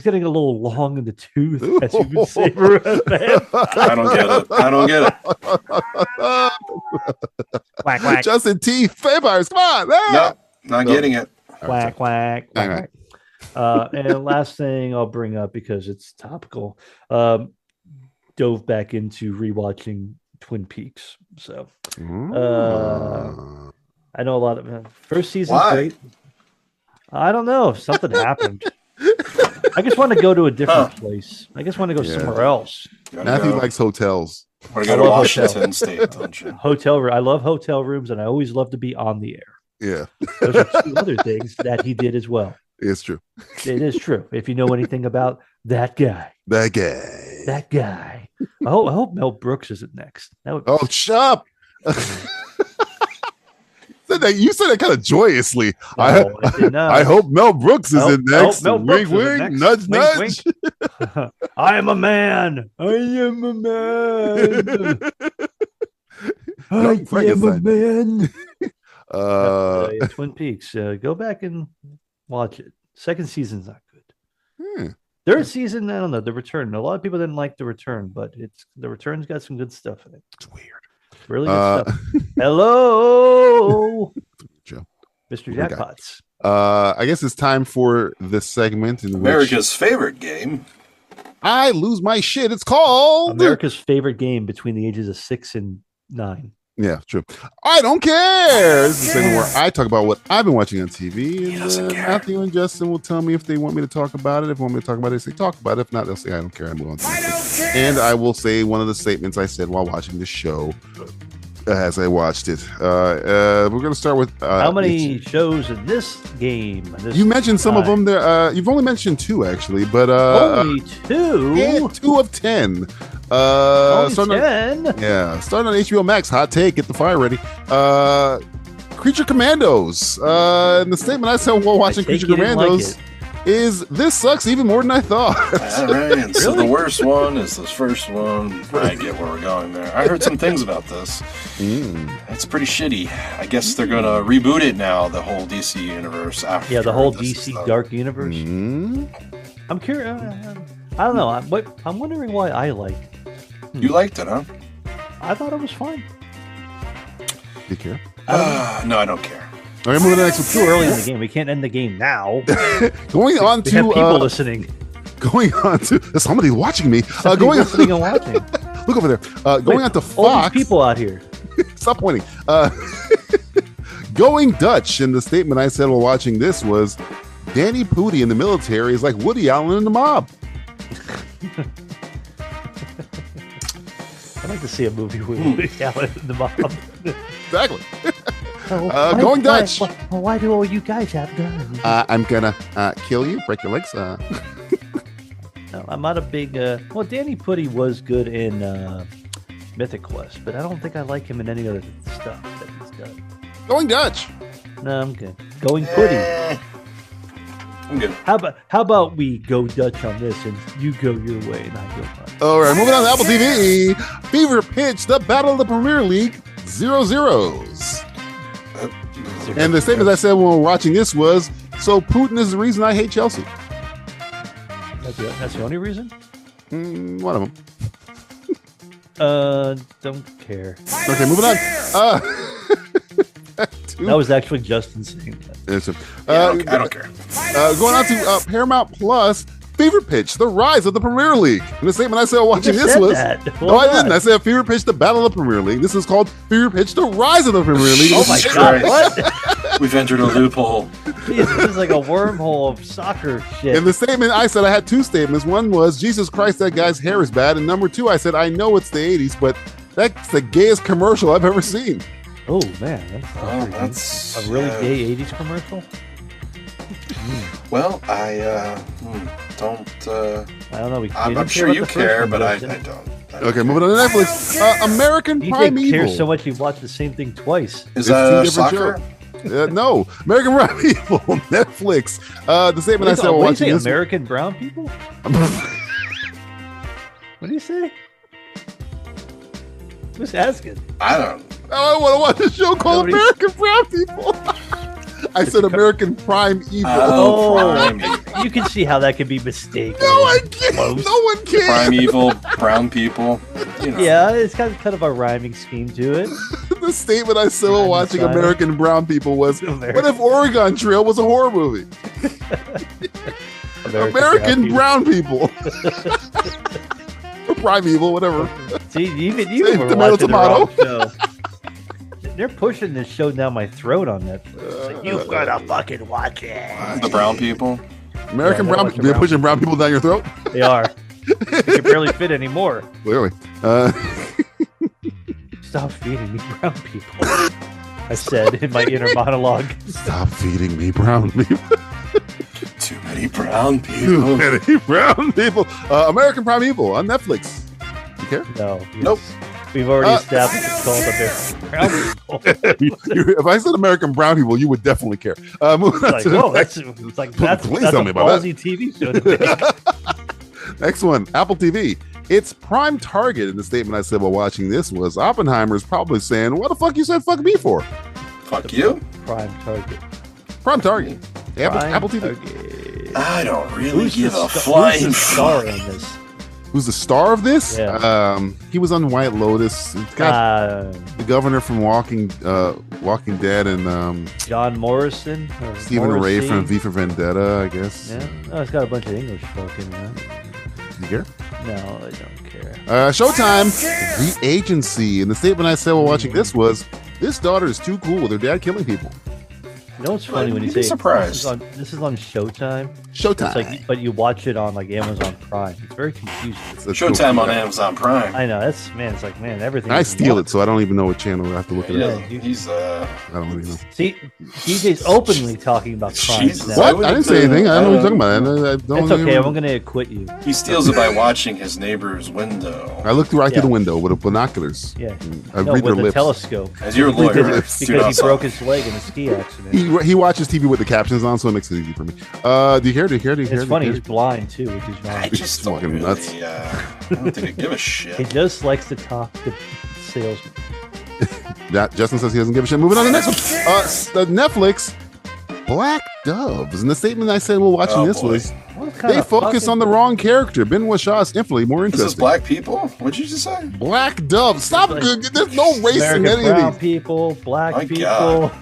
getting a little long in the tooth, as you would say. I don't get it. Quack, quack. Justin T. Vampires, come on. No, not getting it. Quack, quack, quack. And the last thing I'll bring up because it's topical. Dove back into rewatching Twin Peaks. So I know a lot of first season's great. I don't know if something happened. I just want to go to a different place. I just want to go somewhere else. Matthew likes hotels. Want to go to Washington State, don't you? I love hotel rooms, and I always love to be on the air. Yeah. Those are 2 other things that he did as well. It's true. It is true. If you know anything about that guy. I hope Mel Brooks isn't next. Shut up. You said that kind of joyously. No, I did not. I hope Mel Brooks is in next. Wink, wink, nudge, nudge. Wink. I am a man. I am a man. Twin Peaks. Go back and watch it. Second season's not good. Third season, I don't know. The Return. A lot of people didn't like The Return, but The Return's got some good stuff in it. It's weird. Really good stuff. Hello, Joe. Mr. Jackpots. I guess it's time for the segment in America's favorite game. I lose my shit. It's called America's favorite game between the ages of 6 and 9. Yeah, true. I don't care. This is the segment where I talk about what I've been watching on TV. And Matthew and Justin will tell me if they want me to talk about it. If they want me to talk about it, they say talk about it. If not, they'll say I don't care. I move on to it. And I will say one of the statements I said while watching the show as I watched it. We're going to start with how many shows in this game? You mentioned some of them there. You've only mentioned 2 actually, but only 2. Yeah, 2 of 10. Starting 10. Starting on HBO Max. Hot take. Get the fire ready. Creature Commandos. And the statement I said while watching Creature Commandos is this sucks even more than I thought. All right. So the worst one is this first one. I get where we're going there. I heard some things about this. It's pretty shitty. I guess they're going to reboot it now, the whole DC universe. After the whole DC Dark Universe. I'm curious. I don't know. I'm wondering why I liked it. You liked it, huh? I thought it was fine. You care? No, I don't care. All right, moving to the next one. It's too early in the game. We can't end the game now. Going on to people listening. Going on to somebody watching me. Going listening and watching. Look over there. Going on to Fox. All these people out here. Stop pointing. Going Dutch. And the statement I said while watching this was, Danny Pudi in the military is like Woody Allen in the mob. I'd like to see a movie with Woody Allen in the mob. Exactly. Going Dutch. Why do all you guys have guns? I'm gonna kill you, break your legs. No, I'm not a big. Danny Pudi was good in Mythic Quest, but I don't think I like him in any other stuff that he's done. Going Dutch. No, I'm good. Going Pudi. I'm good. How about we go Dutch on this and you go your way and I go mine. All right, moving on to Apple TV. Fever Pitch, the Battle of the Premier League, 0-0s. And the statement I said when we were watching this was, so Putin is the reason I hate Chelsea. That's the only reason? One of them. Don't care. Okay, moving on. That was actually Justin saying that. I don't care. Going on to Paramount Plus, Fever Pitch, The Rise of the Premier League. And the statement I said while watching this was... No, I didn't. I said Fever Pitch, The Battle of the Premier League. This is called Fever Pitch, The Rise of the Premier League. Oh my God, what? We've entered a loophole. Jeez, this is like a wormhole of soccer shit. In the statement I said, I had two statements. One was, Jesus Christ, that guy's hair is bad. And number two, I said, I know it's the 80s, but that's the gayest commercial I've ever seen. Oh, man. That's a really gay 80s commercial? Well, I don't... I don't know. I'm sure you care, but I don't. Okay, moving on to Netflix. American Prime You Evil. care so much you've watched the same thing twice. Is that soccer? No, American Prime Evil, Netflix. The statement I said while watching this. American brown people? What do you say? Who's asking? I don't. I want to watch a show called American Brown People. I said American Prime Evil. Prime. You can see how that could be mistaken. No, I can't. No one can. Prime Evil, brown people. You know. Yeah, it's got kind of a rhyming scheme to it. The statement I said while watching American Brown People was, what if Oregon Trail was a horror movie? American Brown People. Or Prime Evil, whatever. See, even you were watching the wrong show. They're pushing this show down my throat on Netflix. Like, you've got to fucking watch it. The brown people? American Brown People. They're pushing brown people down your throat? They are. You can barely fit anymore. Clearly. Stop feeding me brown people. I said in my inner monologue. Stop feeding me brown people. Too many brown people. Too many brown people. American Prime Evil on Netflix. You care? No. Nope. We've already established it's called American Brown People. If I said American Brown People, you would definitely care. Moving on to that's a ballsy TV show to make. Next one, Apple TV. It's prime target. In the statement I said while watching this was, Oppenheimer's probably saying, what the fuck you said fuck me for? Fuck you? Prime target. Prime target. Apple TV. Target. I don't really give a flying star fuck. on this. Who's the star of this? Yeah. He was on White Lotus. It's got the governor from Walking Dead and John Morrison. Stephen Ray from V for Vendetta, I guess. Yeah. Oh, it's got a bunch of English folk in there. You care? No, I don't care. Showtime, The Agency. And the statement I said while watching this was, this daughter is too cool with her dad killing people. You know what's funny when you say this is on Showtime? Showtime. It's like, but you watch it on like Amazon Prime. It's very confusing. It's Showtime on Amazon Prime. I know. It's like everything. I steal it, so I don't even know what channel I have to look at. Yeah, he's I don't really know. See, DJ's openly talking about crimes now. What? I didn't say anything. I don't know what you're talking about. I don't it's okay. I'm going to acquit you. He steals it by watching his neighbor's window. I look right through the window with binoculars. Yeah. I read their with a lips. telescope. As your lawyer, because he broke his leg in a ski accident. He watches TV with the captions on, so it makes it easy for me. Do you care? It's funny. He's blind too, which is I just don't fucking really, nuts. I don't think I give a shit. He just likes to talk to salesmen. That Justin says he doesn't give a shit. Moving on to the next one. The Netflix Black Doves. And the statement I said while watching this was, they focus on the wrong character. Benoit Shaw is infinitely more interesting. This is black people? What'd you just say? Black Doves. Stop. There's no race in any brown of these. people, black people. God.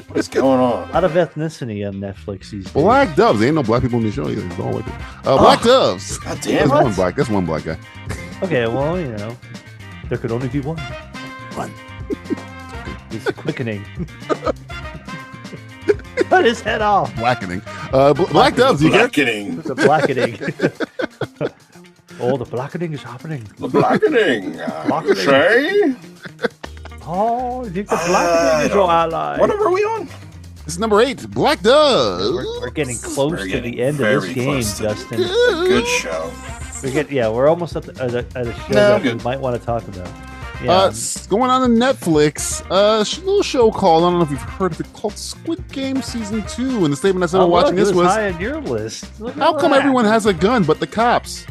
What's going on? A lot of ethnicity on Netflix these days. Black Doves. There ain't no black people in the show either. It's all white people. Black Doves. God damn it. That's one black guy. Okay, well, there could only be one. One. It's quickening. Cut his head off. Blackening. Black Doves. You get Blackening. The blackening. Oh, the blackening is happening. The blackening. Say? Oh, you think the blackening is your ally? What number are we on? This is number 8. Black Doves. We're getting close to the end of this game, Justin. Good show. We're almost at a show that we might want to talk about. Yeah. Going on Netflix, a little show called, I don't know if you've heard of it, called Squid Game Season 2. And the statement I said while watching this was, high on your list. How come everyone has a gun but the cops?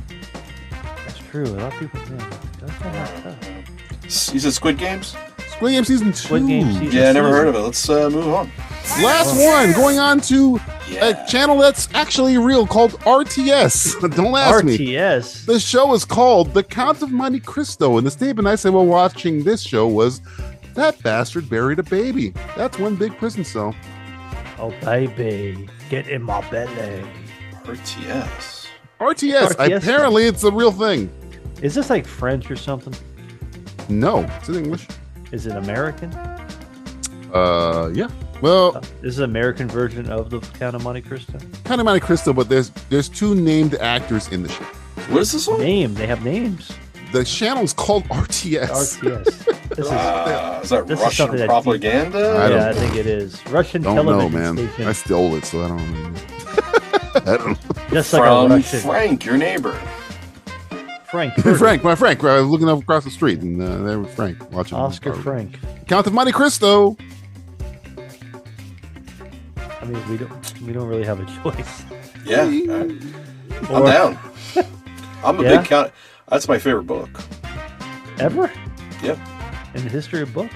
That's true. A lot of people do. You said Squid Games? Squid Game Season 2. Squid Game Season 2. Yeah, I never heard of it. Let's move on. Last one, going on to a channel that's actually real called RTS. Don't ask me. RTS. The show is called The Count of Monte Cristo, and the statement I said while watching this show was, "That bastard buried a baby." That's one big prison cell. Oh baby, get in my belly. RTS. Apparently, it's a real thing. Is this like French or something? No, it's in English. Is it American? Yeah. Well, this is an American version of the Count of Monte Cristo. Count of Monte Cristo, but there's two named actors in the show. What is this one? They have names. The channel's called RTS. RTS. Is that Russian propaganda? I think it is. Russian don't television know, man. station. I stole it, so I don't know. I don't know. Just From like a Russian. Frank, your neighbor. Frank. Frank. I was looking up across the street, and there was Frank watching. Oscar Frank. Count of Monte Cristo. I mean, we don't really have a choice. Yeah, I'm down. I'm a big count. That's my favorite book. Ever? Yep. In the history of books.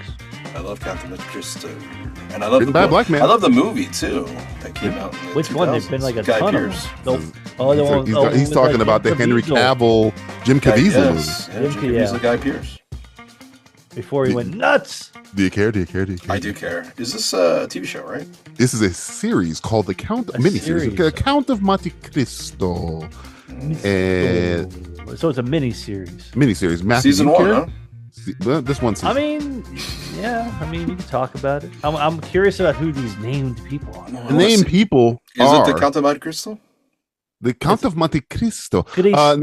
I love Count of Monte Cristo, and I love the Black Man. I love the movie too. That came out. In the Which 2000s. one? There's been like a Guy ton Pearce. of them. He's talking about the Henry Cavill, Jim Caviezel movie. Jim Caviezel, Guy Pearce. Before he went nuts. Do you care? I do care. Is this a TV show, right? This is a series called The miniseries, The Count of Monte Cristo. And so it's a miniseries. Miniseries. Matthew, Season 1, huh? Well, this one season. I mean, you can talk about it. I'm curious about who these named people are. The named people is are... it the Count of Monte Cristo? The Count of Monte Cristo. No,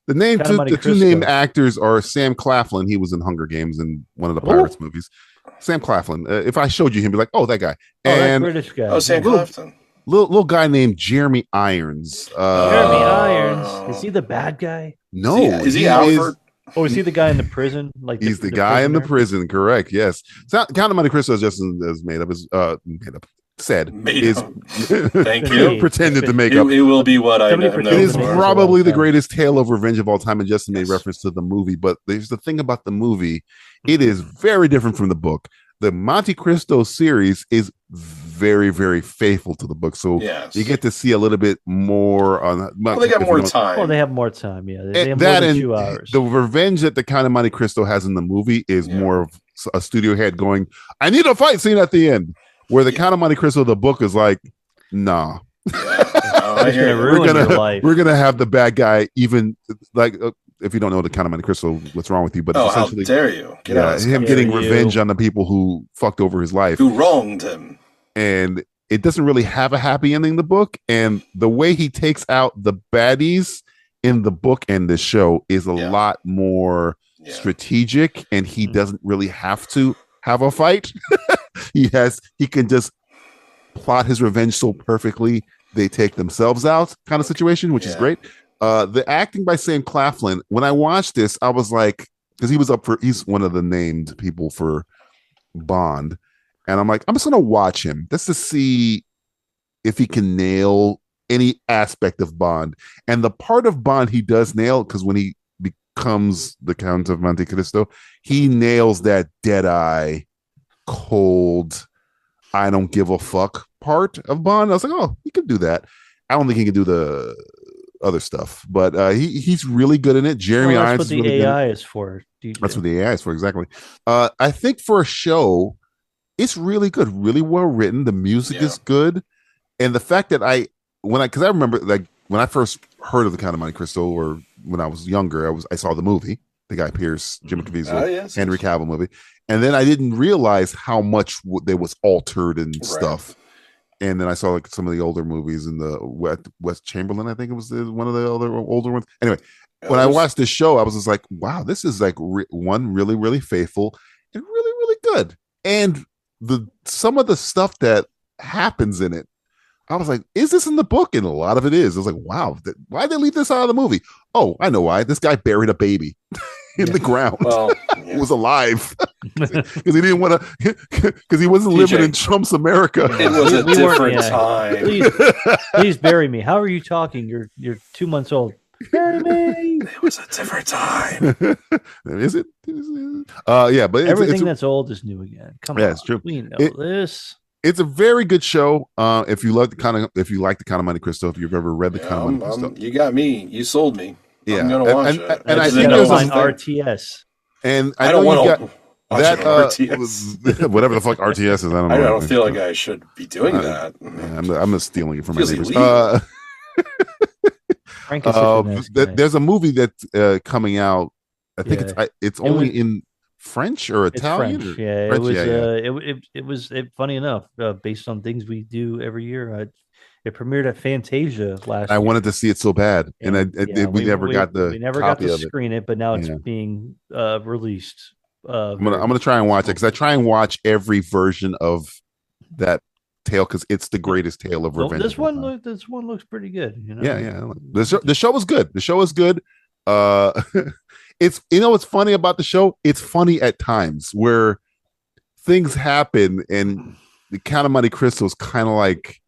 the two named actors are Sam Claflin. He was in Hunger Games in one of the Pirates movies. Sam Claflin. If I showed you him, be like, oh, that guy. And that British guy. Oh, Sam Claflin. Little guy named Jeremy Irons. Jeremy Irons. Is he the bad guy? No. Is he Alfred? Or is he the guy in the prison? Like he's the guy in the prison, correct? Yes. Count of Monte Cristo is just as made up. Said is thank you. Pretended to make up. It will be what I know. It is probably the greatest tale of revenge of all time, and Justin made reference to the movie. But there's the thing about the movie; it is very different from the book. The Monte Cristo series is very, very faithful to the book, so you get to see a little bit more on. Well, they got more time. Well, they have more time. Yeah, they have more than 2 hours. The revenge that the Count of Monte Cristo has in the movie is more of a studio head going, "I need a fight scene at the end." Where the Count of Monte Cristo, the book is like, nah. We're gonna have the bad guy even like if you don't know the Count of Monte Cristo, what's wrong with you? But essentially, how dare you? Him getting revenge on the people who fucked over his life, who wronged him, and it doesn't really have a happy ending in the book. And the way he takes out the baddies in the book and the show is a lot more strategic, and he doesn't really have to have a fight. He can just plot his revenge so perfectly they take themselves out kind of situation, which is great. The acting by Sam Claflin, when I watched this, I was like, because he's one of the named people for Bond, and I'm like, I'm just gonna watch him just to see if he can nail any aspect of Bond. And the part of Bond he does nail, because when he becomes the Count of Monte Cristo, he nails that dead-eye, cold, I don't give a fuck part of Bond. I was like, oh, he could do that. I don't think he can do the other stuff, but he's really good in it. Jeremy Irons. That's what the AI is for. DJ. That's what the AI is for, exactly. I think for a show, it's really good, really well written. The music is good, and the fact that I remember like when I first heard of the Count of Monte Cristo, or when I was younger, I saw the movie, the Guy Pearce, Jim Caviezel, Henry Cavill movie, and then I didn't realize how much there was altered and stuff. And then I saw like some of the older movies in the West Chamberlain, I think it was one of the older ones. Anyway, when I watched this show, I was just like, wow, this is like one really, really faithful and really, really good. And some of the stuff that happens in it, I was like, is this in the book? And a lot of it is. I was like, wow, why did they leave this out of the movie? Oh, I know why. This guy buried a baby in the ground. Well, it was alive because he didn't want to, because he wasn't living in Trump's America. It was a different time. Please bury me. How are you talking? You're 2 months old. Bury me. It was a different time. Is it? Yeah, but everything that's old is new again. Come on. Yeah, it's true. We know this. It's a very good show. If you like the kind of Monte Cristo, if you've ever read the kind of Monte Cristo, you got me. You sold me. Yeah, I'm gonna watch it. And I think there's an RTS. And I don't want to that RTS. whatever the fuck RTS is. I don't know. I don't feel like I should be doing that. I'm just stealing it from my neighbors. There's a movie that's coming out. I think it's only in French or Italian. French, yeah. French, it was funny enough, based on things we do every year. It premiered at Fantasia last year. I wanted to see it so bad, and we never got to screen it, but now it's being released. I'm gonna try and watch it because I try and watch every version of that tale because it's the greatest tale of revenge. This one looks pretty good. You know? Yeah. The show was good. The show was good. It's what's funny about the show? It's funny at times where things happen and the Count of Monte Cristo is kind of like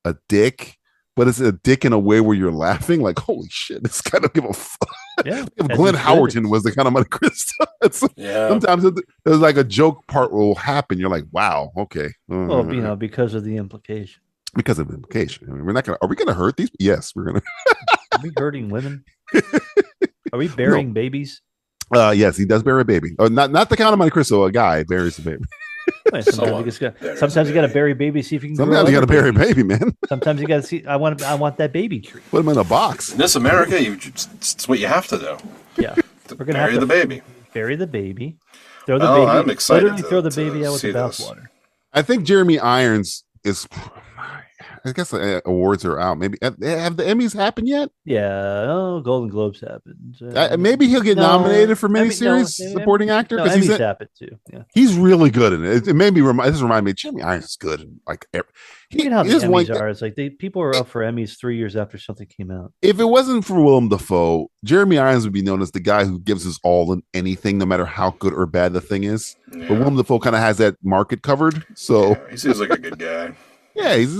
a dick, but it's a dick in a way where you're laughing like, holy shit, this guy don't give a fuck. Yeah, if Glenn Howerton was the Count of Monte Cristo, sometimes there's like a joke part will happen. You're like, wow, okay. Well, because of the implication. Because of the implication. I mean, are we gonna hurt these? Yes, we're gonna. Are we hurting women? Are we burying babies? Yes, he does bury a baby. Not the Count of Monte Cristo. A guy buries a baby. Sometimes you got to bury baby. See if you can. Sometimes you got to bury a baby, man. Sometimes you got to see. I want that baby tree. Put him in a box. In this America, it's what you have to do. Yeah, we're gonna bury the baby. Bury the baby. Throw the baby. I'm excited. Literally throw the baby out with the bathwater. I think Jeremy Irons is. I guess awards are out. Maybe have the Emmys happened yet? Yeah, Golden Globes happened. Maybe he'll get nominated for miniseries supporting actor because Emmys happened too. Yeah, he's really good in it. It made me remind me. Jeremy Irons is good. And like, you know how the Emmys are. It's like people are up for Emmys 3 years after something came out. If it wasn't for Willem Dafoe, Jeremy Irons would be known as the guy who gives his all in anything, no matter how good or bad the thing is. Yeah. But Willem Dafoe kind of has that market covered. So he seems like a good guy. Yeah, he's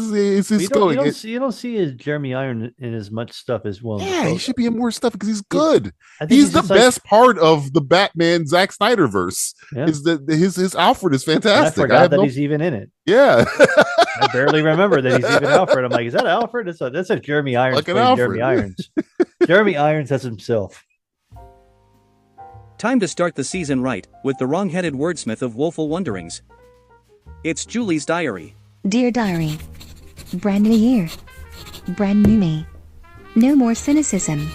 going. You don't see Jeremy Irons in as much stuff as well. Yeah, he should be in more stuff because he's good. He's the best part of the Batman Zack Snyder verse. Yeah. His Alfred is fantastic. And I forgot that he's even in it. Yeah, I barely remember that he's even Alfred. I'm like, is that Alfred? That's a Jeremy Irons. Like Jeremy Irons. Jeremy Irons as himself. Time to start the season right with the wrong-headed wordsmith of woeful wonderings. It's Julie's diary. Dear Diary, brand new year, brand new me. No more cynicism,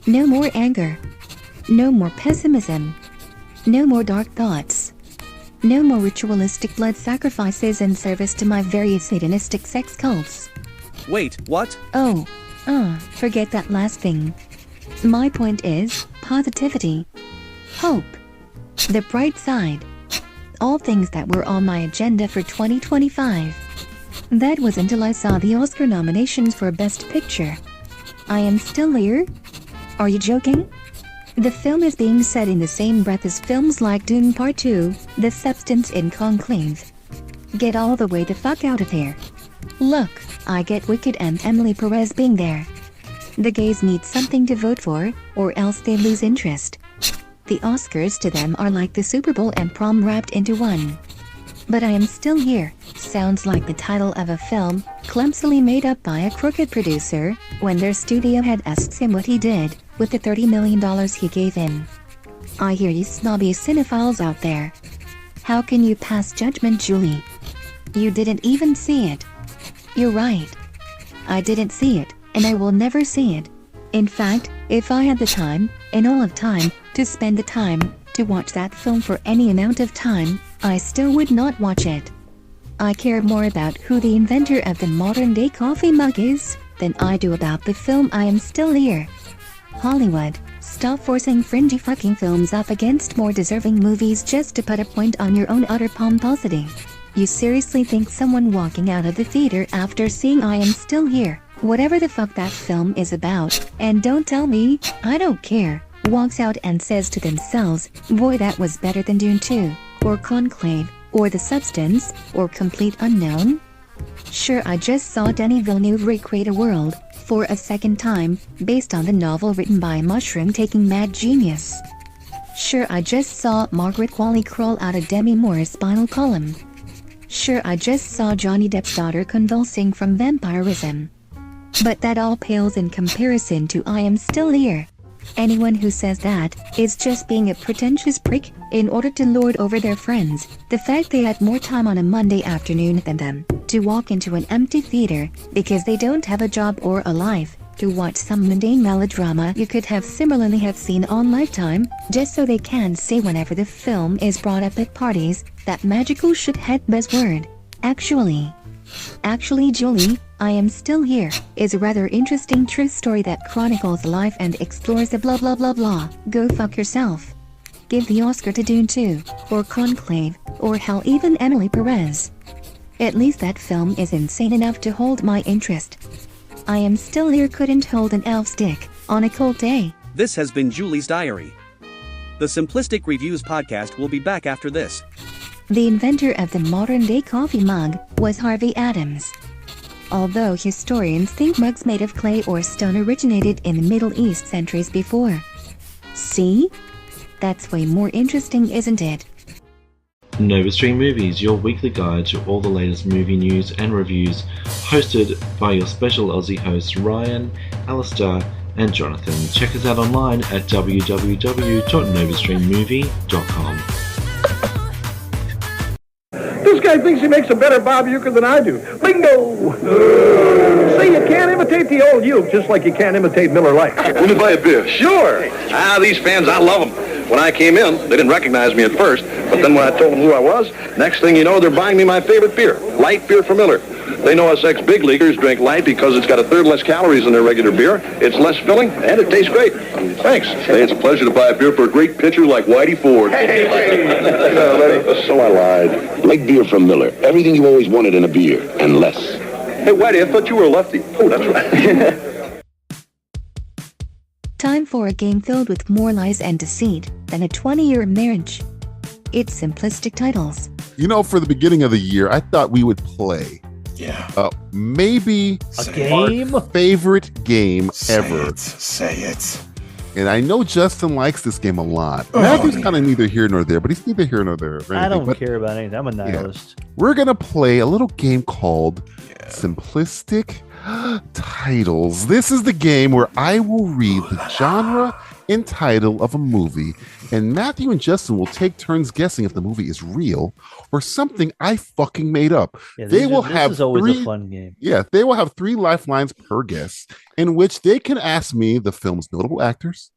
no more anger, no more pessimism, no more dark thoughts, no more ritualistic blood sacrifices in service to my various satanistic sex cults. Wait, what? Forget that last thing. My point is positivity, hope, the bright side. All things that were on my agenda for 2025. That was until I saw the Oscar nominations for Best Picture. I am still here? Are you joking? The film is being set in the same breath as films like Dune Part 2, The Substance in Conclave. Get all the way the fuck out of here. Look, I get Wicked and Emily Perez being there. The gays need something to vote for, or else they lose interest. The Oscars to them are like the Super Bowl and prom wrapped into one. But I am still here sounds like the title of a film, clumsily made up by a crooked producer, when their studio head asks him what he did with the $30 million he gave in. I hear you snobby cinephiles out there. How can you pass judgment, Julie? You didn't even see it. You're right. I didn't see it, and I will never see it. In fact, if I had the time, in all of time, to spend the time to watch that film for any amount of time, I still would not watch it. I care more about who the inventor of the modern-day coffee mug is than I do about the film. I am still here. Hollywood, stop forcing fringy fucking films up against more deserving movies just to put a point on your own utter pomposity. You seriously think someone walking out of the theater after seeing I Am Still Here, whatever the fuck that film is about, and don't tell me, I don't care, walks out and says to themselves, boy, that was better than Dune 2, or Conclave, or The Substance, or Complete Unknown? Sure, I just saw Denis Villeneuve recreate a world, for a second time, based on the novel written by a mushroom-taking mad genius. Sure, I just saw Margaret Qualley crawl out of Demi Moore's spinal column. Sure, I just saw Johnny Depp's daughter convulsing from vampirism. But that all pales in comparison to I Am Still Here. Anyone who says that is just being a pretentious prick in order to lord over their friends. The fact they had more time on a Monday afternoon than them to walk into an empty theater because they don't have a job or a life to watch some mundane melodrama you could have similarly have seen on Lifetime, just so they can say whenever the film is brought up at parties, that magical shithead buzzword. Actually, Julie, I Am Still Here is a rather interesting true story that chronicles life and explores the blah blah blah blah. Go fuck yourself. Give the Oscar to Dune 2, or Conclave, or hell even Emily Perez. At least that film is insane enough to hold my interest. I Am Still Here couldn't hold an elf's dick on a cold day. This has been Julie's Diary. The Simplistic Reviews podcast will be back after this. The inventor of the modern-day coffee mug was Harvey Adams. Although historians think mugs made of clay or stone originated in the Middle East centuries before. See? That's way more interesting, isn't it? Novastream Movies, your weekly guide to all the latest movie news and reviews, hosted by your special Aussie hosts Ryan, Alistair, and Jonathan. Check us out online at www.novastreammovie.com. This guy thinks he makes a better Bob Euchre than I do. Bingo! See, you can't imitate the old Uke just like you can't imitate Miller Lite. Let me buy a beer. Sure! These fans, I love them. When I came in, they didn't recognize me at first, but then when I told them who I was, next thing you know, they're buying me my favorite beer, light beer from Miller. They know us ex-big leaguers drink light because it's got a third less calories than their regular beer, it's less filling, and it tastes great. Thanks. Hey, it's a pleasure to buy a beer for a great pitcher like Whitey Ford. So I lied. Light beer from Miller. Everything you always wanted in a beer, and less. Hey, Whitey, I thought you were a lefty. Oh, that's right. Time for a game filled with more lies and deceit than a 20-year marriage. It's Simplistic Titles. You know, for the beginning of the year, I thought we would play. Yeah. Maybe A game? our favorite game ever. Say it. And I know Justin likes this game a lot. Matthew's kind of neither here nor there, but he's neither here nor there. I don't care about anything. I'm a nihilist. Yeah. We're going to play a little game called Simplistic Titles. This is the game where I will read the genre and title of a movie, and Matthew and Justin will take turns guessing if the movie is real or something I fucking made up. Yeah, This is always a fun game. Yeah, they will have 3 lifelines per guess, in which they can ask me the film's notable actors,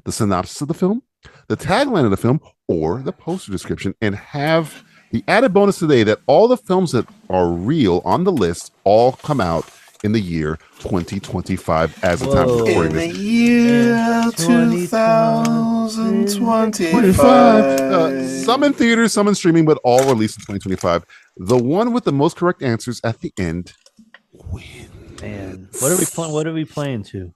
the synopsis of the film, the tagline of the film, or the poster description, and have the added bonus today that all the films that are real on the list all come out in the year 2025 as the time of recording this. year 2025. Some in theaters, some in streaming, but all released in 2025. The one with the most correct answers at the end wins. Man, what are we playing to?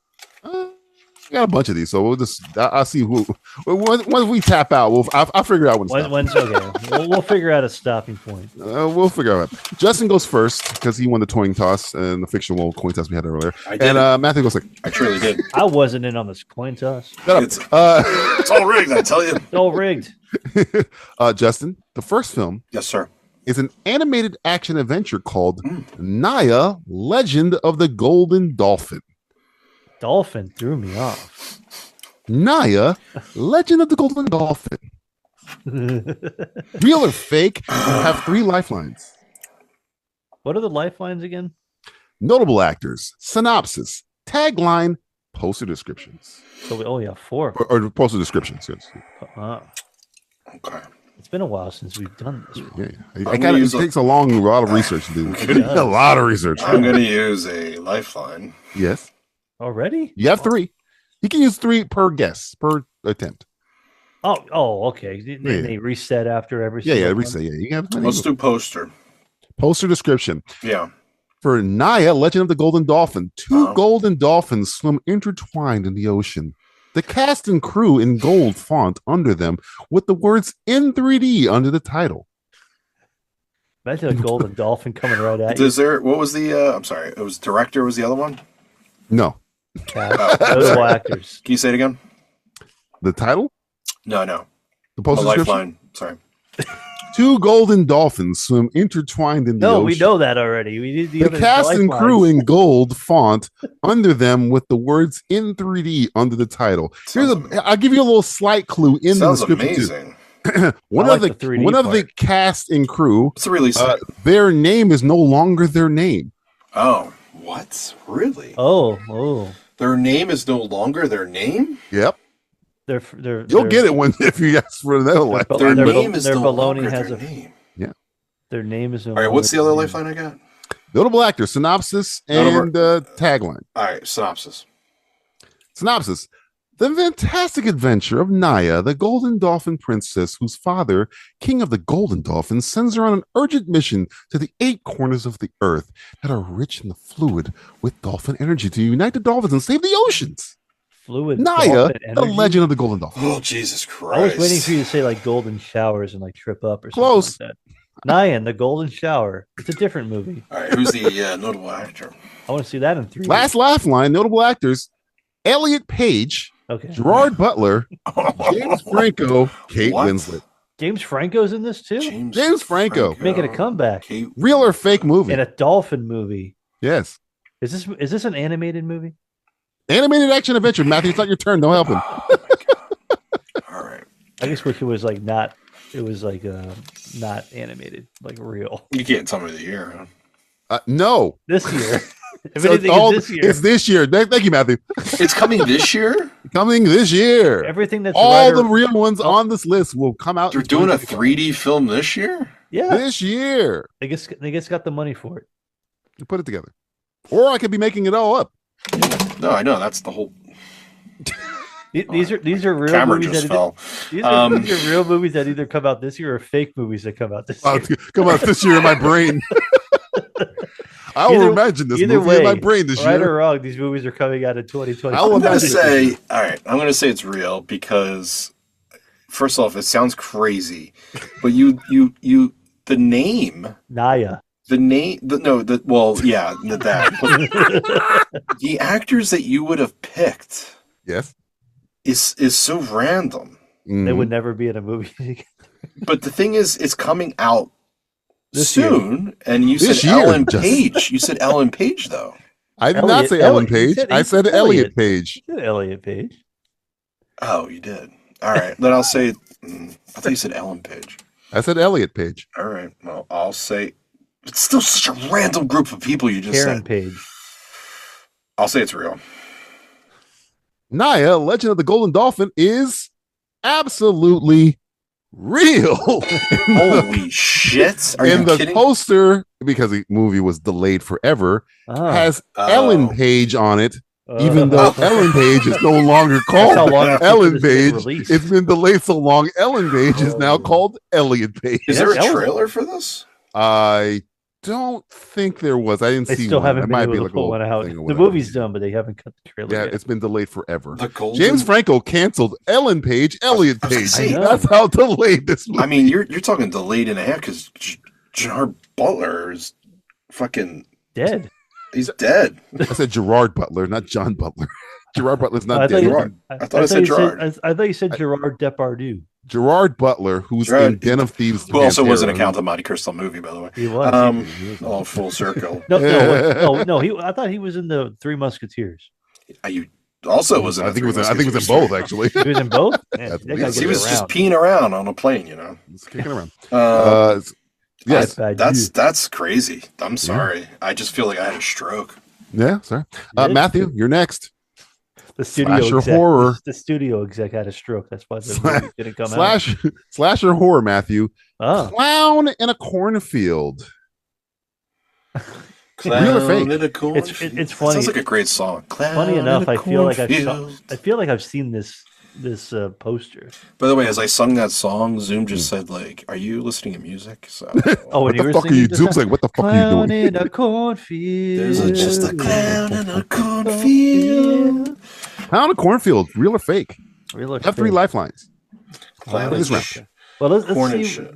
We got a bunch of these, so we'll just I'll see who once we tap out. I'll figure out When's okay. We'll figure out a stopping point. We'll figure out. Justin goes first because he won the coin toss and the fictional coin toss we had earlier. I did. And Matthew goes like, I truly did. I wasn't in on this coin toss. It's all rigged, I tell you. It's all rigged. Justin, the first film, Yes, sir. is an animated action adventure called Naya: Legend of the Golden Dolphin. Dolphin threw me off. Naya: Legend of the Golden Dolphin. Real or fake? You have 3 lifelines. What are the lifelines again? Notable actors, synopsis, tagline, poster descriptions. So we only have 4. Or poster descriptions, yes. Okay. It's been a while since we've done this. Yeah. It takes a lot of research to do. A lot of research. I'm going to use a lifeline. Yes. Already? You have 3. You can use 3 per guess, per attempt. Oh, okay. They reset after every reset. Yeah, you have Let's do poster. Poster description. Yeah. For Naya: Legend of the Golden Dolphin, 2 golden dolphins swim intertwined in the ocean. The cast and crew in gold font under them with the words in 3D under the title. Imagine a golden dolphin coming right at you. Is there? What was the? I'm sorry. It was director. Was the other one? No. Notable actors. Can you say it again? The title? No. The poster description? lifeline. Sorry. Two golden dolphins swim intertwined in the ocean. No, we know that already. We need the cast and crew in gold font under them with the words in 3D under the title. I'll give you a little slight clue in the description. Amazing. one of the cast and crew. What's the release? Their name is no longer their name. Oh, what? Really? Oh. Their name is no longer their name? Yep. You'll get it if you ask for another Their name is no longer has their name. Yeah. Their name is no All right, what's the other lifeline I got? Notable actor, synopsis, and tagline. All right, synopsis. Synopsis. The fantastic adventure of Naya, the golden dolphin princess, whose father, king of the golden dolphins, sends her on an urgent mission to the 8 corners of the earth that are rich in the fluid with dolphin energy to unite the dolphins and save the oceans. Fluid. Naya, the legend of the golden dolphin. Oh, Jesus Christ. I was waiting for you to say like golden showers and like trip up or close. Something like that. Naya, the golden shower. It's a different movie. All right, who's the notable actor? I want to see that in 3D. Last laugh line, notable actors, Elliot Page, Gerard Butler, James Franco, Kate Winslet. James Franco's in this too? James Franco. Making a comeback. Real or fake movie? In a dolphin movie. Yes. Is this an animated movie? Animated action adventure. Matthew, it's not your turn. Don't help him. All right. I just wish it was like not. It was like not animated, like real. You can't tell me the year, huh? No. This year. If So anything, it's this year. It's this year. Thank you, Matthew. It's coming this year? Coming this year. Everything that's all the real ones on this list will come out. They're doing a 3D film this year? Yeah. This year. They just got the money for it. You put it together. Or I could be making it all up. No, I know. That's the whole. These are real Camera movies just that fell. These are real movies that either come out this year or fake movies that come out this year. Come out this year in my brain. I will imagine this movie in my brain this year. Right or wrong, these movies are coming out in 2020. I'm going to say, all right, I'm going to say it's real because, first off, it sounds crazy, but the name Naya. The name, the actors that you would have picked, yes, is so random. They would never be in a movie. But the thing is, it's coming out this soon, year. And you this said year, Ellen Page. You said Ellen Page, though. I did not say Ellen Page. I said Elliot Page. You said Elliot Page. Oh, you did. All right, then I'll say. I thought you said Ellen Page. I said Elliot Page. All right. Well, I'll say. It's still such a random group of people you just Karen said. Page. I'll say it's real. Naya, Legend of the Golden Dolphin, is absolutely real. Holy shit. Are you the kidding? poster, because the movie was delayed forever, has Ellen Page on it. Even though Ellen Page is no longer called Ellen Page, it's been delayed so long. Ellen Page is now called Elliot Page. Is there a trailer for this? I don't think there was. I didn't They see still one. haven't It been might able be to like a put one little out. thing or The whatever. movie's done, but they haven't cut the trailer Yeah, yet. it's been delayed forever. The Golden... James Franco canceled Ellen Page, Elliot Page. say, That's how delayed this movie. I mean, you're talking delayed and a half because Gerard Butler is fucking dead. He's dead. I said Gerard Butler, not John Butler. Gerard Butler's not I dead. I thought I said Gerard. I thought you said Gerard Depardieu. Gerard Butler, who's in Den of Thieves. Who also was in a Count of Monte Cristo movie, by the way. He was. Oh, full circle. No. I thought he was in the Three Musketeers. You also was in. I think it was in both, actually. He was in both. Man, he was just peeing around on a plane, you know. Just kicking around. Yes, that's crazy. I'm sorry. Yeah. I just feel like I had a stroke. Yeah, sorry. Matthew, you're next. The studio exec, horror. The studio exec had a stroke. That's why the movie didn't come out. Slasher horror, Matthew. Oh. Clown in a cornfield. Clown real or fake? In a cornfield. It's funny. Sounds like a great song. Clown funny enough, I feel like I've seen this poster. By the way, as I sung that song, Zoom just said, like, "Are you listening to music?" So, what the fuck are you? Zoom's like, "What the fuck are you doing?" Clown in a cornfield. There's just a clown in a cornfield. Clown in a cornfield, real or fake? Real or have fake? 3 lifelines. Clown this round. Well, let's see. Shit.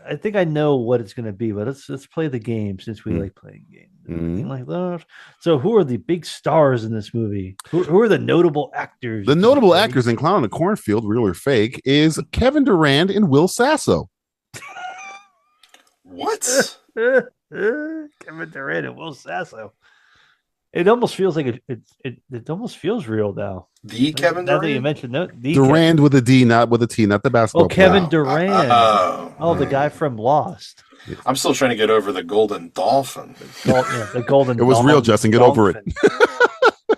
I think I know what it's going to be, but let's play the game since we like playing games. Like that. So, who are the big stars in this movie? Who are the notable actors? The notable actors in Clown in a Cornfield, real or fake, is Kevin Durand and Will Sasso. What? Kevin Durant and Will Sasso. It almost feels like it almost feels real now. The Kevin Now Durant? that you mentioned that, Durant with a D, not with a T, not the basketball player. Kevin Durant. The guy from Lost. I'm still trying to get over the golden dolphin. The golden. It was real, Justin. Get over it.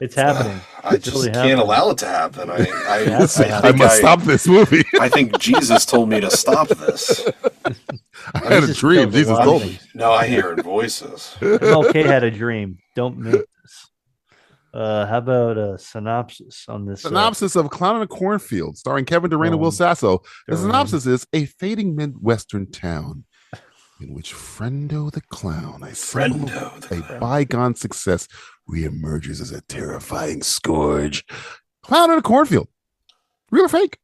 It's happening. I just really can't allow it to happen. I must stop this movie. I think Jesus told me to stop this. I had a dream. Jesus told me. No, I hear in voices. MLK had a dream. Don't make this. How about a synopsis on this? Synopsis of Clown in a Cornfield, starring Kevin Durant and Will Sasso. The synopsis is a fading Midwestern town in which Friendo the Clown, a bygone success, reemerges as a terrifying scourge. Clown in a Cornfield. Real or fake?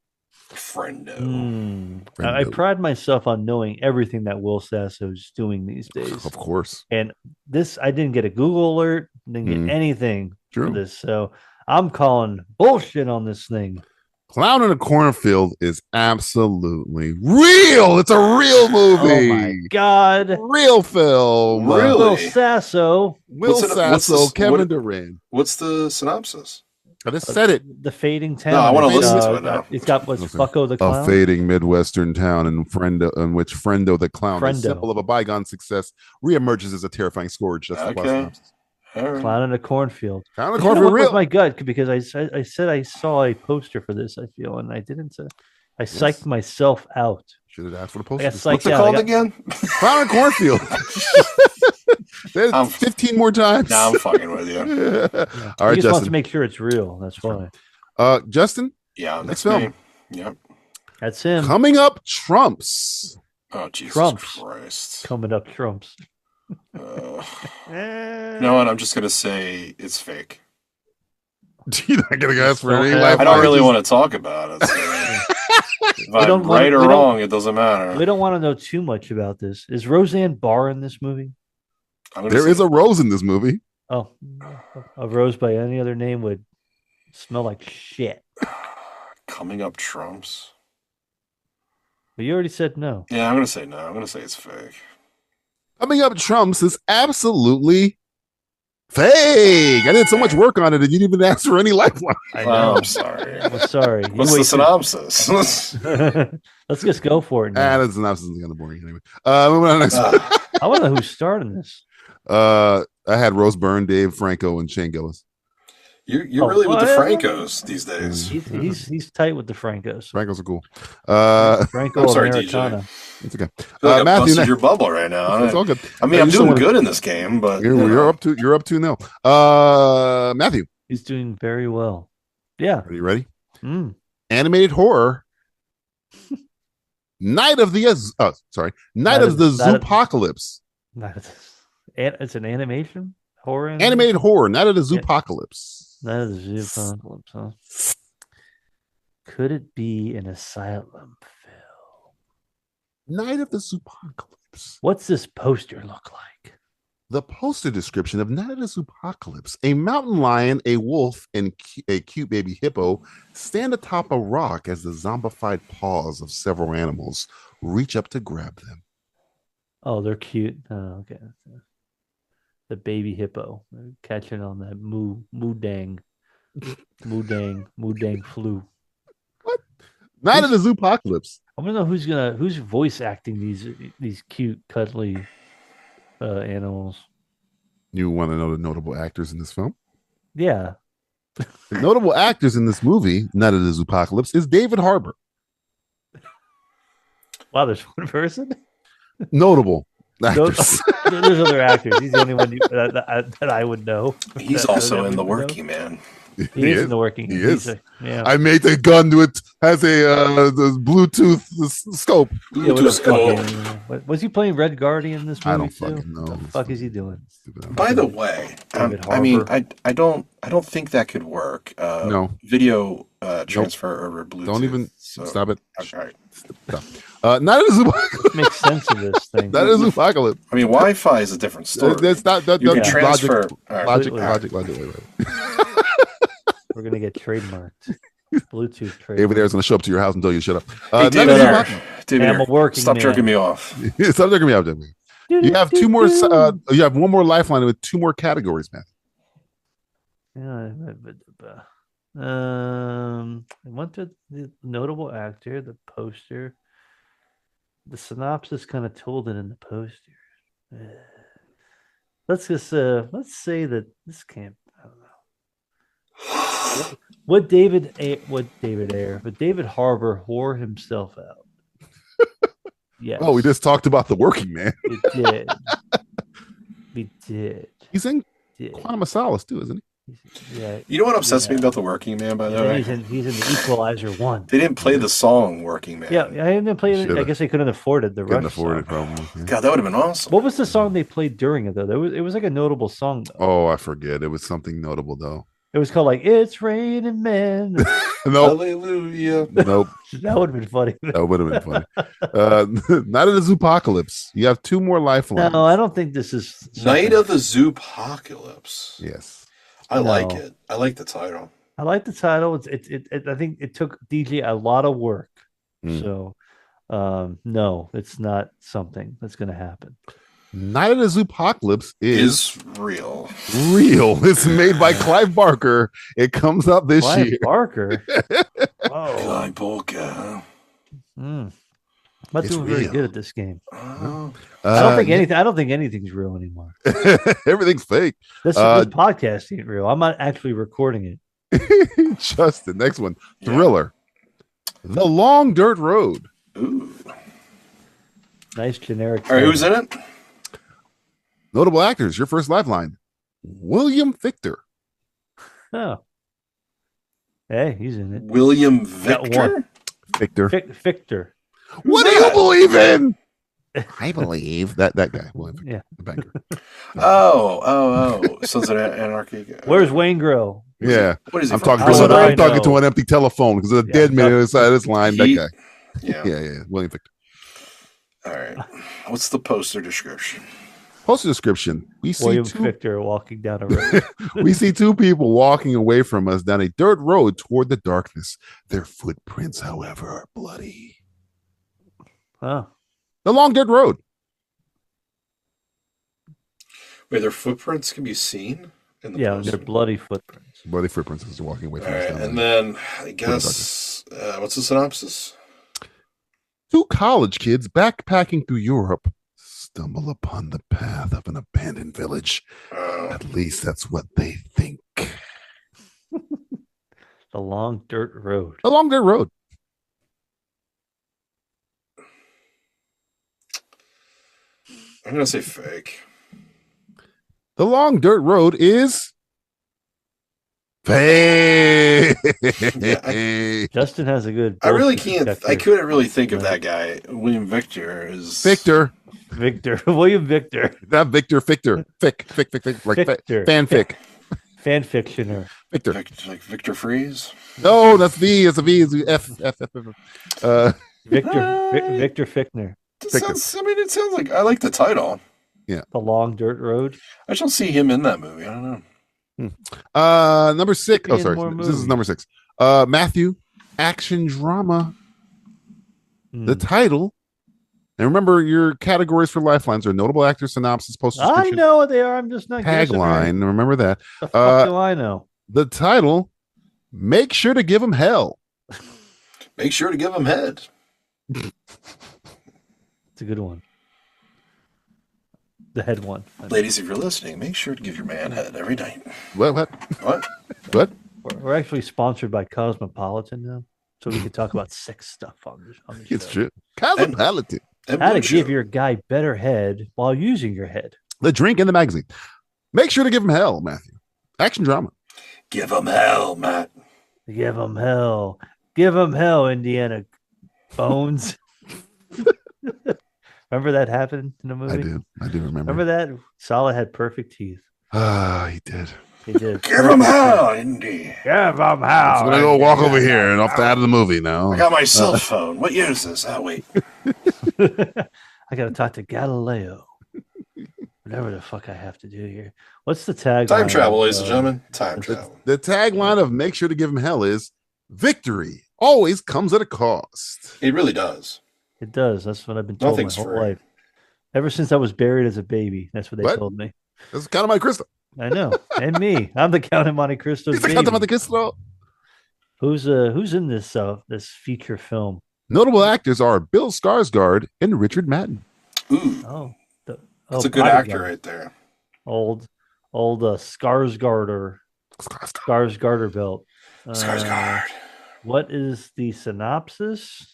Friendo. I pride myself on knowing everything that Will Sasso is doing these days. Of course. And this, I didn't get a Google alert, didn't get anything for this. So I'm calling bullshit on this thing. Clown in a Cornfield is absolutely real. It's a real movie. Oh my God. Real film. Really? Will Sasso. Kevin Durant. What's the synopsis? I just said it. The fading town. No, I want to listen to it now. It's got Fucko the Clown. A fading Midwestern town in which Friendo the Clown, a symbol of a bygone success, reemerges as a terrifying scourge. That's the synopsis. Right. Clown in a Cornfield. Clown in a Cornfield. Real. My gut, because I said I saw a poster for this. I feel, and I didn't say. I psyched myself out. Should have asked for the poster. What's it called again? Clown in a Cornfield. There's 15 more times. Nah, I'm fucking with you. All right, Justin. Just wants to make sure it's real. That's why. Justin. Yeah, next film. Yep. That's him. Coming up, Trumps. Oh, Jesus Christ. Coming up, Trumps. You know what? I'm just gonna say it's fake. You're not gonna ask for any life. I don't really want to talk about it. So. If I'm right or wrong, it doesn't matter. We don't want to know too much about this. Is Roseanne Barr in this movie? There is a rose in this movie. Oh, a rose by any other name would smell like shit. Coming up, Trumps. But you already said no. Yeah, I'm gonna say no. I'm gonna say it's fake. Coming up, Trumps is absolutely fake. I did so much work on it, and you didn't even ask for any lifeline. I'm sorry. I'm sorry. What's the synopsis? Let's just go for it now. The synopsis is kind of boring anyway. Moving on next. I want to know who's starring this. I had Rose Byrne, Dave Franco, and Shane Gillis. You're really with the Francos these days. He's tight with the Francos. Francos are cool. Franco I'm sorry, Americana. DJ. It's okay. I feel like I Matthew, busted your bubble right now. It's all good. I mean, I'm doing good in this game, but you're up to 2-0. Matthew, he's doing very well. Yeah. Are you ready? Animated horror. Night of the Zoopocalypse. It's an animation horror. Animated horror. Night of the Zoopocalypse. Night of the Zoopocalypse. Huh? Could it be an asylum film? Night of the Zoopocalypse. What's this poster look like? The poster description of Night of the Zoopocalypse: a mountain lion, a wolf, and a cute baby hippo stand atop a rock as the zombified paws of several animals reach up to grab them. Oh, they're cute. Oh, okay. The baby hippo catching on that moo dang flu. What? Night of the Zoopocalypse. I want to know who's voice acting these cute, cuddly animals. You want to know the notable actors in this film? Yeah. The notable actors in this movie, Night of the Zoopocalypse, is David Harbour. Wow, there's one person. Notable actors. There's other actors. He's the only one that I would know. He's also in The Working Man. He is in The Working. He is. Yeah. I made the gun to it. Has a the Bluetooth scope. Bluetooth scope. Was he playing Red Guardian in this movie? I don't too? fucking know. What the fuck is he doing? By the way, I mean, I don't think that could work. No video transfer over Bluetooth. Don't even stop it. Okay. Stop. Not a Zoopocalypse. Makes sense of this thing. That is Zoopocalypse. I mean, Wi-Fi is a different story. That's not that. You can transfer. Logic. We're gonna get trademarked. Bluetooth trademark. Over there is gonna show up to your house and tell you to shut up. Hey, David, I'm a working Stop man. jerking me off. Stop jerking me off, David. You have two more. You have one more lifeline with two more categories, man. I went to the notable actor, the poster. The synopsis kind of told it in the poster. Let's say that this can't. I don't know. Would David Harbour whore himself out? Yes. Oh, we just talked about the working man. We did. We did. He's in Quantum of Solace too, isn't he? Yeah. You know what upsets me about the Working Man, by the way? He's in the Equalizer 1. They didn't play the song Working Man. Yeah, I didn't play it. I guess they couldn't afford it. Couldn't afford it, probably. Yeah. God, that would have been awesome. What was the song they played during it though? It was like a notable song though. Oh, I forget. It was something notable though. It was called like "It's Raining Men." Nope. Hallelujah. Nope. That would have been funny. That would have been funny. Night of the Zoopocalypse. You have two more lifelines. No, I don't think this is Night of the Zoopocalypse. Yes. I like it. I like the title. I like the title. I think it took DJ a lot of work. So, no, it's not something that's going to happen. Night of the Zoopocalypse is real. Real. It's made by Clive Barker. It comes out this Clive year. Barker. Clive Barker. I'm not It's doing very real. good at this game. Oh. I don't think anything. I don't think anything's real anymore. Everything's fake. This podcast ain't real. I'm not actually recording it. Justin, next one. Thriller. The Long Dirt Road. Ooh. Nice generic. All right, who's in it? Notable actors. Your first lifeline. William Victor. Oh. Hey, he's in it. William Got Victor? one. Victor. Victor. What do you believe in? I believe that guy. William Victor, Yeah. the banker. Oh. Sons of Anarchy. Where's Wayne Grow? Yeah. What is he I'm from? talking How would I I'm talking know? to an empty telephone because there's a dead man inside this line. That guy. Yeah. William Victor. All right. What's the poster description? Poster description. We see William two Victor walking down a road. we see two people walking away from us down a dirt road toward the darkness. Their footprints, however, are bloody. Oh. The Long Dirt Road. Wait, their footprints can be seen in the Yeah, poster? they're bloody footprints. Bloody footprints as they're walking away All from us. right, down and there. then I guess what's the synopsis? Two college kids backpacking through Europe stumble upon the path of an abandoned village. At least that's what they think. The Long Dirt Road. The Long Dirt Road. I'm gonna say fake. The Long Dirt Road is fake. Justin has a good. I really bullshit can't. detector. I couldn't really think of that guy. William Victor is Victor. William Victor. Not Victor. Fic. Like Victor. fanfic. Fan fictioner. Victor. like Victor Freeze. No, that's V. It's a V. It's a F. Victor Fickner. It sounds like I like the title. Yeah. The Long Dirt Road. I shall see him in that movie. I don't know. Number 6. Oh, in sorry. more This is movies. number 6. Matthew, action drama. The title. And remember, your categories for lifelines are notable actor, synopsis, poster I description, know what they are. I'm just not guessing right. tagline. Remember that. The fuck do I know? The title, make sure to give him hell. Make sure to give him head. It's a good one. The head one. Ladies, if you're listening, make sure to give your man head every night. What? What? We're actually sponsored by Cosmopolitan now, so we can talk about sex stuff on the show. It's true. Cosmopolitan. How to give your guy better head while using your head. The drink in the magazine. Make sure to give him hell, Matthew. Action drama. Give him hell, Matt. Give him hell. Give him hell, Indiana Bones. Remember that happened in the movie? I do remember. Remember that? Sala had perfect teeth. Ah, he did. He did. Give him hell, Indy. Give him hell. I'm gonna go walk over here and off the out of the movie now. I got my cell phone. What year is this? Oh, wait. I got to talk to Galileo. Whatever the fuck I have to do here. What's the tagline? Time travel, ladies and gentlemen. Time travel. The tagline of "Make sure to give him hell" is "Victory always comes at a cost." It really does. It does. That's what I've been told Nothing's my whole free. life. Ever since I was buried as a baby, that's what they What? told me. This is Count of Monte Cristo. I know, and me. I'm the Count of Monte Cristo's He's the baby. Count of Monte Cristo. Who's in this feature film? Notable actors are Bill Skarsgård and Richard Madden. Ooh, that's a good actor right there. Old Skarsgård belt. Skarsgård. What is the synopsis?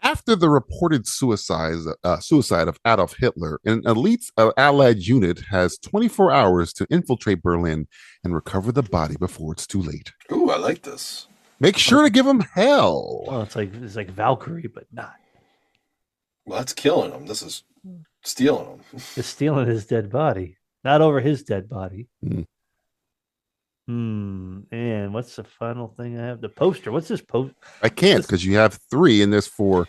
After the reported suicide of Adolf Hitler, an elite Allied unit has 24 hours to infiltrate Berlin and recover the body before it's too late. Ooh, I like this. Make sure to give him hell. Well, it's like Valkyrie, but not. Well, that's killing him. This is stealing him. It's stealing his dead body, not over his dead body. And what's the final thing I have? The poster. What's this poster? I can't because you have 3 and there's 4.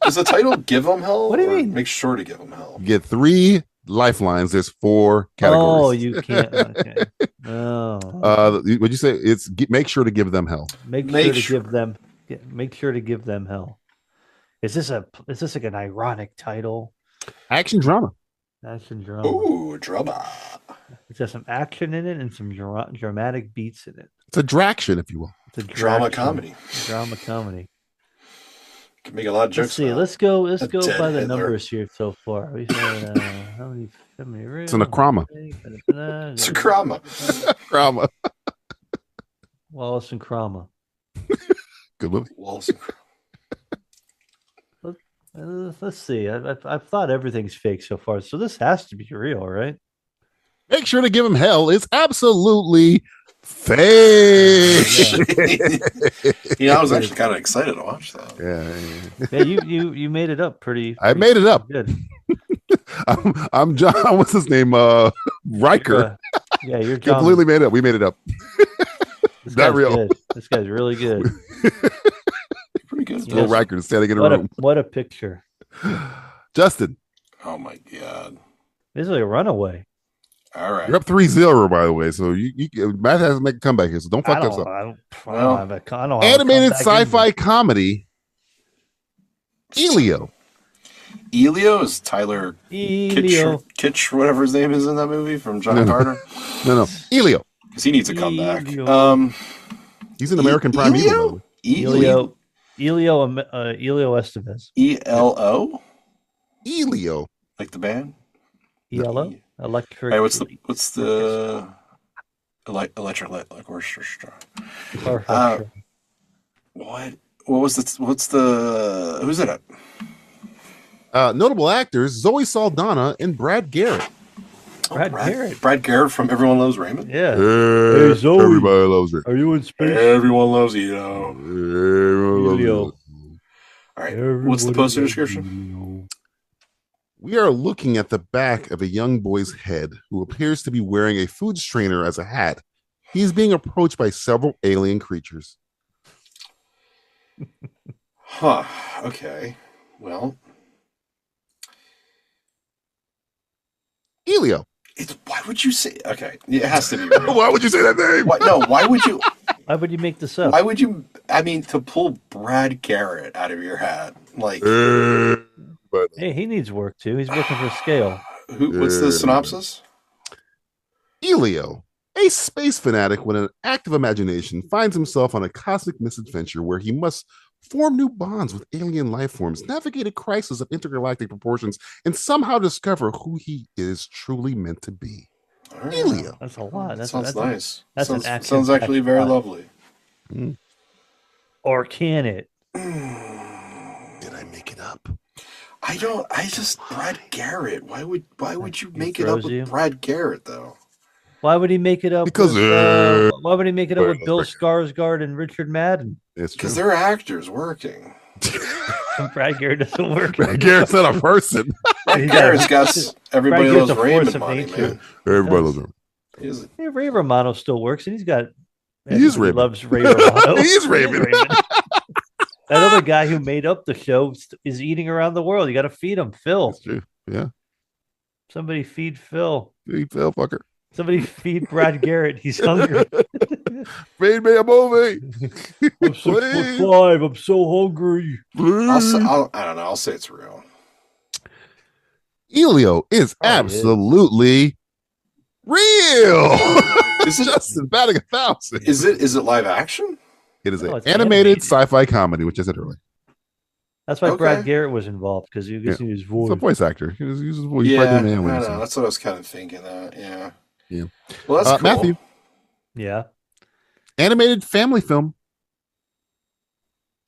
Is the title "Give Him Hell"? What do you mean? Make sure to give him hell. You get 3 lifelines. There's 4 categories. Oh, you can't. Okay. Oh. Would you say it's make sure to give them hell? Make sure to give them hell. Is this like an ironic title? Action drama. Action drama. Ooh, drama. It's got some action in it and some dramatic beats in it. It's a draction, if you will. It's a drama comedy. Drama comedy. Can make a lot of jokes. Let's go by the Hitler. numbers here so far. We've had how many It's an akrama. It's a crama. Crama. Wallace and Cromwell. Good movie. Wallace and Cromwell. Let's see. I've thought everything's fake so far, so this has to be real, right? Make sure to give him hell. It's absolutely fake. I was actually kind of excited to watch that. Yeah. You made it up pretty. I made it up. Good. I'm John. What's his name? Riker. You're John. Completely made it up. We made it up. Not real. Good. This guy's really good. Pretty good. Bill Riker standing in a room. What a picture. Justin. Oh my god. This is like a runaway. All right. You're up 3-0, by the way. So you Matt has to make a comeback here. So don't fuck this up. I don't have a animated sci-fi comedy. Elio. Elio is Tyler Kitsch, whatever his name is in that movie from John Carter. No. Elio. Because he needs to come back. He's an American Prime Evil. Elio Estevez. ELO? Elio. Like the band? ELO? Electric. Hey, what's the electric orchestra? What's the who's it at? Notable actors Zoe Saldana and Brad Garrett. Brad Garrett from Everyone Loves Raymond. Yeah. Hey, Zoe. Everybody loves Raymond. Are you in space? Everyone loves Elio. Elio. All right. What's the poster description? We are looking at the back of a young boy's head who appears to be wearing a food strainer as a hat. He is being approached by several alien creatures. Huh. Okay. Well. Elio. Why would you say? Okay. It has to be real. Why would you say that name? Why would you? Why would you make this up? Why would you? I mean, to pull Brad Garrett out of your hat, like. Hey, he needs work too. He's working for scale. What's the synopsis? Elio, a space fanatic with an active imagination, finds himself on a cosmic misadventure where he must form new bonds with alien life forms, navigate a crisis of intergalactic proportions, and somehow discover who he is truly meant to be. Right. Elio. That's a lot. That sounds nice. Sounds actually very lovely. Or can it? Did I make it up? Brad Garrett. Why would you make it up with Brad Garrett though? Why would he make it up? Because why would he make it up with Bill Skarsgård and Richard Madden? Because they're actors working. Brad Garrett doesn't work. Brad Garrett's not a person. Brad Garrett's got everybody loves Raymond money, man. Everybody loves Raymond. Ray Romano still works, and he's got. He's Raymond. Loves Ray Romano. He's Raymond. That other guy who made up the show is eating around the world. You got to feed him, Phil. That's true. Yeah. Somebody feed Phil. Feed Phil, fucker. Somebody feed Brad Garrett. He's hungry. Feed me a movie. I'm 6'5". I'm so hungry. I don't know. I'll say it's real. Elio is absolutely real. Is it Justin batting 1,000? Is it live action? It is an it's animated sci-fi comedy, which I said earlier. That's why Brad Garrett was involved, because you can see his voice. He's a voice actor. He uses voice. Yeah, I know. That's what I was kind of thinking. Yeah. Well, that's cool. Matthew. Yeah. Animated family film.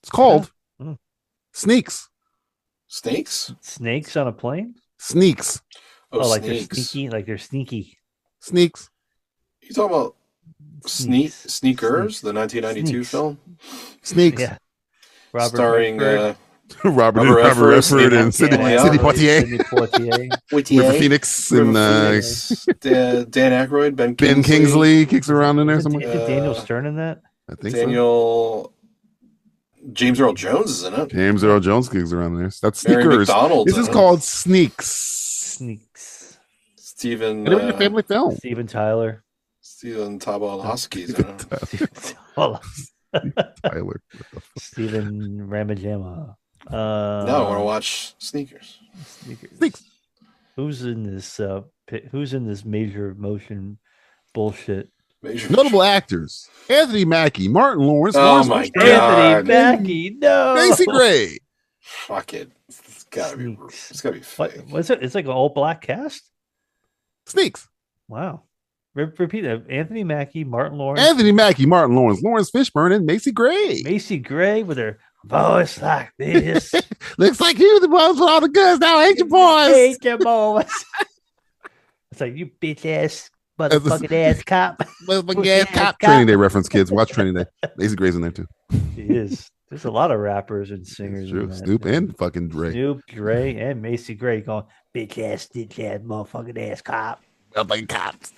It's called Sneaks. Snakes? Snakes on a plane? Sneaks. Oh, like snakes. they're sneaky. Like they're sneaky. Sneaks. You talking about Sneakers, the 1992 film? Sneaks. Yeah. Starring Robert Redford and Sidney Poitier. River Phoenix and Dan Aykroyd, Ben Kingsley kicks around in there somewhere. Is Daniel Stern in that? I think James Earl Jones is in it. James Earl Jones kicks around in there. That's Mary Sneakers. McDonald's This is called Sneaks. Steven family film. Steven Tyler. Steven Tobolowsky's in it. Tyler. Steven Ramajama. No, I want to watch Sneakers. Sneaks. Who's in this? Who's in this major motion bullshit? Notable actors: Anthony Mackie, Martin Lawrence. Oh my God, Anthony Mackie, no. Macy Gray. Fuck it. It's gotta be fake. What's it? It's like an all black cast. Sneaks. Wow. Repeat that. Anthony Mackie, Martin Lawrence. Anthony Mackie, Martin Lawrence, Lawrence Fishburne, and Macy Gray. Macy Gray with her voice like this. Looks like you the ones with all the guns now. Hate your boys. Hate your boys. It's like, you bitch ass motherfucking ass cop. Motherfucking ass cop. Training Day reference, kids. Watch Training Day. Macy Gray's in there too. She is. There's a lot of rappers and singers. True. In that. Snoop and fucking Dre. Snoop, Dre, and Macy Gray going, bitch ass, stitch ass, motherfucking ass cop. Motherfucking cops.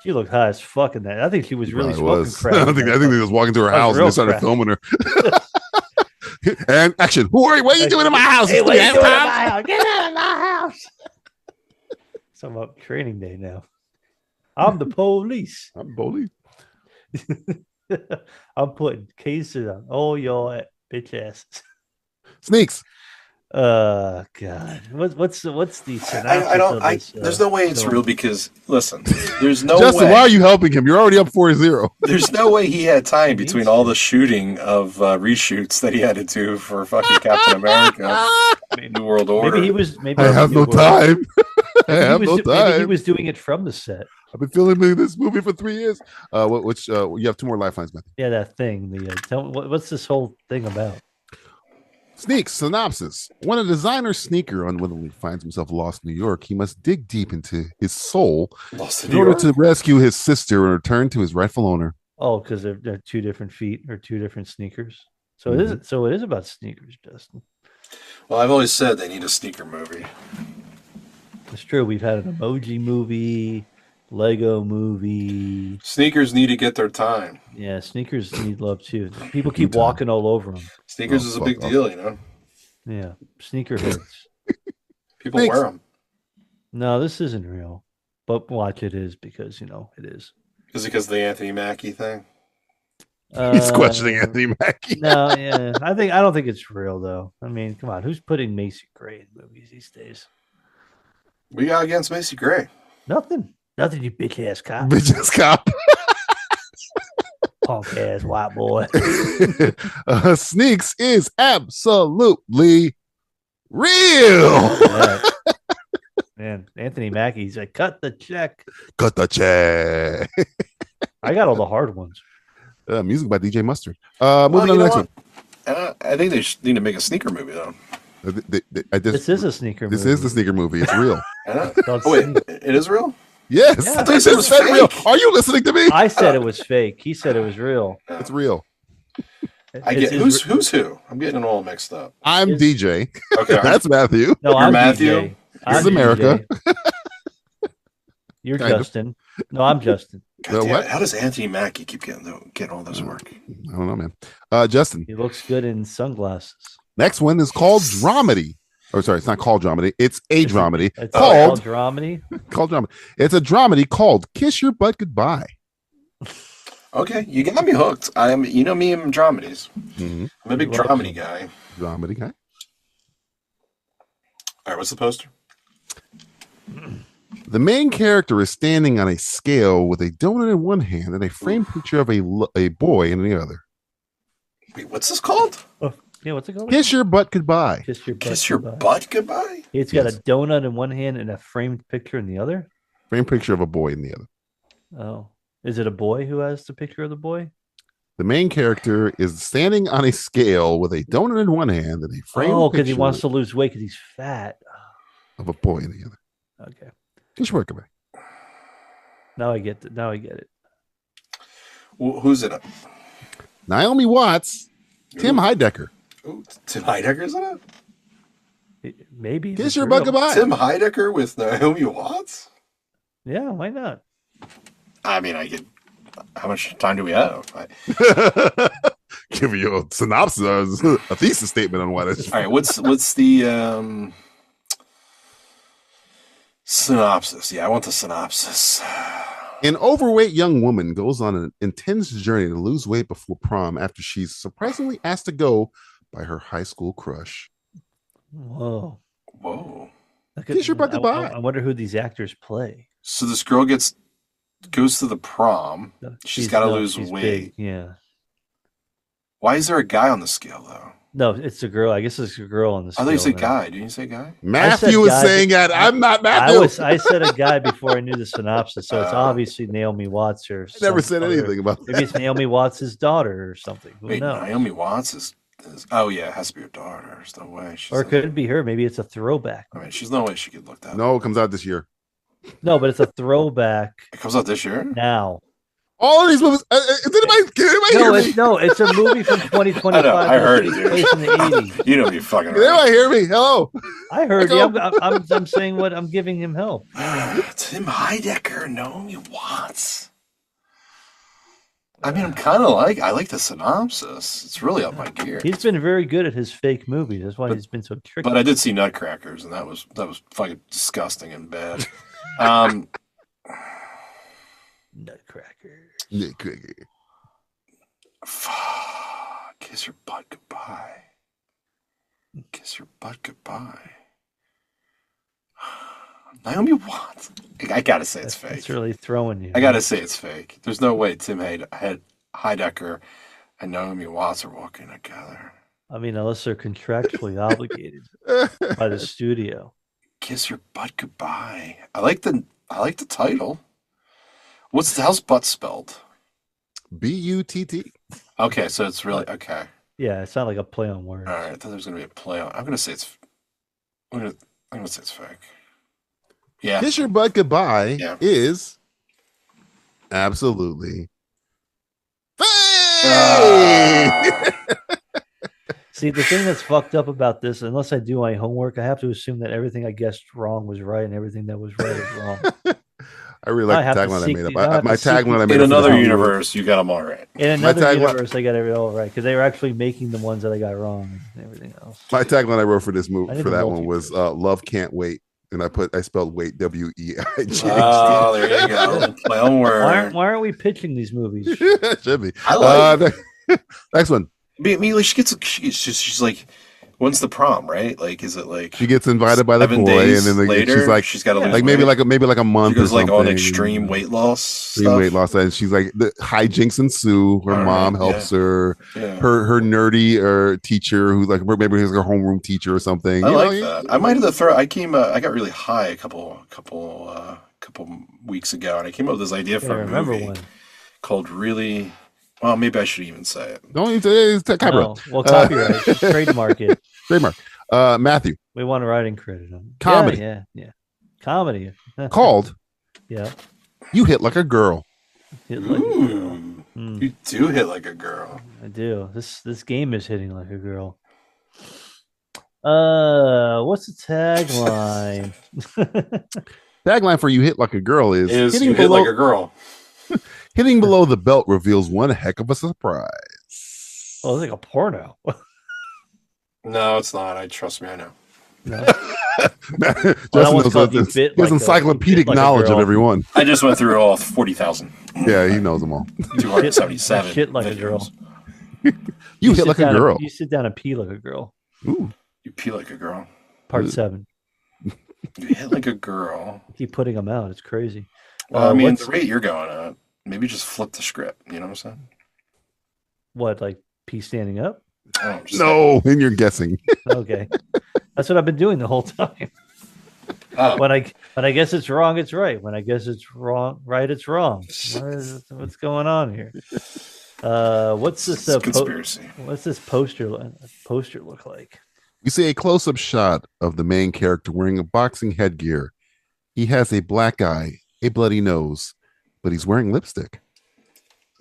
She looked high as fuck in that. I think she was really smoking crack. I think they was walking to her house and they started filming her. And action. What are you doing in my house? Hey, what are you doing in my house? Get out of my house. Talking about Training Day now. I'm the police. I'm police. I'm putting cases on all y'all bitch asses. Sneaks. God. What's the synopsis? There's no way it's real because listen, there's no Justin, way. why are you helping him? You're already up 4-0. There's no way he had time between all the shooting of reshoots that he had to do for fucking Captain America, New World Order. Maybe he was. Maybe I have no time. I have no time. Maybe he was doing it from the set. I've been filming this movie for 3 years. You have 2 more lifelines, Matthew. Yeah, that thing. What's this whole thing about? Sneaks synopsis. When a designer sneaker unwittingly finds himself lost in New York, he must dig deep into his soul in order to rescue his sister and return to his rightful owner. Oh, because they're 2 different feet or 2 different sneakers. So it is. So it is about sneakers, Justin. Well, I've always said they need a sneaker movie. It's true. We've had an emoji movie, Lego movie. Sneakers need to get their time. Yeah, sneakers need love too. People keep walking all over them. Sneakers is a big deal, you know. Yeah, sneakerheads. People wear them. No, this isn't real. But watch, it is because it is. Is it because of the Anthony Mackie thing? He's questioning Anthony Mackie. No, yeah, I don't think it's real though. I mean, come on, who's putting Macy Gray in movies these days? We got against Macy Gray. Nothing, you bitch ass cop. Bitch ass cop. Punk ass white boy. Sneaks is absolutely real. Man, Anthony Mackie's like, cut the check. Cut the check. I got all the hard ones. Music by DJ Mustard. Moving on to the next one. I think they need to make a sneaker movie though. This is a sneaker movie. This is the sneaker movie. It's real. Wait, it is real? Yes. Yeah, I thought you said it was fake. Real. Are you listening to me? I said it was fake. He said it was real. It's real. Who's who? I'm getting it all mixed up. I'm DJ. Okay. That's Matthew. No, I'm Matthew. DJ. This is America. You're Justin. No, I'm Justin. What? How does Anthony Mackie keep getting all this work? I don't know, man. Justin. He looks good in sunglasses. Next one is called Dramedy. Oh, sorry, it's not called Dramedy. It's a dramedy. It's called Dramedy? Called Dramedy. It's a dramedy called Kiss Your Butt Goodbye. Okay, you got me hooked. You know me and dramedies. Mm-hmm. I'm a big dramedy guy. Dramedy guy. All right, what's the poster? The main character is standing on a scale with a donut in one hand and a framed picture of a boy in the other. Wait, what's this called? Yeah, what's it called? Kiss Your Butt Goodbye. Kiss your butt goodbye? It's got a donut in one hand and a framed picture in the other? Framed picture of a boy in the other. Oh. Is it a boy who has the picture of the boy? The main character is standing on a scale with a donut in one hand and a framed Oh, because he picture wants to lose weight because he's fat. of a boy in the other. Okay. Kiss Your Butt Goodbye. Now I get it. Well, who's in it? Naomi Watts, Tim Heidecker. Ooh, Tim Heidecker's in it? Maybe. Kiss Your Butt Goodbye. Tim Heidecker with Naomi Watts? Yeah, why not? I mean, I could. How much time do we have? Give you a synopsis, a thesis statement on what it is. All right, what's the synopsis? Yeah, I want the synopsis. An overweight young woman goes on an intense journey to lose weight before prom after she's surprisingly asked to go by her high school crush. Whoa. Kiss Your Butt Goodbye. I wonder who these actors play. So this girl goes to the prom. She's got to lose weight. Big, yeah. Why is there a guy on the scale though? No, it's a girl. I guess it's a girl on the scale. I thought you said guy. Didn't you say guy? Matthew was saying that. I'm not Matthew. I said a guy before I knew the synopsis, so it's obviously Naomi Watts or I never said anything about that. Maybe it's Naomi Watts' daughter or something. Who Wait, knows? Naomi Watts is oh yeah, it has to be her daughter. There's no way. Or it could be her. Maybe it's a throwback. I mean, she's no way she could look that. No, it comes out this year. No, but it's a throwback. It comes out this year? Now. All of these movies. Can anybody hear me? No, it's a movie from 2025. I know, I heard it, dude. Place in the 80s. You don't be fucking Can anybody hear me? Hello. I heard you. I'm saying what I'm giving him help. Tim Heidecker, Naomi Watts. I mean, I like the synopsis. It's really up my gear. He's been very good at his fake movies. That's why he's been so tricky. But I did see Nutcrackers, and that was fucking disgusting and bad. Nutcrackers. Kiss Your Butt Goodbye. Kiss Your Butt Goodbye. Naomi Watts. I gotta say it's fake. It's really throwing you. I gotta say it's fake. There's no way Tim Heidecker and Naomi Watts are walking together. I mean, unless they're contractually obligated by the studio. Kiss Your Butt Goodbye. I like the title. How's butt spelled? B-U-T-T. Okay, so it's really okay. Yeah, it's not like a play on words. All right, I thought there was gonna be a play on. I'm gonna say it's fake. Yeah. Kiss Your Butt Goodbye is absolutely fake. See, the thing that's fucked up about this, unless I do my homework, I have to assume that everything I guessed wrong was right and everything that was right is wrong. I really like the tagline I made up. My tagline I made in up. another universe, you got them all right. In another universe, I got it all right because they were actually making the ones that I got wrong and everything else. My tagline I wrote for this movie, for that one, was "Love Can't Wait," and I spelled "wait" W-E-I-G. Oh, there you go. My homework. Why aren't we pitching these movies? Should be. I like next one. Immediately she's like, when's the prom, right? Like, is it like she gets invited by the boy, and then later, she's like, she's got to lose like maybe weight. like a month. She goes or like something. on extreme weight loss. And she's like the hijinks ensue. Her mom helps her. Yeah. Her nerdy teacher, who's like maybe he's her homeroom teacher or something. I like that. I might have I got really high a couple weeks ago, and I came up with this idea for a movie called Really. Well, maybe I should even say it. Don't even say it's copyright. No, well, copyright, trademark it. Trademark. Matthew. We want a writing credit on comedy. Yeah. Comedy. Called. Yeah. You Hit Like a Girl. Hit like a girl. You do hit like a girl. I do. This game is hitting like a girl. What's the tagline? Tagline for You Hit Like a Girl is You hit like a girl. Hitting below the belt reveals one heck of a surprise. Oh, it's like a porno. No, it's not. Trust me, I know. No. Justin knows encyclopedic knowledge of everyone. I just went through all 40,000. Yeah, he knows them all. 277. Shit like a girl. You hit like a girl. You sit down and pee like a girl. Ooh. You pee like a girl. Part 7. You hit like a girl. Keep putting them out. It's crazy. Well, I mean, the rate you're going at, maybe just flip the script. You know what I'm saying? What, like P standing up? Oh, no, and you're guessing. Okay, that's what I've been doing the whole time. Oh. When I guess it's wrong, it's right. When I guess it's wrong, right, it's wrong. What's going on here? What's this conspiracy? What's this poster look like? We see a close-up shot of the main character wearing a boxing headgear. He has a black eye, a bloody nose, but he's wearing lipstick.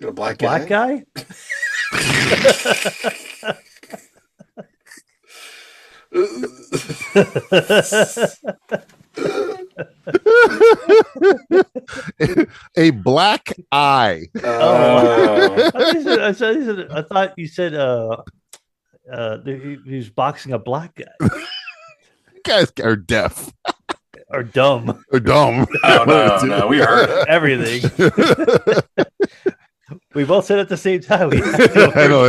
A black guy? A black eye. I thought you said he was boxing a black guy. You guys are deaf. Or dumb. Or dumb. Oh, no, we heard everything. We both said it at the same time. I know.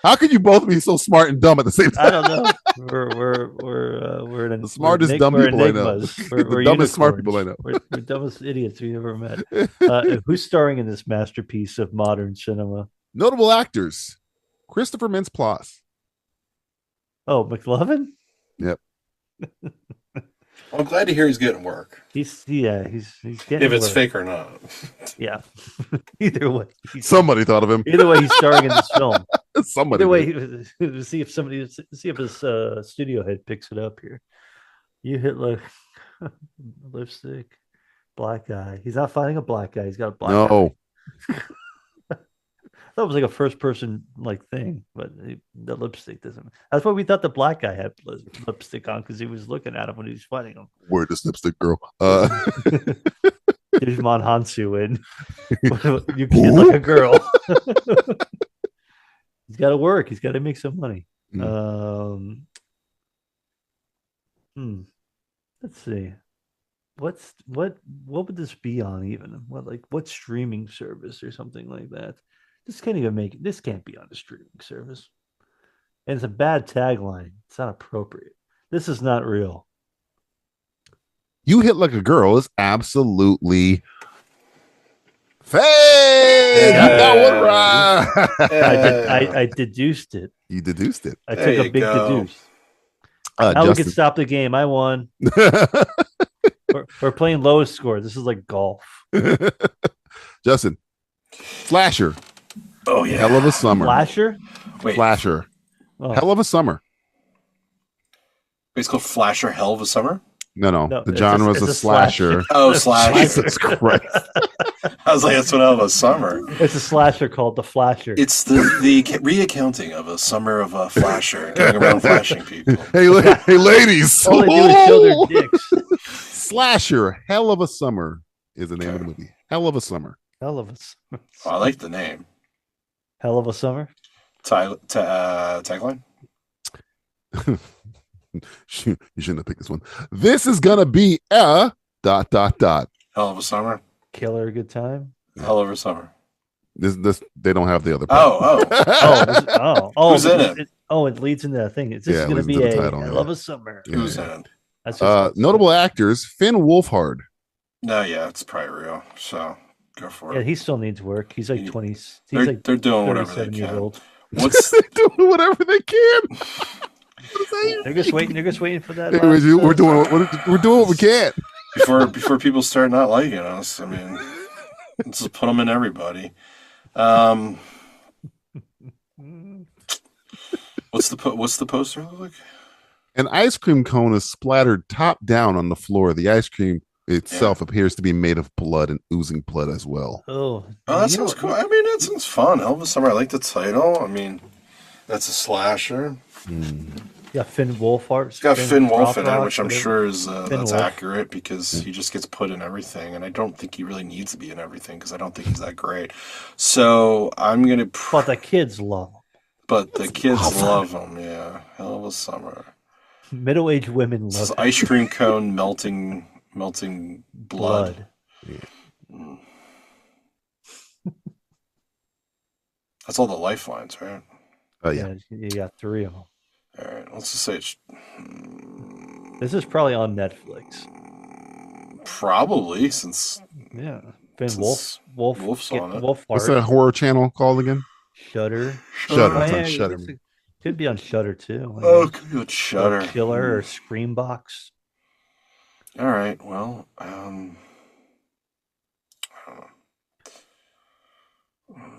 How could you both be so smart and dumb at the same time? I don't know. We're the smartest dumb people I know. We're the dumbest smart people I know. We're dumbest idiots we ever met. Who's starring in this masterpiece of modern cinema? Notable actors: Christopher Mintz-Plasse. Oh, McLovin? Yep. I'm glad to hear he's getting work. He's getting if it's work. Fake or not. Yeah. Either way. Somebody thought of him. Either way, he's starring in this film. Somebody. Either way, see if his studio head picks it up here. You hit like lipstick, black guy. He's not fighting a black guy. He's got a black guy. That was like a first person like thing, but the lipstick doesn't. That's why we thought the black guy had lipstick on, because he was looking at him when he was fighting him. Where does lipstick girl? Digimon Hansu and you can't look a girl. He's got to work. He's got to make some money. Let's see. What would this be on even? What streaming service or something like that? This can't even make it. This can't be on a streaming service. And it's a bad tagline. It's not appropriate. This is not real. You Hit Like a Girl is absolutely fake. You got one right. I deduced it. You deduced it. I took a big deduce. Now we can stop the game. I won. We're playing lowest score. This is like golf. Justin. Flasher. Oh, yeah. Hell of a Summer. Flasher? Wait. Flasher. Oh. Hell of a Summer. It's called Flasher Hell of a Summer? No. The genre is a slasher. Oh, slasher. Jesus Christ. I was like, that's what Hell of a Summer. It's a slasher called The Flasher. It's the reaccounting of a summer of a flasher going around flashing people. Hey, ladies. All they do is show their dicks. Slasher Hell of a Summer is the name of the movie. Hell of a Summer. Hell of a Summer. Oh, I like the name. Hell of a Summer? Tagline? You shouldn't have picked this one. This is going to be a ... Hell of a Summer? Killer Good Time? Hell of a Summer. This they don't have the other part. Who's in it? It leads into that thing. This is going to be a Hell of a Summer. Who's in it? Notable actors: Finn Wolfhard. No, yeah, it's probably real. So go for it. Yeah, he still needs work. He's like 20. They're doing whatever they can. Old. They're doing whatever they can. They're just waiting for that. We're doing what we can. Before people start not liking us, I mean, let's just put them in everybody. What's the poster look like? An ice cream cone is splattered top down on the floor. The ice cream itself appears to be made of blood and oozing blood as well. Oh, that sounds cool. I mean, that sounds fun. Hell of a Summer. I like the title. I mean, that's a slasher. Yeah, Finn Wolfhard. It's got Finn Wolf in it, which I'm sure is that's accurate because he just gets put in everything, and I don't think he really needs to be in everything because I don't think he's that great. So I'm gonna. But the kids love him. But the kids love him. Yeah, Hell of a Summer. Middle-aged women love it. Ice cream cone melting blood. Yeah. That's all the lifelines, right? Oh yeah. You got 3 of them. All right, let's just say it's. This is probably on Netflix. Probably, since Finn Wolf's on it. Wolf What's that horror channel called again? Shudder. Shudder. Oh, It's on yeah, Shudder. could be on Shudder too. Oh, could be on Shudder. Or Killer or Screambox. All right. Well, I don't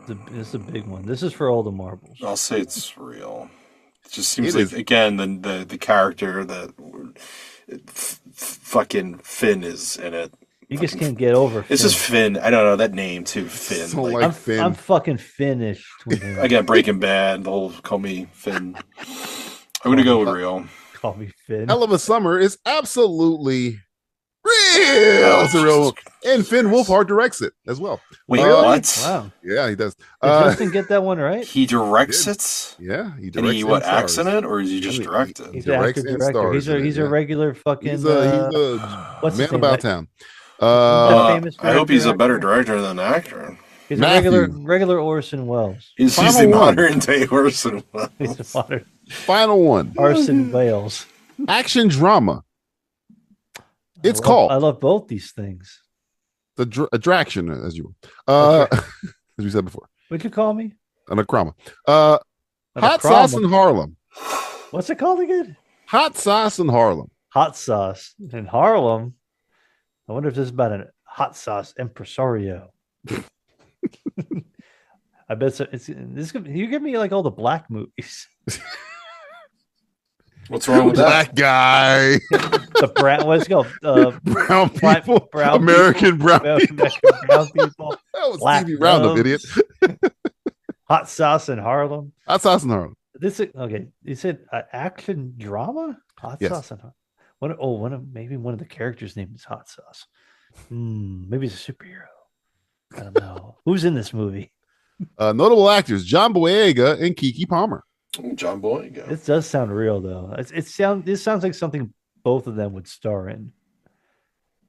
know. This is a big one. This is for all the marbles. I'll say it's real. It just seems like again the character that fucking Finn is in it. You just can't get over Finn. It's just Finn. I don't know that name too. Finn. So like Finn. I'm fucking finished with him. Again, Breaking Bad. The whole call me Finn. I'm gonna go with real. Call me Finn. Hell of a Summer is absolutely real. It's a real, and Finn Wolfhard directs it as well. Wait, what? Wow. Yeah, he does. Did Justin get that one right? He directs it. Yeah, he directs. And he acts in it, or is he just direct it? He's an actor director. He's a regular fucking. He's a what's man about town. I hope he's a better director than actor. He's a regular Orson Welles. He's the modern day Orson Welles. He's the modern. Final one. Orson Welles. Action drama. It's I called. I love both these things. The attraction, as you as we said before. What'd you call me? An akrama. Hot sauce in Harlem. What's it called again? Hot sauce in Harlem. Hot sauce in Harlem. I wonder if this is about a hot sauce impresario. I bet it's this. You give me like all the black movies. What's wrong with black guy? The brown. What's it called? Brown people. Brown American people. brown people. Brown people. That was Black Stevie Roundup, idiot. Hot sauce in Harlem. Hot sauce in Harlem. This is okay. You said action drama. Hot sauce in Harlem. Maybe one of the characters' name is Hot Sauce. Maybe he's a superhero. I don't know. Who's in this movie? Notable actors: John Boyega and Keke Palmer. John Boyega. This does sound real, though. This sounds like something both of them would star in.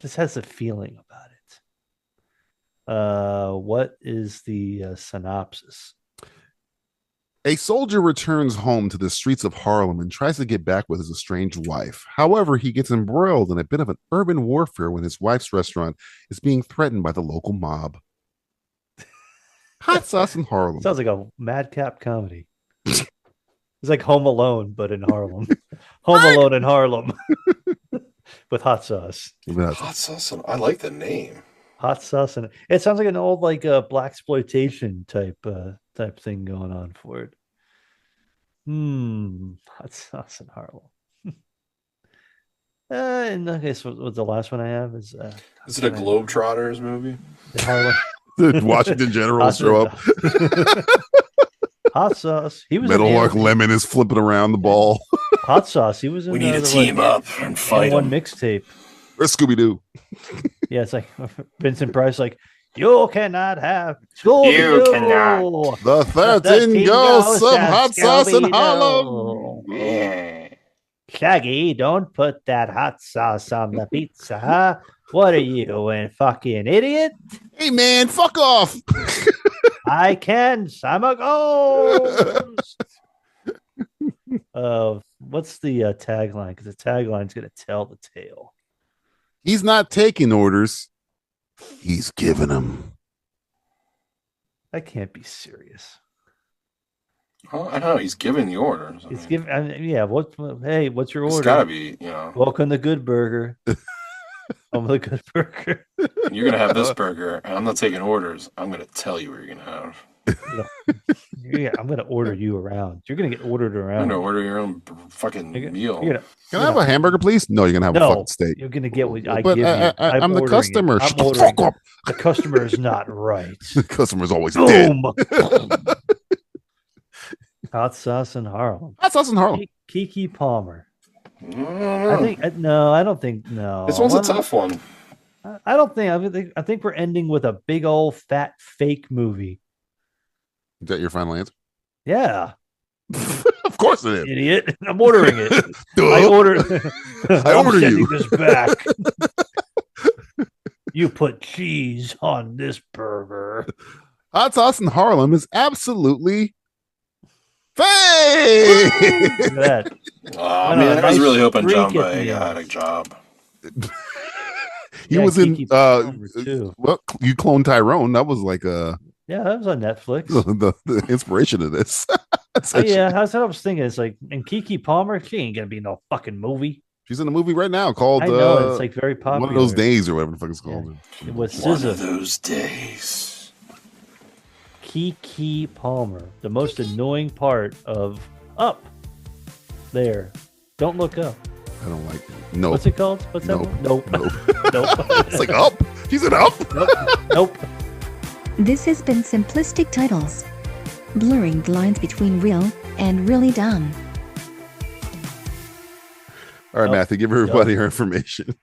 This has a feeling about it. What is the synopsis? A soldier returns home to the streets of Harlem and tries to get back with his estranged wife. However, he gets embroiled in a bit of an urban warfare when his wife's restaurant is being threatened by the local mob. Hot sauce in Harlem. Sounds like a madcap comedy. It's like Home Alone, but in Harlem. Home Alone in Harlem with hot sauce. Hot sauce. I like the name. Hot sauce, and it sounds like an old blaxploitation type thing going on for it. Hot sauce in Harlem. And okay, so what the last one I have is it a Globetrotters movie? The Washington Generals show up. Hot sauce. He was Metalwork Lemon is flipping around the ball. Hot sauce. He was in. We need to team up and fight one mixtape. Or Scooby Doo. Yeah, it's like Vincent Price, like you cannot have Scooby-Doo. You cannot. The 13 ghosts of hot sauce in Harlem. Yeah. Shaggy, don't put that hot sauce on the pizza. What are you, a fucking idiot? Hey man, fuck off. I can't. I'm a ghost. What's the tagline? Because the tagline's going to tell the tale. He's not taking orders. He's giving them. That can't be serious. Oh, I know he's giving the orders. He's giving. Hey, what's your order? It's got to be, Welcome to Good Burger. I'm the Good Burger. You're gonna have this burger, and I'm not taking orders. I'm gonna tell you what you're gonna have. Yeah, I'm gonna order you around. You're gonna get ordered around. I'm gonna order your own fucking meal. Can I have a hamburger, please? No, you're gonna have a fucking steak. You're gonna get what I But give you. I'm the customer. Shut the fuck up. The customer is not right. The customer's always dead. Hot sauce in Harlem. Hot sauce in Harlem. Keke Palmer. I don't think. This one's a tough one. I don't think. I think we're ending with a big old fat fake movie. Is that your final answer? Yeah. Of course it is. Idiot. I'm ordering it. I order you this back. You put cheese on this burger. Hot sauce in Harlem is absolutely Faye! Look at that. Oh, man, I was really hoping John Boy had a job. He was in well, you cloned Tyrone. That was like yeah, that was on Netflix. The inspiration of this. Yeah, that's what I was thinking. It's like, and Keke Palmer, she ain't gonna be in no fucking movie. She's in a movie right now called I know, it's like very popular. One of Those Days or whatever the fuck it's called. Yeah. It was One of Those Days. Keke Palmer, the most annoying part of Up. There. Don't look up. I don't like it. No. What's it called? What's that one? Nope. Nope. It's like Up. She's in Up. Nope. This has been Simplistic Titles. Blurring the lines between real and really dumb. All right, Matthew, give everybody your information.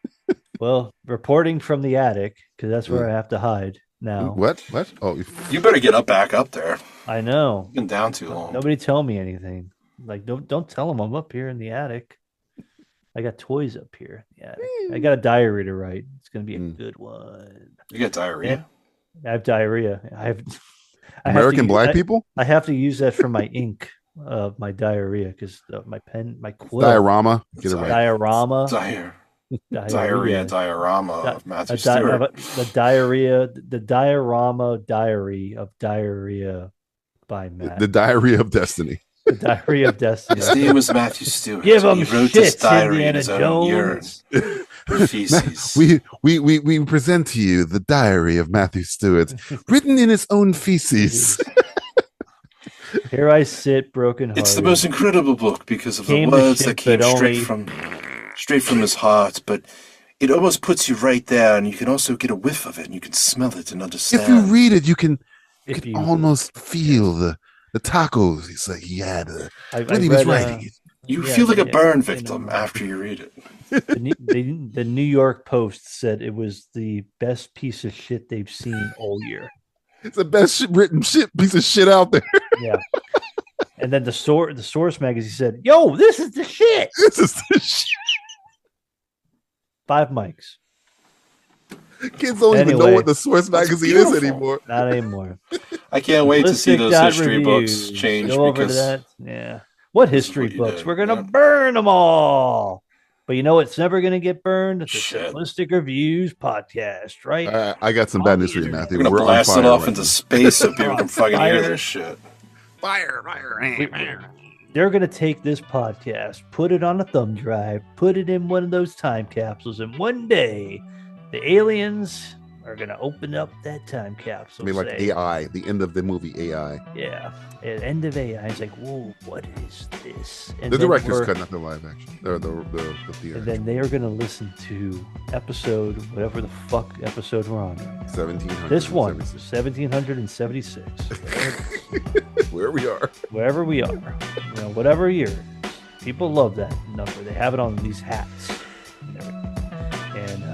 Well, reporting from the attic, because that's where I have to hide now. What? Oh, you better get back up there. I know. You've been down too long. Nobody tell me anything. Like, don't tell them I'm up here in the attic. I got toys up here in the attic. I got a diary to write. It's going to be a good one. You got diarrhea? I have diarrhea. American black people? I have to use that for my ink of my diarrhea because my pen, my quill. Diorama. Get it right. Diorama. Diorama of Matthew Stewart. The diarrhea, the diorama diary of diarrhea by Matt. The Diary of Destiny. The Diary of Destiny. His name was Matthew Stewart. Give him he wrote shit, this diary Indiana in his own urine. Feces. We present to you the Diary of Matthew Stewart, written in his own feces. Here I sit, broken-hearted. It's the most incredible book because of the words that came straight from his heart, but it almost puts you right there, and you can also get a whiff of it, and you can smell it and understand. If you read it, you can almost feel the tacos. It's like he had when he was writing it. You feel like a burn victim after you read it. The New York Post said it was the best piece of shit they've seen all year. It's the best written piece of shit out there. Yeah. And then the Source magazine said, "Yo, this is the shit. This is the shit." 5 mics. Kids don't even know what the Source magazine is anymore. Not anymore. I can't wait to see those history books change. Go over to that. Yeah. What history books? We're gonna burn them all. But you know it's never going to get burned? It's a Simplistic Reviews podcast, right? I got some bad news for you, Matthew. We're going to blast it off into space so people can fucking hear this shit. Fire. They're going to take this podcast, put it on a thumb drive, put it in one of those time capsules, and one day the aliens are going to open up that time capsule. I mean, like AI, the end of the movie AI. Yeah, at end of AI. It's like, whoa, what is this? And the director's cut, not the live action. Or the theater. And then they are going to listen to episode, whatever the fuck episode we're on. 1776. This one, 1776. Wherever we are. You know, whatever year. People love that number. They have it on these hats. And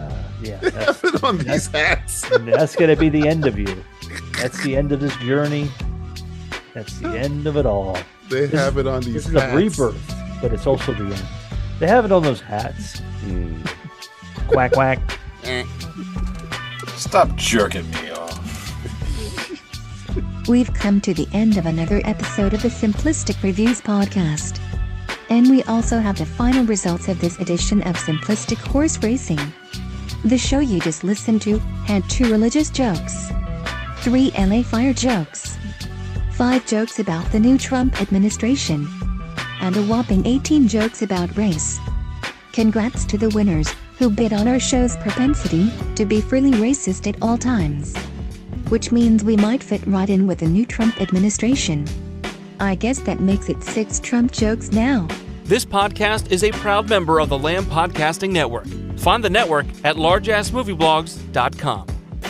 yeah, that's on these hats. That's going to be the end of you. That's the end of this journey. That's the end of it all. They have it on these hats. This is a rebirth, but it's also the end. They have it on those hats. Quack, quack. Stop jerking me off. We've come to the end of another episode of the Simplistic Reviews podcast. And we also have the final results of this edition of Simplistic Horse Racing. The show you just listened to had 2 religious jokes, 3 LA Fire jokes, 5 jokes about the new Trump administration, and a whopping 18 jokes about race. Congrats to the winners, who bid on our show's propensity to be freely racist at all times. Which means we might fit right in with the new Trump administration. I guess that makes it 6 Trump jokes now. This podcast is a proud member of the Lamb Podcasting Network. Find the network at largeassmovieblogs.com.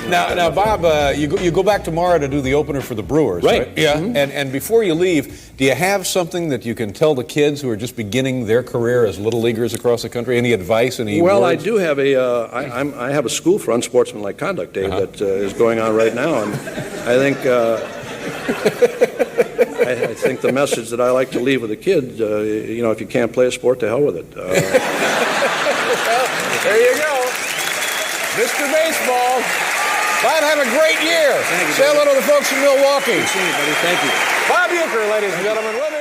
Now, Bob, you go back tomorrow to do the opener for the Brewers, right? Yeah. Mm-hmm. And before you leave, do you have something that you can tell the kids who are just beginning their career as little leaguers across the country? Any advice? Any Well, words? I do have I have a school for unsportsmanlike conduct day that is going on right now, and I think I think the message that I like to leave with the kids, if you can't play a sport, to hell with it. There you go, Mr. Baseball. Bob, have a great year. Thank you, say hello to the folks in Milwaukee. Thank you, buddy. Thank you. Bob Uecker, ladies and gentlemen, with